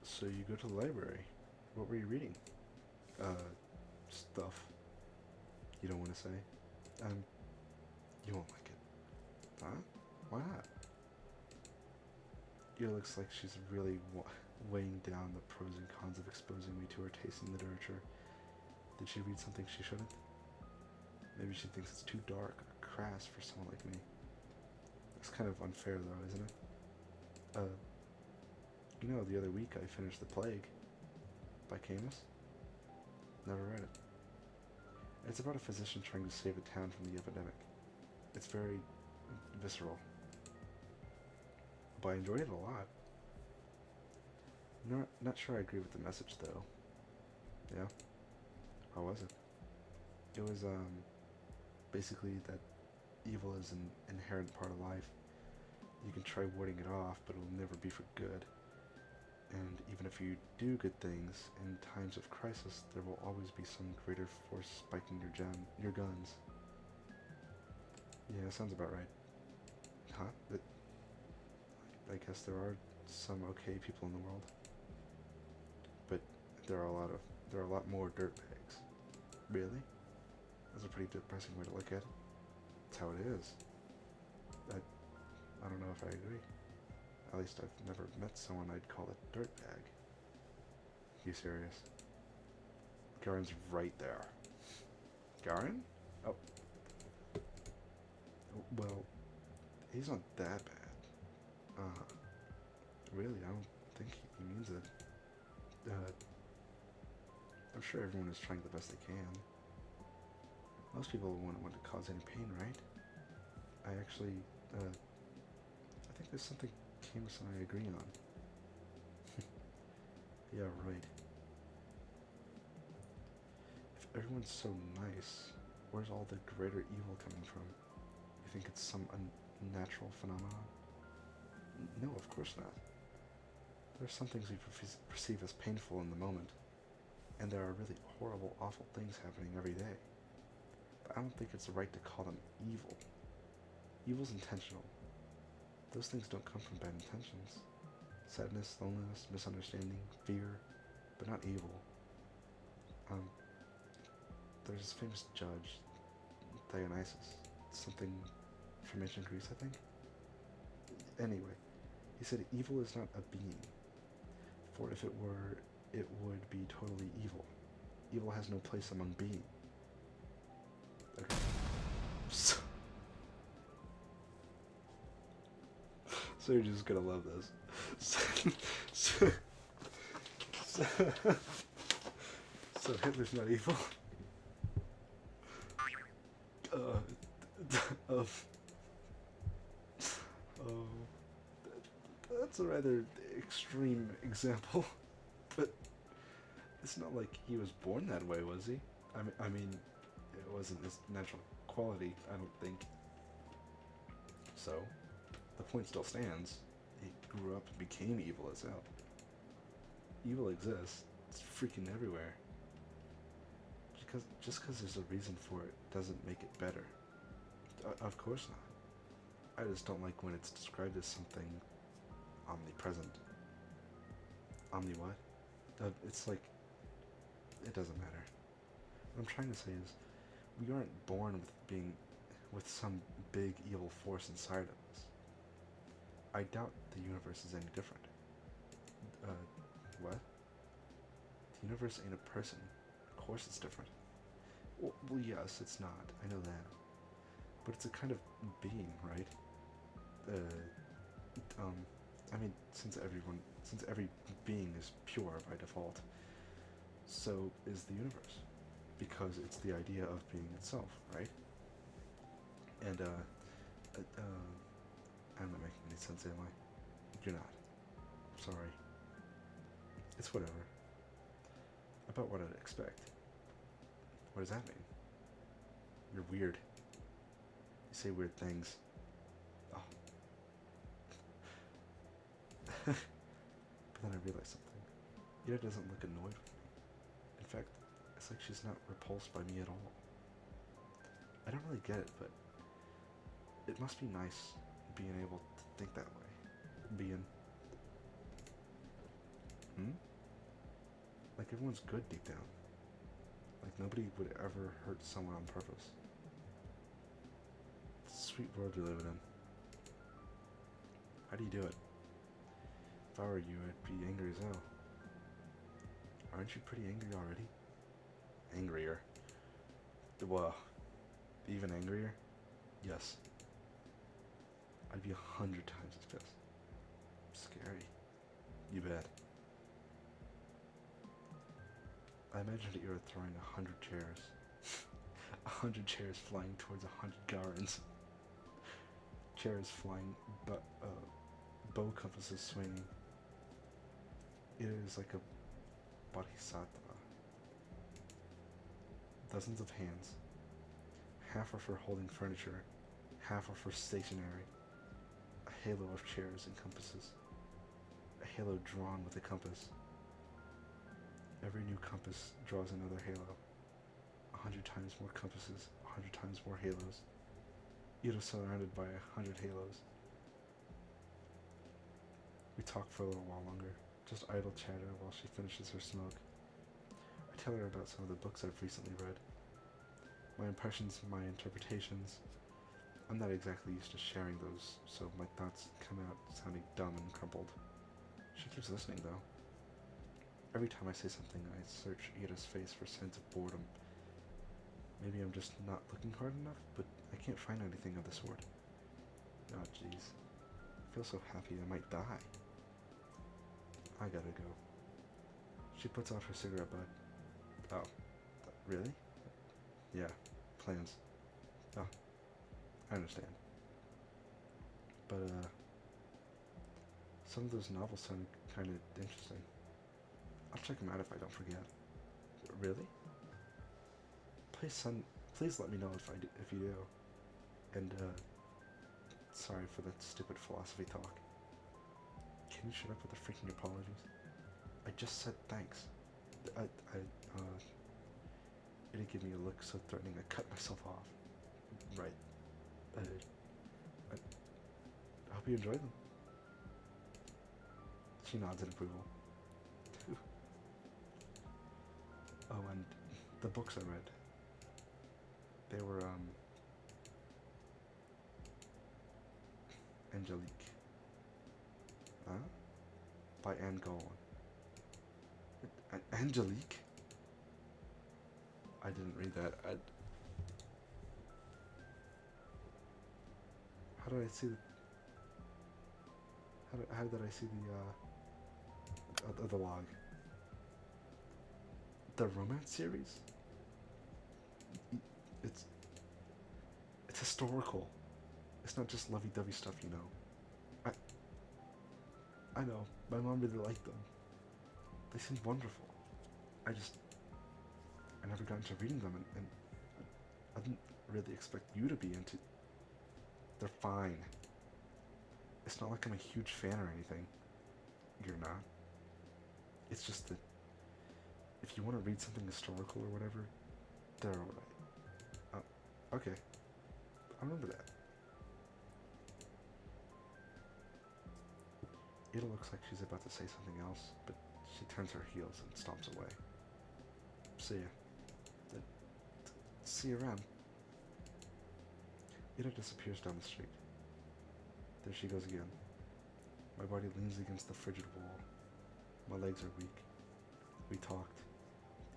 So you go to the library. What were you reading? Stuff. You don't want to say? You won't like it. Huh? Why not? It looks like she's really weighing down the pros and cons of exposing me to her taste in literature. Did she read something she shouldn't? Maybe she thinks it's too dark or crass for someone like me. It's kind of unfair though, isn't it? You know, the other week I finished The Plague by Camus. Never read it. It's about a physician trying to save a town from the epidemic. It's very visceral. But I enjoyed it a lot. Not sure I agree with the message though. Yeah? How was it? It was basically that evil is an inherent part of life. You can try warding it off, but it'll never be for good. And even if you do good things, in times of crisis, there will always be some greater force spiking your guns. Yeah, sounds about right. Huh? I guess there are some okay people in the world, but there are a lot more dirtbags. Really? That's a pretty depressing way to look at it. That's how it is. I don't know if I agree. At least I've never met someone I'd call a dirtbag. You serious? Garen's right there. Garen? Oh. Well, he's not that bad. Really, I don't think he means it. I'm sure everyone is trying the best they can. Most people wouldn't want to cause any pain, right? I actually, I think there's something Camus and I agree on. Yeah, right. If everyone's so nice, where's all the greater evil coming from? You think it's some unnatural phenomenon? No, of course not. There are some things we perceive as painful in the moment, and there are really horrible, awful things happening every day. But I don't think it's right to call them evil. Evil's intentional. Those things don't come from bad intentions. Sadness, loneliness, misunderstanding, fear, but not evil. There's this famous judge, Dionysus, something from ancient Greece, I think. Anyway, he said evil is not a being, for if it were, it would be totally evil. Evil has no place among being. Okay. So you're just gonna love this. So Hitler's not evil. Um, that's a rather extreme example, but it's not like he was born that way, was he? I mean, it wasn't his natural quality, I don't think. So, the point still stands. He grew up and became evil as hell. Evil exists. It's freaking everywhere. Just because there's a reason for it doesn't make it better. Of course not. I just don't like when it's described as something omnipresent. Omni what? It's like, it doesn't matter. What I'm trying to say is, we aren't born with some big evil force inside of us. I doubt the universe is any different. What? The universe ain't a person. Of course it's different. Well, yes, it's not. I know that. But it's a kind of being, right? I mean, since every being is pure by default, so is the universe. Because it's the idea of being itself, right? And, I'm not making any sense, am I? You're not. Sorry. It's whatever. About what I'd expect. What does that mean? You're weird. You say weird things. Oh. But then I realized something. Ida doesn't look annoyed with me. In fact, it's like she's not repulsed by me at all. I don't really get it, but it must be nice being able to think that way. Like everyone's good deep down. Like nobody would ever hurt someone on purpose. It's a sweet world you're living in. How do you do it? If I were you, I'd be angry as hell. Aren't you pretty angry already? Angrier. Well, even angrier? Yes. I'd be 100 times as pissed. Scary. You bet. I imagined that you were throwing 100 chairs. 100 chairs flying towards 100 Garens. Chairs flying, but bow compasses swinging. It is like a bodhisattva. Dozens of hands. Half are for holding furniture, half are for stationery. A halo of chairs and compasses. A halo drawn with a compass. Every new compass draws another halo. 100 times more compasses, 100 times more halos. Ida surrounded by 100 halos. We talk for a little while longer, just idle chatter while she finishes her smoke. I tell her about some of the books I've recently read. My impressions, my interpretations. I'm not exactly used to sharing those, so my thoughts come out sounding dumb and crumpled. She keeps listening, though. Every time I say something, I search Ida's face for signs of boredom. Maybe I'm just not looking hard enough, but I can't find anything of the sort. Oh, jeez. I feel so happy I might die. I gotta go. She puts out her cigarette butt. Oh, really? Yeah, plans. Oh, I understand. But, some of those novels sound kind of interesting. I'll check them out if I don't forget. Really? Please let me know if you do. And, sorry for that stupid philosophy talk. Can you shut up with the freaking apologies? I just said thanks. It did give me a look so threatening I cut myself off. Right. I hope you enjoyed them. She nods in approval. Oh, and the books I read. They were, Angelique. Huh? By Anne Golan. Angelique? I didn't read that. How did I see the... How did I see the log? The romance series? It's historical. It's not just lovey-dovey stuff, you know. I know. My mom really liked them. They seemed wonderful. I never got into reading them, and I didn't really expect you to be into... They're fine. It's not like I'm a huge fan or anything. You're not. It's just that if you want to read something historical or whatever, they're alright. Okay. I remember that. Ida looks like she's about to say something else, but she turns her heels and stomps away. See ya. See you around. Ida disappears down the street. There she goes again. My body leans against the frigid wall. My legs are weak. We talked.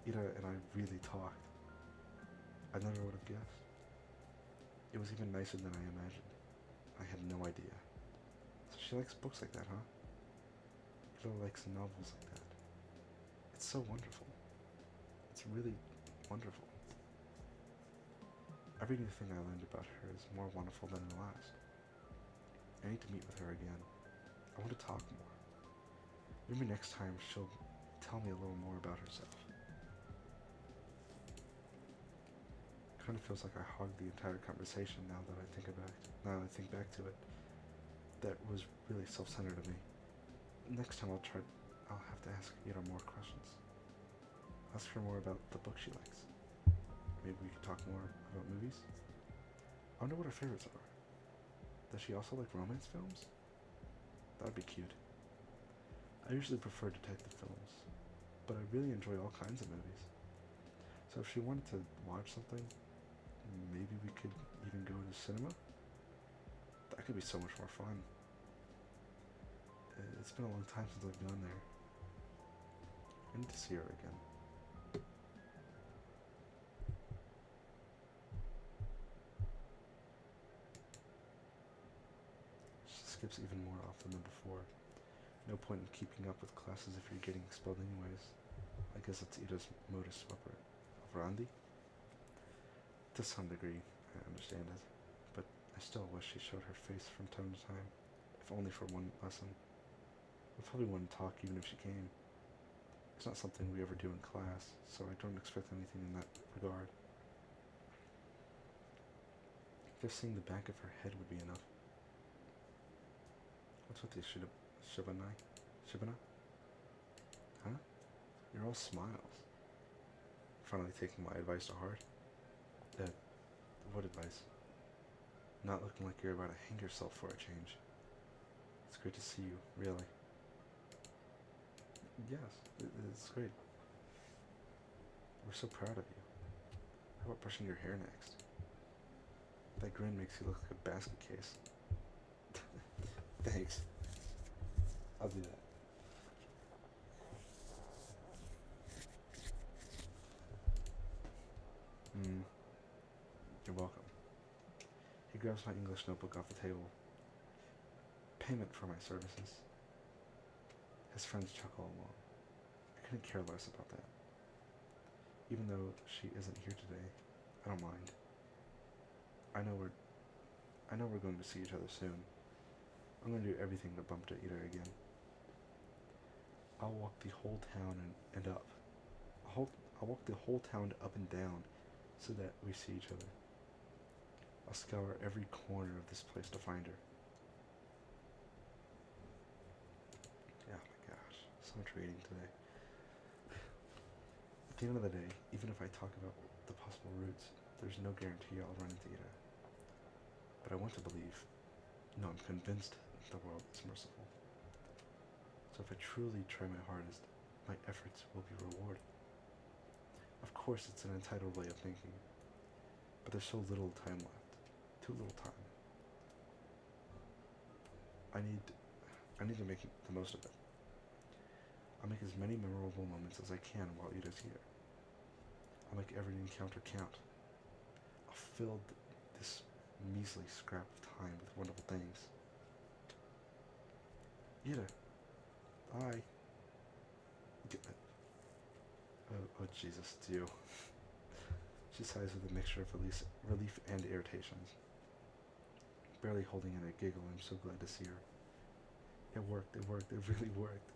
Ida and I really talked. I never would have guessed. It was even nicer than I imagined. I had no idea. So she likes books like that, huh? Ida likes novels like that. It's so wonderful. It's really wonderful. Every new thing I learned about her is more wonderful than the last. I need to meet with her again. I want to talk more. Maybe next time she'll tell me a little more about herself. Kind of feels like I hogged the entire conversation now that I think back to it. That was really self-centered of me. Next time I'll have to ask Ida more questions. Ask her more about the book she likes. Maybe we could talk more about movies. I wonder what her favorites are. Does she also like romance films? That'd be cute. I usually prefer detective films, but I really enjoy all kinds of movies. So if she wanted to watch something, maybe we could even go to cinema? That could be so much more fun. It's been a long time since I've gone there. I need to see her again. She skips even more often than before. No point in keeping up with classes if you're getting expelled anyways. I guess it's Ida's modus operandi. To some degree, I understand it, but I still wish she showed her face from time to time, if only for one lesson. I probably wouldn't talk even if she came. It's not something we ever do in class, so I don't expect anything in that regard. Just seeing the back of her head would be enough. What's with this Shibana? Huh? You're all smiles. Finally taking my advice to heart. What advice? Not looking like you're about to hang yourself for a change. It's great to see you, really. Yes, it's great. We're so proud of you. How about brushing your hair next? That grin makes you look like a basket case. Thanks. I'll do that. You're welcome. He grabs my English notebook off the table. Payment for my services. His friends chuckle along. I couldn't care less about that. Even though she isn't here today, I don't mind. I know we're going to see each other soon. I'm going to do everything to bump into Ida again. I'll walk the whole town and up. I'll walk the whole town up and down so that we see each other. I'll scour every corner of this place to find her. Oh my gosh, so much reading today. At the end of the day, even if I talk about the possible routes, there's no guarantee I'll run into Ida. But I want to believe, no, I'm convinced the world is merciful. So if I truly try my hardest, my efforts will be rewarded. Of course, it's an entitled way of thinking, but there's so little time left. Too little time. I need to make the most of it. I'll make as many memorable moments as I can while Ida's here. I'll make every encounter count. I'll fill this measly scrap of time with wonderful things. Ida. Bye. Oh Jesus, it's you. She sighs with a mixture of relief and irritations. Barely holding in a giggle, I'm so glad to see her. It worked, it really worked.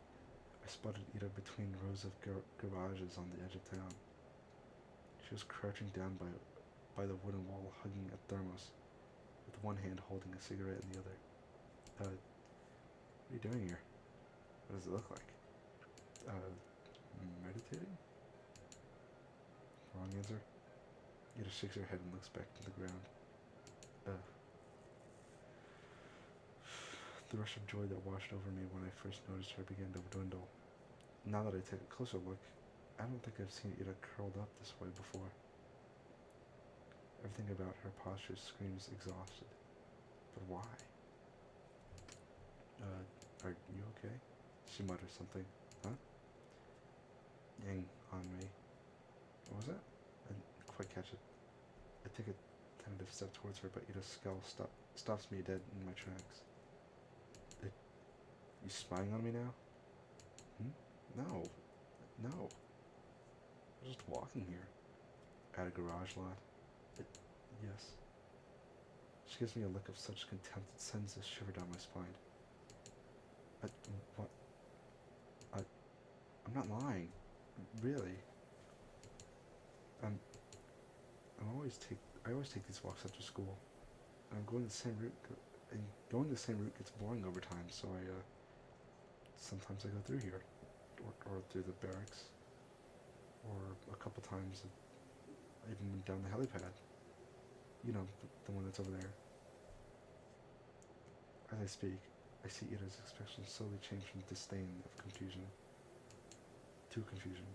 I spotted Ida between rows of garages on the edge of town. She was crouching down by the wooden wall, hugging a thermos, with one hand holding a cigarette in the other. What are you doing here? What does it look like? Meditating? Wrong answer. Ida shakes her head and looks back to the ground. The rush of joy that washed over me when I first noticed her began to dwindle. Now that I take a closer look, I don't think I've seen Ida curled up this way before. Everything about her posture screams exhausted. But why? Are you okay? She mutters something. Huh? Yang on me. What was that? I didn't quite catch it. I take a tentative step towards her, but Ida's scowl stops me dead in my tracks. You spying on me now? No. No. I'm just walking here. At a garage lot. Yes. She gives me a look of such contempt that sends a shiver down my spine. What? I'm not lying. Really. I always take these walks after school. And I'm going the same route, and going the same route gets boring over time, so sometimes I go through here, or through the barracks, or a couple times I even went down the helipad. You know, the one that's over there. As I speak, I see Ida's expression slowly change from disdain of confusion to confusion.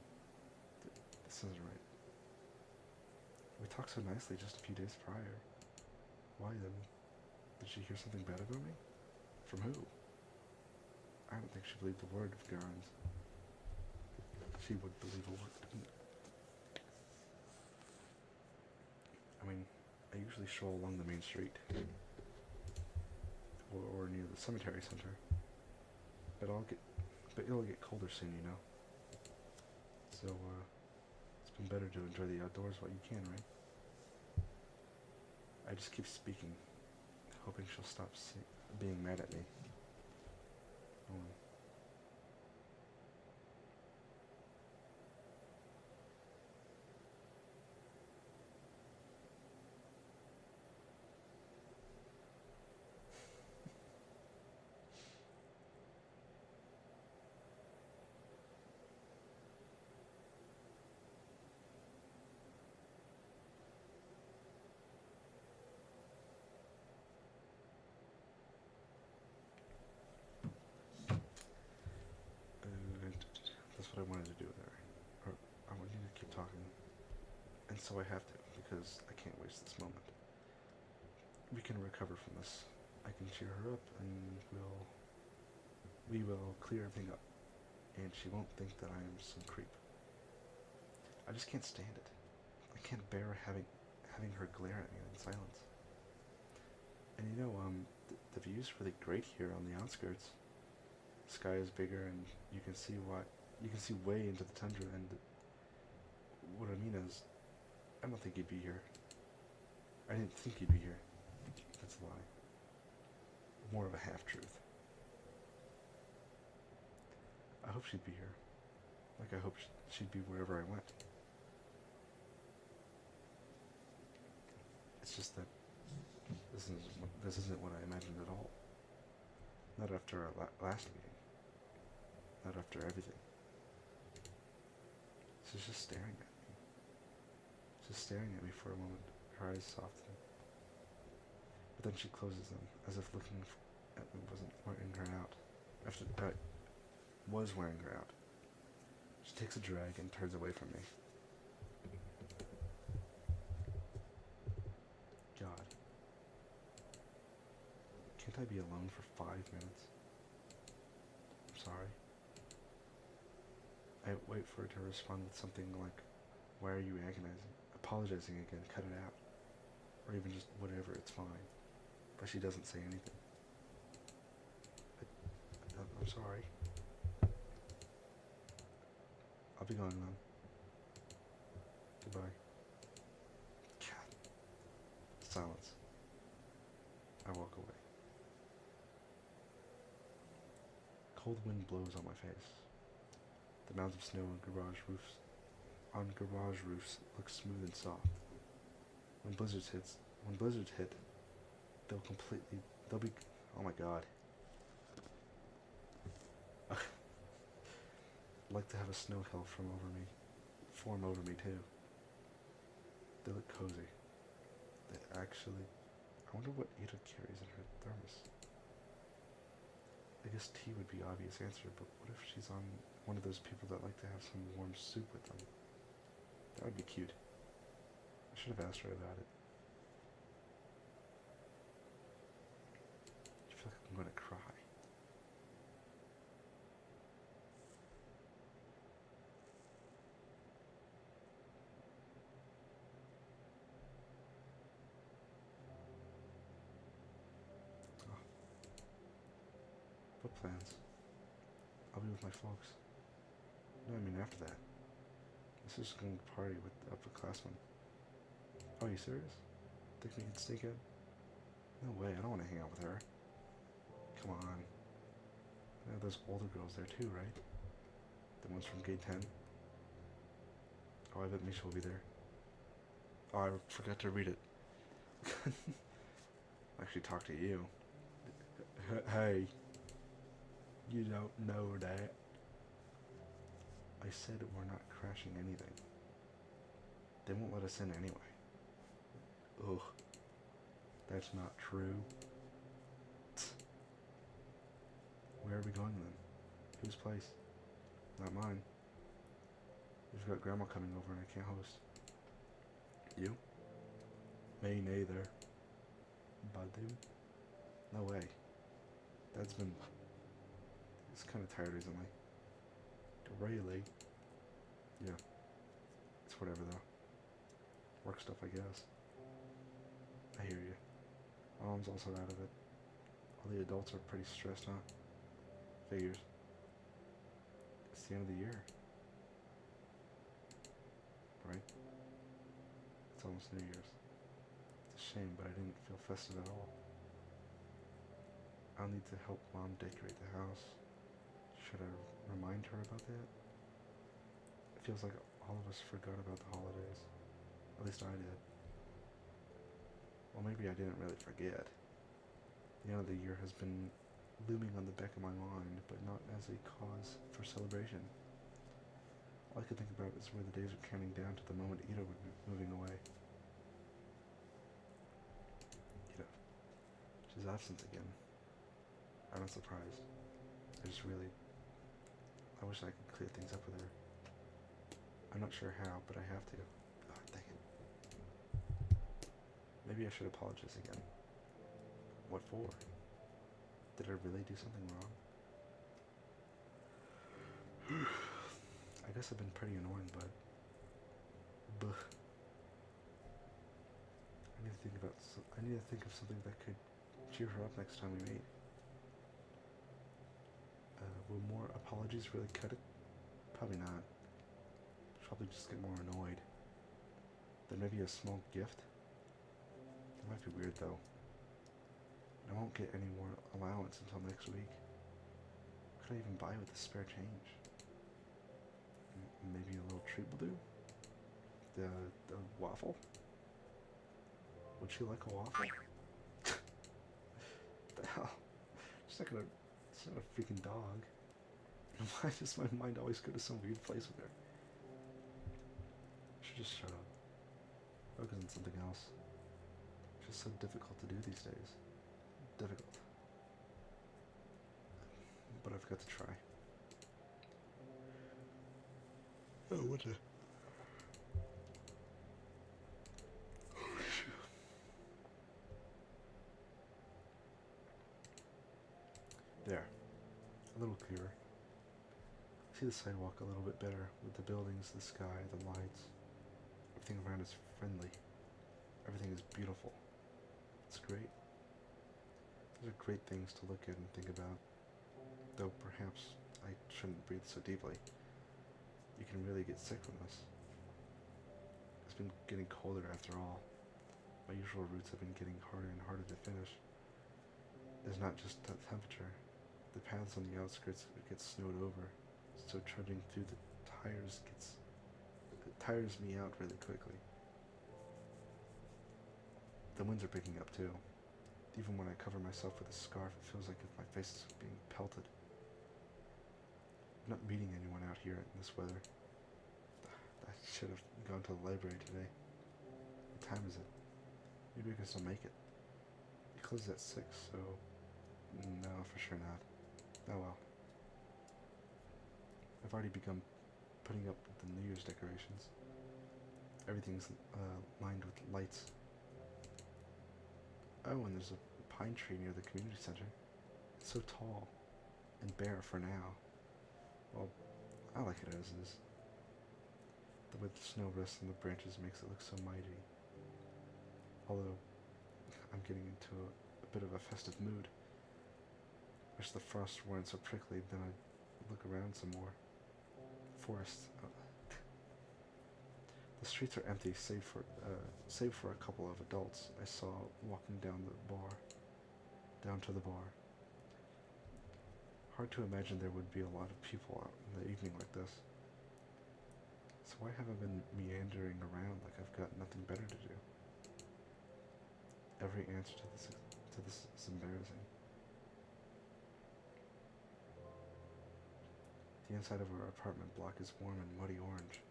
This isn't right. We talked so nicely just a few days prior. Why then? Did she hear something bad about me? From who? I don't think she believed a word of Garen's. She would believe a word. I mean, I usually stroll along the main street. Or near the cemetery center. But it'll get colder soon, you know. So, it's been better to enjoy the outdoors while you can, right? I just keep speaking, hoping she'll stop being mad at me. so I have to, because I can't waste this moment. We can recover from this. I can cheer her up, and we will clear everything up, and she won't think that I am some creep. I just can't stand it. I can't bear having her glare at me in silence. And you know, the view's really great here on the outskirts. The sky is bigger, and you can see way into the tundra. And what I mean is, I don't think you'd be here. I didn't think you'd be here. That's a lie. More of a half-truth. I hope she'd be here. Like I hope she'd be wherever I went. It's just that this isn't what I imagined at all. Not after our last meeting. Not after everything. She's just staring at me. Just staring at me for a moment. Her eyes soften. But then she closes them, as if looking at me wasn't wearing her out. After I was wearing her out. She takes a drag and turns away from me. God. Can't I be alone for 5 minutes? I'm sorry. I wait for her to respond with something like, why are you agonizing? Apologizing again, cut it out. Or even just whatever, it's fine. But she doesn't say anything. I'm sorry. I'll be going then. Goodbye. God. Silence. I walk away. Cold wind blows on my face. The mounds of snow on garage roofs look smooth and soft. When blizzards hit, they'll be, oh my god. I'd like to have a snow hill form over me too. They look cozy. I wonder what Ida carries in her thermos. I guess tea would be the obvious answer, but what if she's one of those people that like to have some warm soup with them? That would be cute. I should have asked her about it. I feel like I'm gonna cry. What plans? I'll be with my folks. No, I mean after that. This is going to party with the upperclassmen. Oh, are you serious? Think we can sneak in? No way, I don't want to hang out with her. Come on. There are those older girls there too, right? The ones from Gate 10? Oh, I bet Misha will be there. Oh, I forgot to read it. Actually talk to you. Hey. You don't know that. I said we're not crashing anything. They won't let us in anyway. Ugh. That's not true. Where are we going then? Whose place? Not mine. We've got Grandma coming over and I can't host. You? Me neither. Badu? No way. Dad's been... He's kind of tired recently. Really? Yeah. It's whatever though. Work stuff, I guess. I hear you. Mom's also out of it. All the adults are pretty stressed out. Figures. It's the end of the year. Right? It's almost New Year's. It's a shame, but I didn't feel festive at all. I'll need to help Mom decorate the house. Should I remind her about that? It feels like all of us forgot about the holidays. At least I did. Well, maybe I didn't really forget. The end of the year has been looming on the back of my mind, but not as a cause for celebration. All I could think about is where the days were counting down to the moment Ida would be moving away. Ida. She's absent again. I'm not surprised. I wish I could clear things up with her. I'm not sure how, but I have to. Oh, dang it. Maybe I should apologize again. What for? Did I really do something wrong? I guess I've been pretty annoying, but... Buh. I need to think of something that could cheer her up next time we meet. Will more apologies really cut it? Probably not. She'll probably just get more annoyed. Then maybe a small gift? That might be weird though. I won't get any more allowance until next week. What could I even buy with the spare change? Maybe a little treat will do? The waffle? Would she like a waffle? The hell? She's not gonna... It's not a freaking dog. Why does my mind always go to some weird place with her? I should just shut up. Focus on something else. It's just so difficult to do these days. Difficult. But I've got to try. Oh, what the... There. A little clearer. See the sidewalk a little bit better with the buildings, the sky, the lights. Everything around is friendly. Everything is beautiful. It's great. Those are great things to look at and think about. Though perhaps I shouldn't breathe so deeply. You can really get sick from this. It's been getting colder after all. My usual routes have been getting harder and harder to finish. It's not just the temperature. The paths on the outskirts get snowed over, so trudging through the tires me out really quickly. The winds are picking up too. Even when I cover myself with a scarf, it feels like if my face is being pelted. I'm not meeting anyone out here in this weather. I should have gone to the library today. What time is it? Maybe I can still make it. It closes at 6, so... No, for sure not. Oh well. I've already begun putting up the New Year's decorations. Everything's lined with lights. Oh, and there's a pine tree near the community center. It's so tall and bare for now. Well, I like it as is. The way the snow rests on the branches makes it look so mighty. Although, I'm getting into a bit of a festive mood. Wish the frosts weren't so prickly, then I'd look around some more. Forest. The streets are empty, save for a couple of adults I saw walking down to the bar. Hard to imagine there would be a lot of people out in the evening like this. So why have I been meandering around like I've got nothing better to do? Every answer to this is embarrassing. The inside of our apartment block is warm and muddy orange.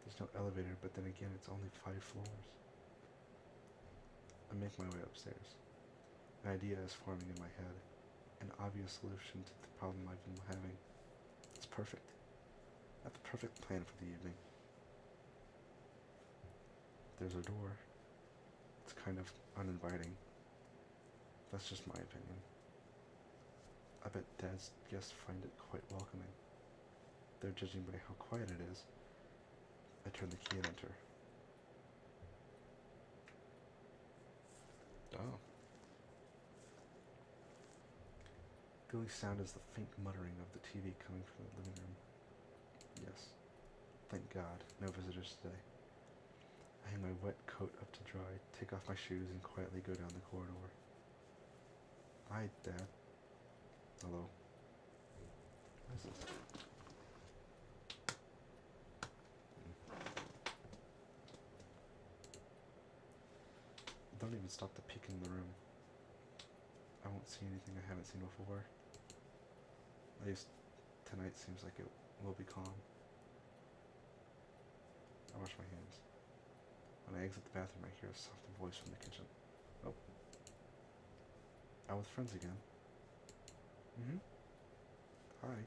There's no elevator, but then again, it's only 5 floors. I make my way upstairs. An idea is forming in my head. An obvious solution to the problem I've been having. It's perfect. I have the perfect plan for the evening. There's a door. It's kind of uninviting. That's just my opinion. I bet Dad's guests find it quite welcoming. They're judging by how quiet it is. I turn the key and enter. Oh. The only sound is the faint muttering of the TV coming from the living room. Yes. Thank God, no visitors today. I hang my wet coat up to dry, take off my shoes, and quietly go down the corridor. Hi, Dad. Hello. What is this? Don't even stop to peek in the room. I won't see anything I haven't seen before. At least tonight seems like it will be calm. I wash my hands. When I exit the bathroom, I hear a soft voice from the kitchen. Oh. Out with friends again. Mm-hmm. Hi.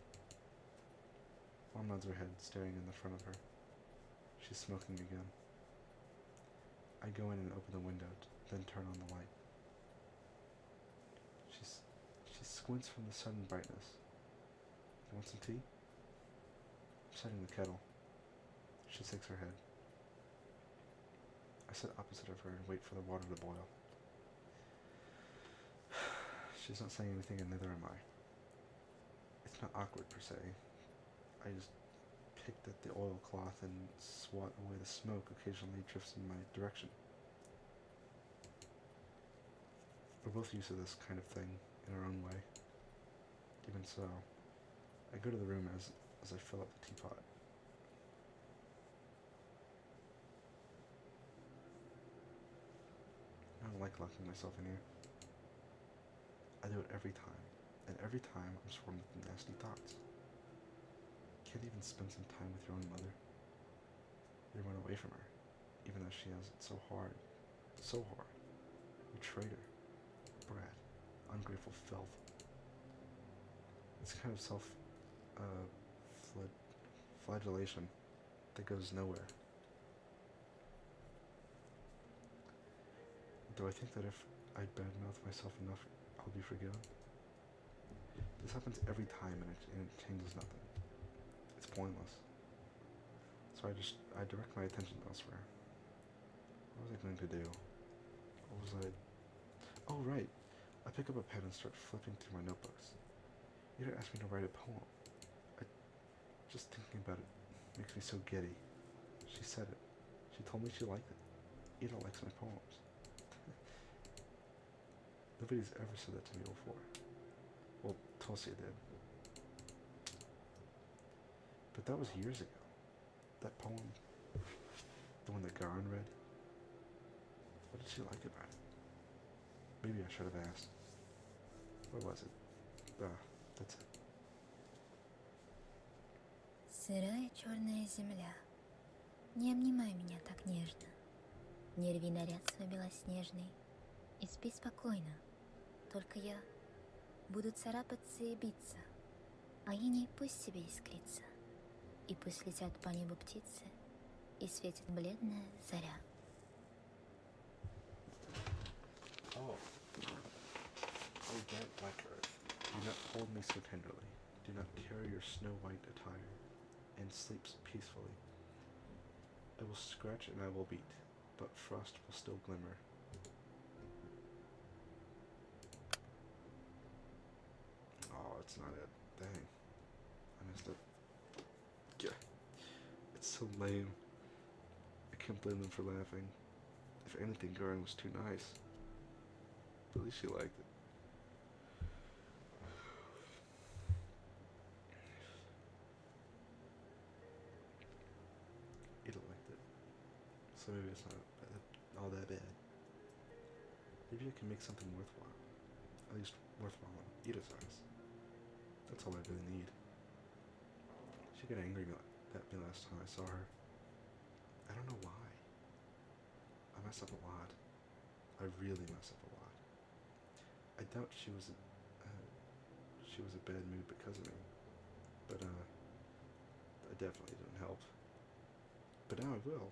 Mom nods her head, staring in the front of her. She's smoking again. I I go in and open the window, then turn on the light. She squints from the sudden brightness. You want some tea? I'm setting the kettle. She shakes her head. I sit opposite of her and wait for the water to boil. She's not saying anything and neither am I. It's not awkward per se. I just picked at the oilcloth and swat away the smoke occasionally drifts in my direction. We're both used to this kind of thing in our own way. Even so, I go to the room as I fill up the teapot. I don't like locking myself in here. I do it every time, and every time I'm swarmed with nasty thoughts. Can't even spend some time with your own mother. You run away from her, even though she has it so hard. So hard. You traitor. Brat. Ungrateful filth. It's kind of flagellation that goes nowhere. Though I think that if I badmouth myself enough, I'll be forgiven. This happens every time and it changes nothing. It's pointless. So I direct my attention elsewhere. What was I going to do? What was I... Oh, right. I pick up a pen and start flipping through my notebooks. Ida asked me to write a poem. Just thinking about it makes me so giddy. She said it. She told me she liked it. Ida likes my poems. Nobody's ever said that to me before. Well, Tosia did. But that was years ago. That poem, the one that Garan read. What did she like about it? Maybe I should have asked. Where was it? That's it. Сырая черная земля, не обнимай меня так нежно, не рви наряд свой белоснежный и спи спокойно. Только я буду царапаться и биться, а иней пусть себе искрится, и пусть летят по небу птицы, и светит бледная заря. Oh. Oh, bright black earth, do not hold me so tenderly. Do not carry your snow-white attire, and sleeps peacefully. I will scratch and I will beat, but frost will still glimmer. Oh, it's not it. Dang. I messed up. Yeah. It's so lame. I can't blame them for laughing. If anything, Garan was too nice. But at least she liked it. Ida liked it. So maybe it's not all that bad. Maybe I can make something worthwhile. At least worthwhile in Ida's eyes. That's all I really need. She got angry at me last time I saw her. I don't know why. I mess up a lot. I really mess up a lot. I doubt she was a bad mood because of me. But I definitely didn't help. But now I will.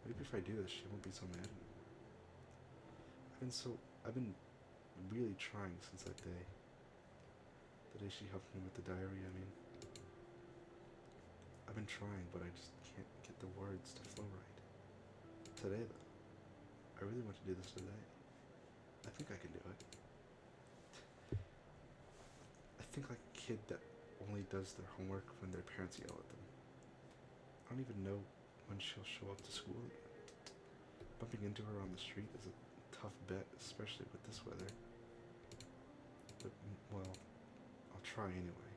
Maybe if I do this, she won't be so mad at me. I've been really trying since that day. The day she helped me with the diary, I mean. I've been trying, but I just can't get the words to flow right. Today, though, I really want to do this today. I think I can do it. I think like a kid that only does their homework when their parents yell at them. I don't even know when she'll show up to school again. Bumping into her on the street is a tough bet, especially with this weather. But, well, I'll try anyway.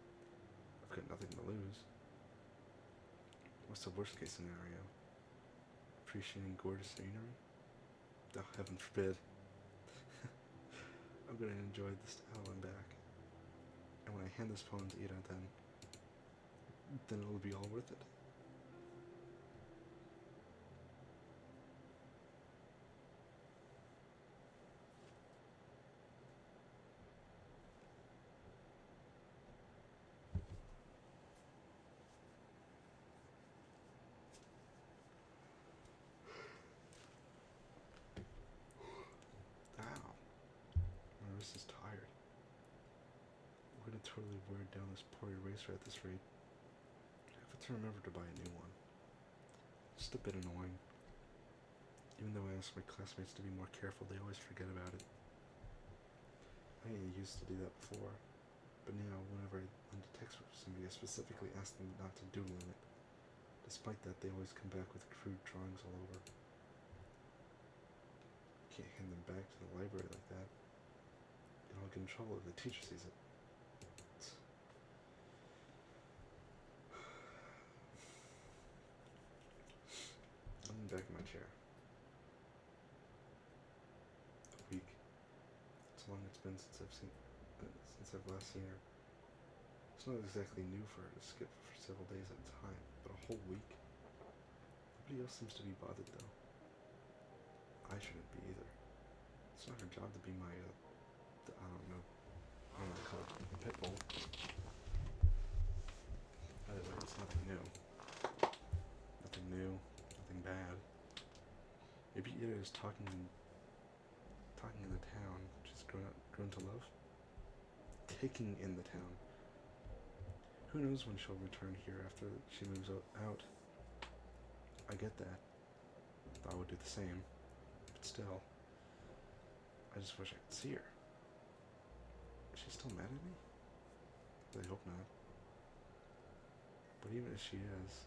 I've got nothing to lose. What's the worst case scenario? Appreciating gorgeous scenery? Oh, heaven forbid. I'm gonna enjoy the style and back. And when I hand this poem to Ida, then it'll be all worth it. totally wear down this poor eraser at this rate. I have to remember to buy a new one. Just a bit annoying. Even though I ask my classmates to be more careful, they always forget about it. I used to do that before, but now whenever I lend a text for somebody, I specifically ask them not to doodle in it. Despite that, they always come back with crude drawings all over. Can't hand them back to the library like that. And I'll get in trouble if the teacher sees it. I'm back in my chair. A week. It's long it's been since I've last seen her. It's not exactly new for her to skip for several days at a time, but a whole week? Nobody else seems to be bothered though. I shouldn't be either. It's not her job to be my, I don't know what to call it, pit bull. By the way, it's nothing new. Nothing new, nothing bad. Maybe Ida is talking in the town, she's grown to love. Taking in the town. Who knows when she'll return here after she moves out. I get that. I would do the same. But still, I just wish I could see her. Is she still mad at me? I hope not. But even if she is,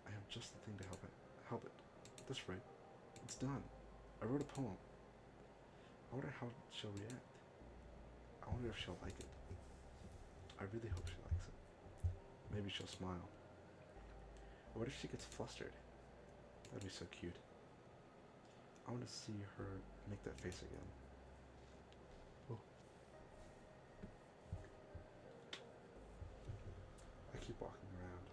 I have just the thing to help it. That's right. It's done. I wrote a poem. I wonder how she'll react. I wonder if she'll like it. I really hope she likes it. Maybe she'll smile. Or what if she gets flustered? That'd be so cute. I want to see her make that face again. Oh. I keep walking around.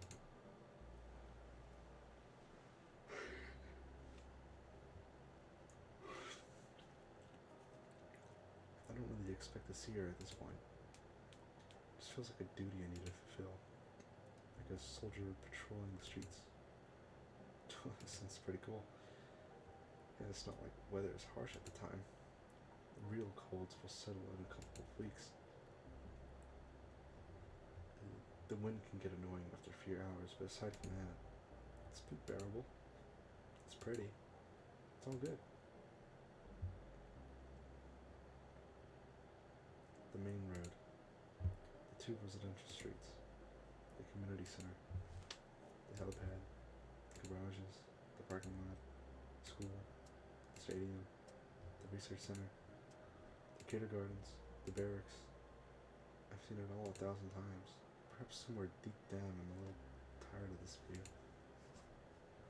I don't really expect to see her at this point. It just feels like a duty I need to fulfill. Like a soldier patrolling the streets. This sounds pretty cool. And it's not like weather is harsh at the time. The real colds will settle in a couple of weeks. The wind can get annoying after a few hours, but aside from that, it's a bit bearable. It's pretty. It's all good. The main road, the two residential streets, the community center, the helipad, the garages, the parking lot, the school, the stadium, the research center, the kindergartens, the barracks. I've seen it all 1,000 times. Perhaps somewhere deep down I'm a little tired of this view.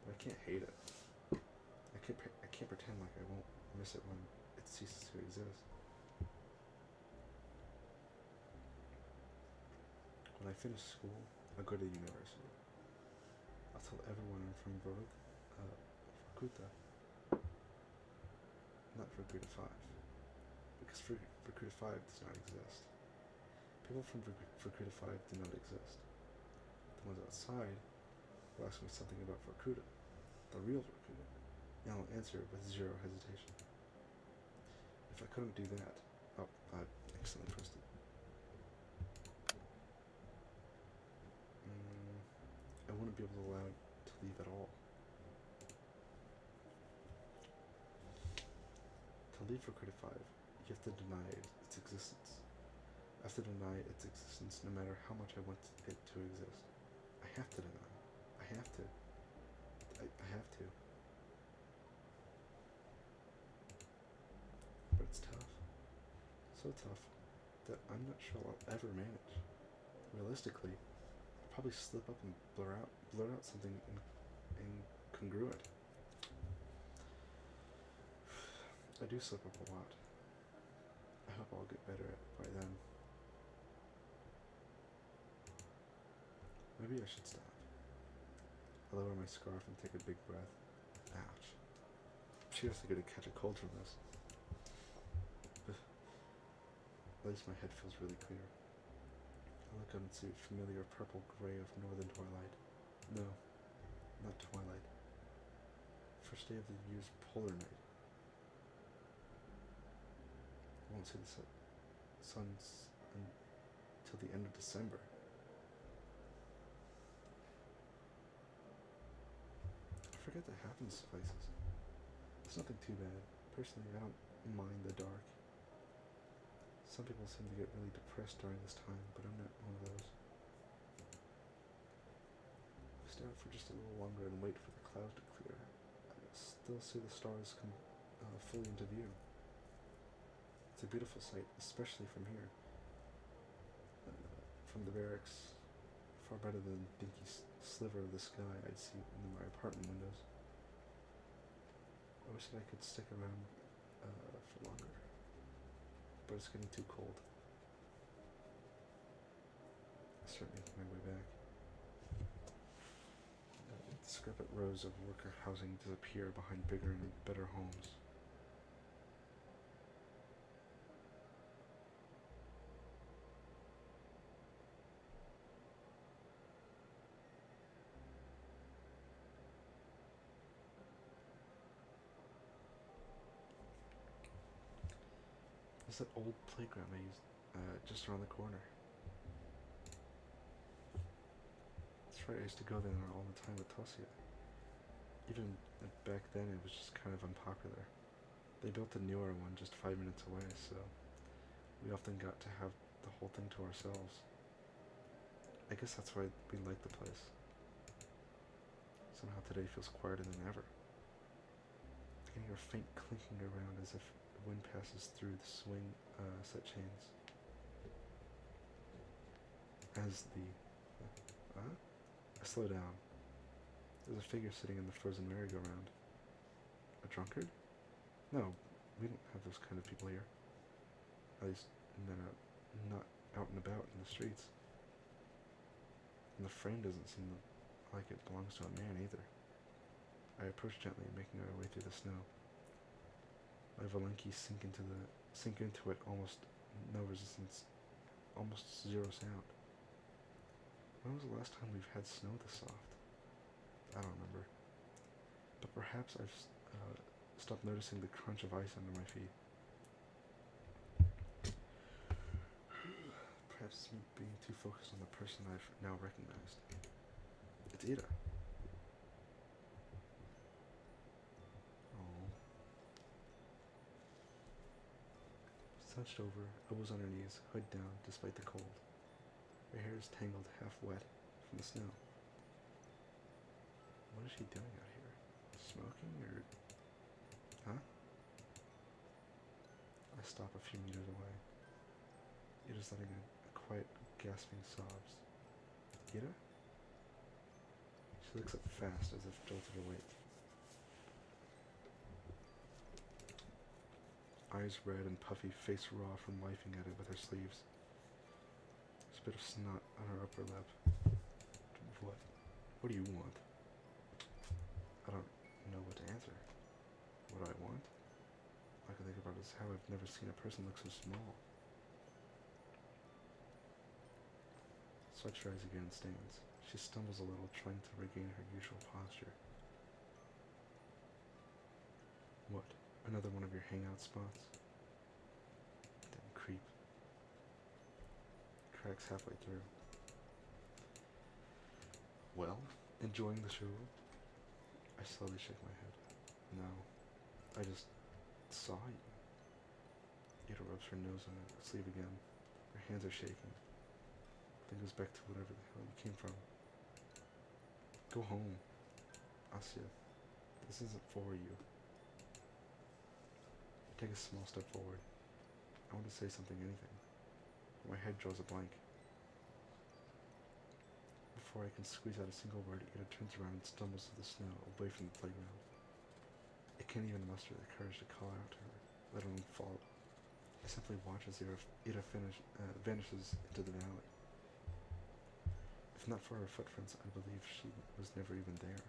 But I can't hate it. I can't pretend like I won't miss it when it ceases to exist. When I finish school, I'll go to university. I'll tell everyone I'm from Vorkuta, not Vorkuta 5, because Vorkuta 5 does not exist. People from Vorkuta 5 do not exist. The ones outside will ask me something about Vorkuta, the real Vorkuta, and I'll answer with zero hesitation. If I couldn't do that, I'd accidentally pressed it. I wouldn't be able to allow it to leave at all. To leave Vorkuta 5, you have to deny its existence. I have to deny its existence no matter how much I want it to exist. I have to deny. I have to. I have to. But it's tough. So tough that I'm not sure I'll ever manage. Realistically, probably slip up and blur out something incongruent. I do slip up a lot. I hope I'll get better at it by then. Maybe I should stop. I lower my scarf and take a big breath. Ouch. I'm seriously gonna catch a cold from this. At least my head feels really clear. I look up and see a familiar purple gray of northern twilight. No, not twilight. First day of the year's polar night. I won't see the sun's till the end of December. I forget that happens to places. It's nothing too bad. Personally, I don't mind the dark. Some people seem to get really depressed during this time, but I'm not one of those. Stay out for just a little longer and wait for the clouds to clear. I still see the stars come fully into view. It's a beautiful sight, especially from here. From the barracks, far better than the dinky sliver of the sky I'd see in my apartment windows. I wish that I could stick around for longer, but it's getting too cold. I start making my way back. Discrepant rows of worker housing disappear behind bigger and better homes. There's that old playground I used just around the corner. That's right, I used to go there all the time with Tosia. Even back then, it was just kind of unpopular. They built a newer one just 5 minutes away, so we often got to have the whole thing to ourselves. I guess that's why we like the place. Somehow today feels quieter than ever. I can hear a faint clinking around as if the wind passes through the swing set chains. As I slow down. There's a figure sitting in the frozen merry-go-round. A drunkard? No, we don't have those kind of people here. At least, not out and about in the streets. And the frame doesn't seem like it belongs to a man either. I approach gently, making our way through the snow. My Valenki sink into it, almost no resistance, almost zero sound. When was the last time we've had snow this soft? I don't remember. But perhaps I've stopped noticing the crunch of ice under my feet. Perhaps it's me being too focused on the person I've now recognized. It's Ida. Oh. Slouched over, elbows on her knees, hood down despite the cold. Her hair is tangled, half wet from the snow. What is she doing out here? Smoking or... Huh? I stop a few meters away. Ida's letting a quiet, gasping sobs. Ida? She looks up fast as if jolted awake. Eyes red and puffy, face raw from wiping at it with her sleeves. There's a bit of snot on her upper lip. What? What do you want? I don't know what to answer. What do I want? All I can think about is how I've never seen a person look so small. Sweat dries again and stains. She stumbles a little, trying to regain her usual posture. What? Another one of your hangout spots? Damn creep. Cracks halfway through. Well, enjoying the show? I slowly shake my head. No, I just saw you. Ida rubs her nose on her sleeve again. Her hands are shaking. Then goes back to whatever the hell you came from. Go home. Asya, this isn't for you. I take a small step forward. I want to say something, anything. But my head draws a blank. Before I can squeeze out a single word, Ida turns around and stumbles through the snow, away from the playground. I can't even muster the courage to call out to her, let alone follow. I simply watch as Ida vanishes into the valley. If not for her footprints, I believe she was never even there.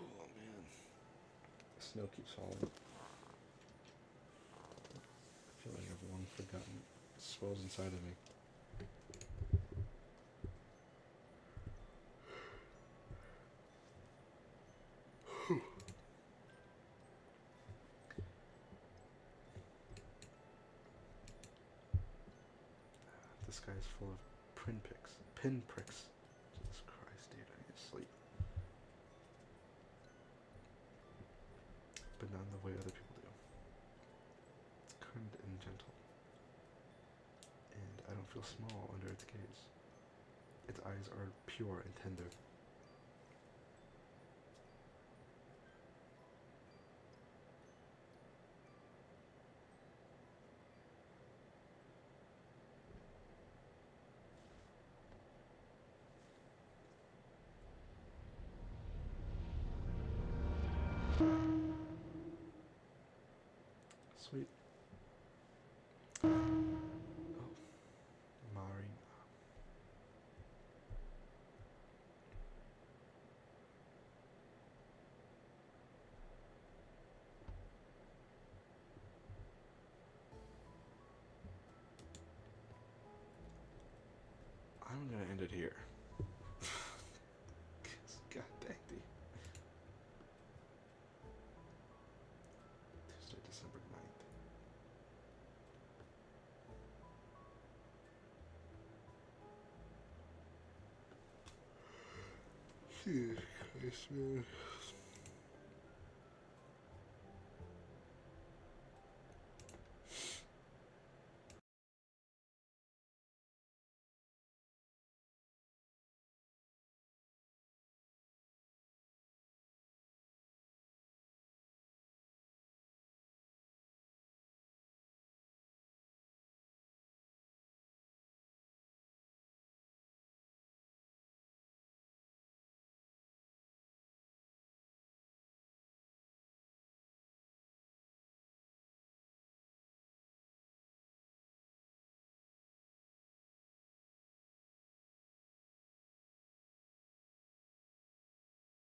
Oh man. The snow keeps falling. I feel like I've long forgotten. It swells inside of me. sky is full of pinpricks. Pinpricks. Jesus Christ, dude, I need to sleep. But not in the way other people do. It's kind and gentle. And I don't feel small under its gaze. Its eyes are pure and tender. Sweet. Oh, Marina. I'm gonna end it here. God dang thee. Tuesday, December 9th. Jesus Christ, man.